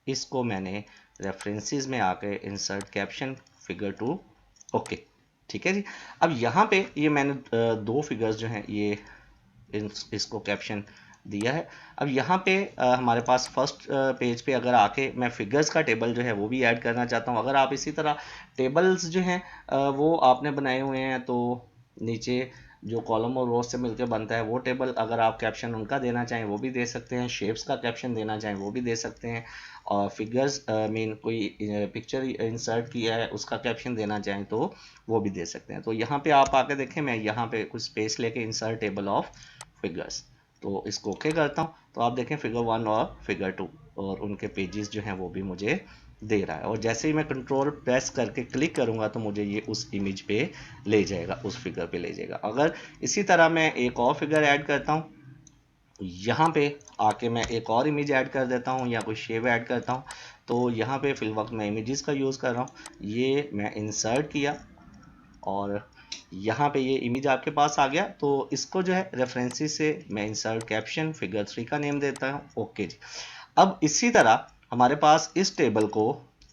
Speaker 1: इसको मैंने रेफरेंसेस में आके इंसर्ट कैप्शन फिगर 2, ओके। ठीक है जी, अब यहाँ पे ये मैंने दो फिगर्स जो हैं ये इसको कैप्शन दिया है। अब यहाँ पे हमारे पास फर्स्ट पेज पे अगर आके मैं फिगर्स का टेबल जो है वो भी ऐड करना चाहता हूँ। अगर आप इसी तरह टेबल्स जो हैं वो आपने बनाए हुए हैं तो नीचे जो कॉलम और रोज से मिलकर बनता है वो टेबल, अगर आप कैप्शन उनका देना चाहें वो भी दे सकते हैं, शेप्स का कैप्शन देना चाहें वो भी दे सकते हैं, और फिगर्स मीन कोई पिक्चर इंसर्ट किया है उसका कैप्शन देना चाहें तो वो भी दे सकते हैं। तो यहाँ पे आप आके देखें, मैं यहाँ पे कुछ स्पेस लेके इंसर्ट टेबल ऑफ फिगर्स, तो इसको ओके करता हूँ तो आप देखें फिगर 1 और फिगर 2 और उनके पेजेस जो हैं वो भी मुझे दे रहा है। और जैसे ही मैं कंट्रोल प्रेस करके क्लिक करूंगा तो मुझे ये उस इमेज पे ले जाएगा, उस फिगर पे ले जाएगा। अगर इसी तरह मैं एक और फिगर ऐड करता हूँ, यहाँ पे आके मैं एक और इमेज ऐड कर देता हूँ या कोई शेप ऐड करता हूँ, तो यहाँ पे फिल वक्त मैं इमेजेस का यूज़ कर रहा हूँ। ये मैं इंसर्ट किया और यहाँ पे ये इमेज आपके पास आ गया, तो इसको जो है रेफरेंसेस से मैं इंसर्ट कैप्शन फिगर 3 का नेम देता हूँ, ओके जी। अब इसी तरह हमारे पास इस टेबल को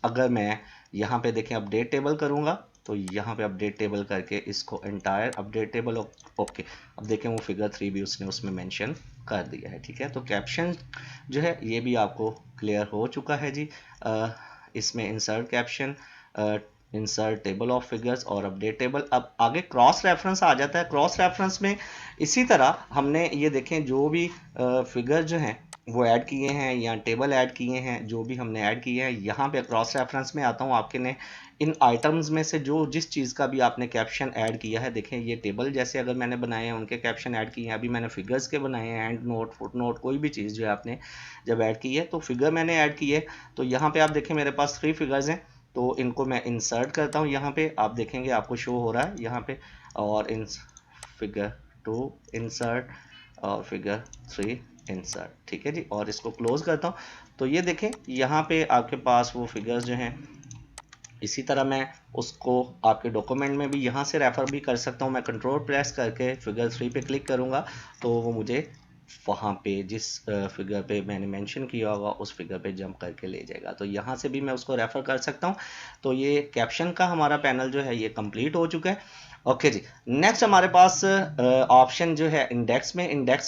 Speaker 1: अगर मैं यहाँ पे देखें अपडेट टेबल करूँगा तो यहाँ पे अपडेट टेबल करके इसको एंटायर अपडेट टेबल, ओके। अब देखें वो फिगर 3 भी उसने उसमें मेंशन कर दिया है। ठीक है, तो कैप्शन जो है ये भी आपको क्लियर हो चुका है जी। इसमें insert caption, insert table of figures और अपडेट टेबल। अब आगे क्रॉस रेफरेंस आ जाता है। क्रॉस रेफरेंस में इसी तरह हमने ये देखें जो भी फिगर जो हैं वो ऐड किए हैं या टेबल ऐड किए हैं, जो भी हमने ऐड किए हैं, यहाँ पे क्रॉस रेफरेंस में आता हूँ आपके ने इन आइटम्स में से जो जिस चीज़ का भी आपने कैप्शन ऐड किया है, देखें ये टेबल जैसे अगर मैंने बनाए हैं उनके कैप्शन ऐड किए हैं, अभी मैंने फिगर्स के बनाए हैं, एंड नोट फुट नोट कोई भी चीज़ जो है आपने जब ऐड की है तो फिगर मैंने ऐड की है। तो यहाँ पे आप देखें मेरे पास 3 फिगर्स हैं, तो इनको मैं इंसर्ट करता हूँ। यहाँ पे आप देखेंगे आपको शो हो रहा है यहाँ पे, और इन फिगर 2 इंसर्ट और फिगर 3 इंसर्ट। ठीक है जी, और इसको क्लोज करता हूँ तो ये देखें यहाँ पे आपके पास वो फिगर्स जो हैं। इसी तरह मैं उसको आपके डॉक्यूमेंट में भी यहाँ से रेफर भी कर सकता हूँ। मैं कंट्रोल प्रेस करके फिगर 3 पे क्लिक करूँगा तो वो मुझे वहाँ पे जिस फिगर पे मैंने मेंशन किया होगा उस फिगर पे जंप करके ले जाएगा, तो यहाँ से भी मैं उसको रेफ़र कर सकता हूँ। तो ये कैप्शन का हमारा पैनल जो है ये कंप्लीट हो चुका है। ओके जी। नेक्स्ट हमारे पास ऑप्शन जो है इंडेक्स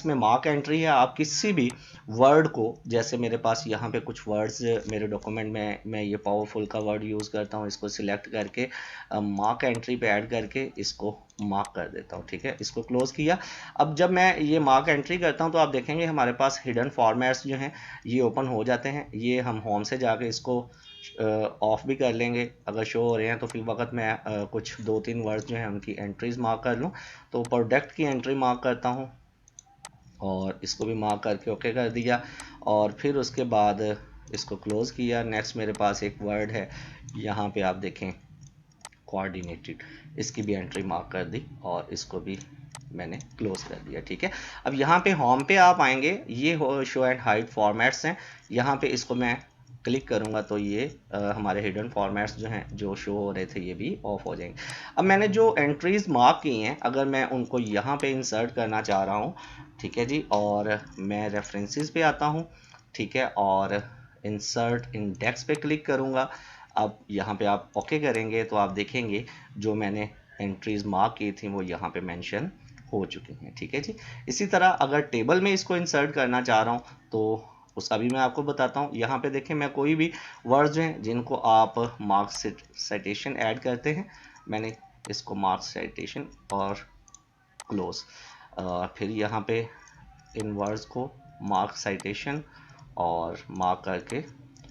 Speaker 1: में मार्क एंट्री है। आप किसी भी वर्ड को, जैसे मेरे पास यहाँ पे कुछ वर्ड्स मेरे डॉक्यूमेंट में, मैं ये पावरफुल का वर्ड यूज़ करता हूँ, इसको सिलेक्ट करके मार्क एंट्री पे ऐड करके इसको मार्क कर देता हूँ। ठीक है, इसको क्लोज किया। अब जब मैं ये मार्क एंट्री करता हूँ तो आप देखेंगे हमारे पास हिडन फॉर्मेट्स जो हैं ये ओपन हो जाते हैं। ये हम होम से जाके इसको ऑफ भी कर लेंगे। अगर शो हो रहे हैं तो फिर वक्त मैं कुछ 2-3 वर्ड्स जो हैं उनकी एंट्रीज मार्क कर लूँ। तो प्रोडक्ट की एंट्री मार्क करता हूँ और इसको भी मार्क करके ओके कर दिया, और फिर उसके बाद इसको क्लोज किया। नेक्स्ट मेरे पास एक वर्ड है, यहाँ पे आप देखें कोऑर्डिनेटेड, इसकी भी एंट्री मार्क कर दी और इसको भी मैंने क्लोज कर दिया। ठीक है, अब यहाँ पे होम पे आप आएंगे, ये हो शो एंड हाइड फॉर्मेट्स हैं। यहाँ पे इसको मैं क्लिक करूंगा तो ये हमारे हिडन फॉर्मेट्स जो हैं जो शो हो रहे थे ये भी ऑफ हो जाएंगे। अब मैंने जो एंट्रीज मार्क की हैं अगर मैं उनको यहाँ पे इंसर्ट करना चाह रहा हूँ, ठीक है जी, और मैं रेफरेंसेस पे आता हूँ। ठीक है, और इंसर्ट इंडेक्स पे क्लिक करूँगा। अब यहाँ पे आप ओके करेंगे तो आप देखेंगे जो मैंने एंट्रीज मार्क की थी वो यहाँ पे मेंशन हो चुकी हैं। ठीक है जी। इसी तरह अगर टेबल में इसको इंसर्ट करना चाह रहा हूँ तो उसका भी मैं आपको बताता हूँ। यहाँ पे देखें मैं कोई भी वर्ड्स हैं जिनको आप मार्क साइटेशन ऐड करते हैं, मैंने इसको मार्क साइटेशन और क्लोज, फिर यहाँ पे इन वर्ड्स को मार्क साइटेशन और मार्क करके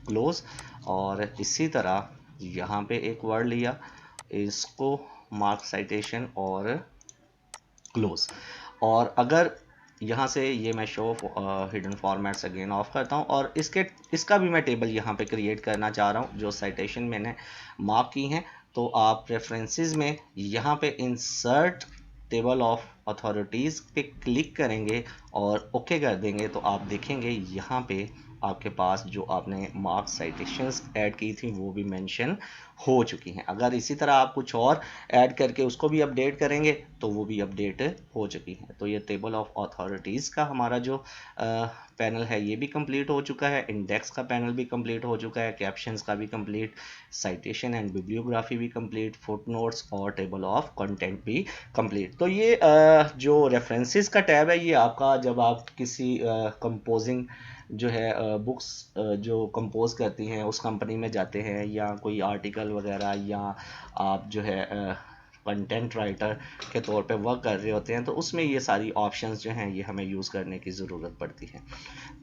Speaker 1: क्लोज, और इसी तरह यहाँ पे एक वर्ड लिया, इसको मार्क साइटेशन और क्लोज। और अगर यहाँ से ये मैं show hidden formats again of करता हूँ और इसका भी मैं टेबल यहाँ पे क्रिएट करना चाह रहा हूँ जो साइटेशन मैंने मार्क की हैं, तो आप रेफरेंसेस में यहाँ पे इंसर्ट टेबल ऑफ अथॉरिटीज़ पे क्लिक करेंगे और ओके कर देंगे तो आप देखेंगे यहाँ पे आपके पास जो आपने मार्क साइटेशंस ऐड की थी वो भी मेंशन हो चुकी हैं। अगर इसी तरह आप कुछ और ऐड करके उसको भी अपडेट करेंगे तो वो भी अपडेट हो चुकी हैं। तो ये टेबल ऑफ अथॉरिटीज़ का हमारा जो पैनल है ये भी कंप्लीट हो चुका है, इंडेक्स का पैनल भी कंप्लीट हो चुका है, कैप्शंस का भी कंप्लीट, साइटेशन एंड बिब्लियोग्राफी भी कंप्लीट, फुटनोट्स और टेबल ऑफ कंटेंट भी कंप्लीट। तो ये जो रेफरेंसेस का टैब है ये आपका जब आप किसी कंपोजिंग जो है बुक्स जो कंपोज करती हैं उस कंपनी में जाते हैं या कोई आर्टिकल वगैरह, या आप जो है कंटेंट राइटर के तौर पे वर्क कर रहे होते हैं तो उसमें ये सारी ऑप्शंस जो हैं ये हमें यूज़ करने की ज़रूरत पड़ती है।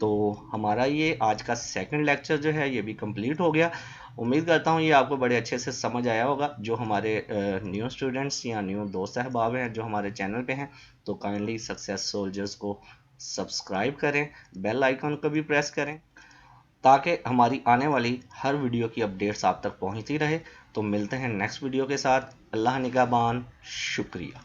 Speaker 1: तो हमारा ये आज का सेकंड लेक्चर जो है ये भी कंप्लीट हो गया। उम्मीद करता हूँ ये आपको बड़े अच्छे से समझ आया होगा। जो हमारे न्यू स्टूडेंट्स या न्यू दोस्त अहबाब हैं जो हमारे चैनल पे हैं तो काइंडली सक्सेस सोल्जर्स को सब्सक्राइब करें, बेल आइकन को भी प्रेस करें ताकि हमारी आने वाली हर वीडियो की अपडेट्स आप तक पहुंचती रहे। तो मिलते हैं नेक्स्ट वीडियो के साथ। अल्लाह निगहबान। शुक्रिया।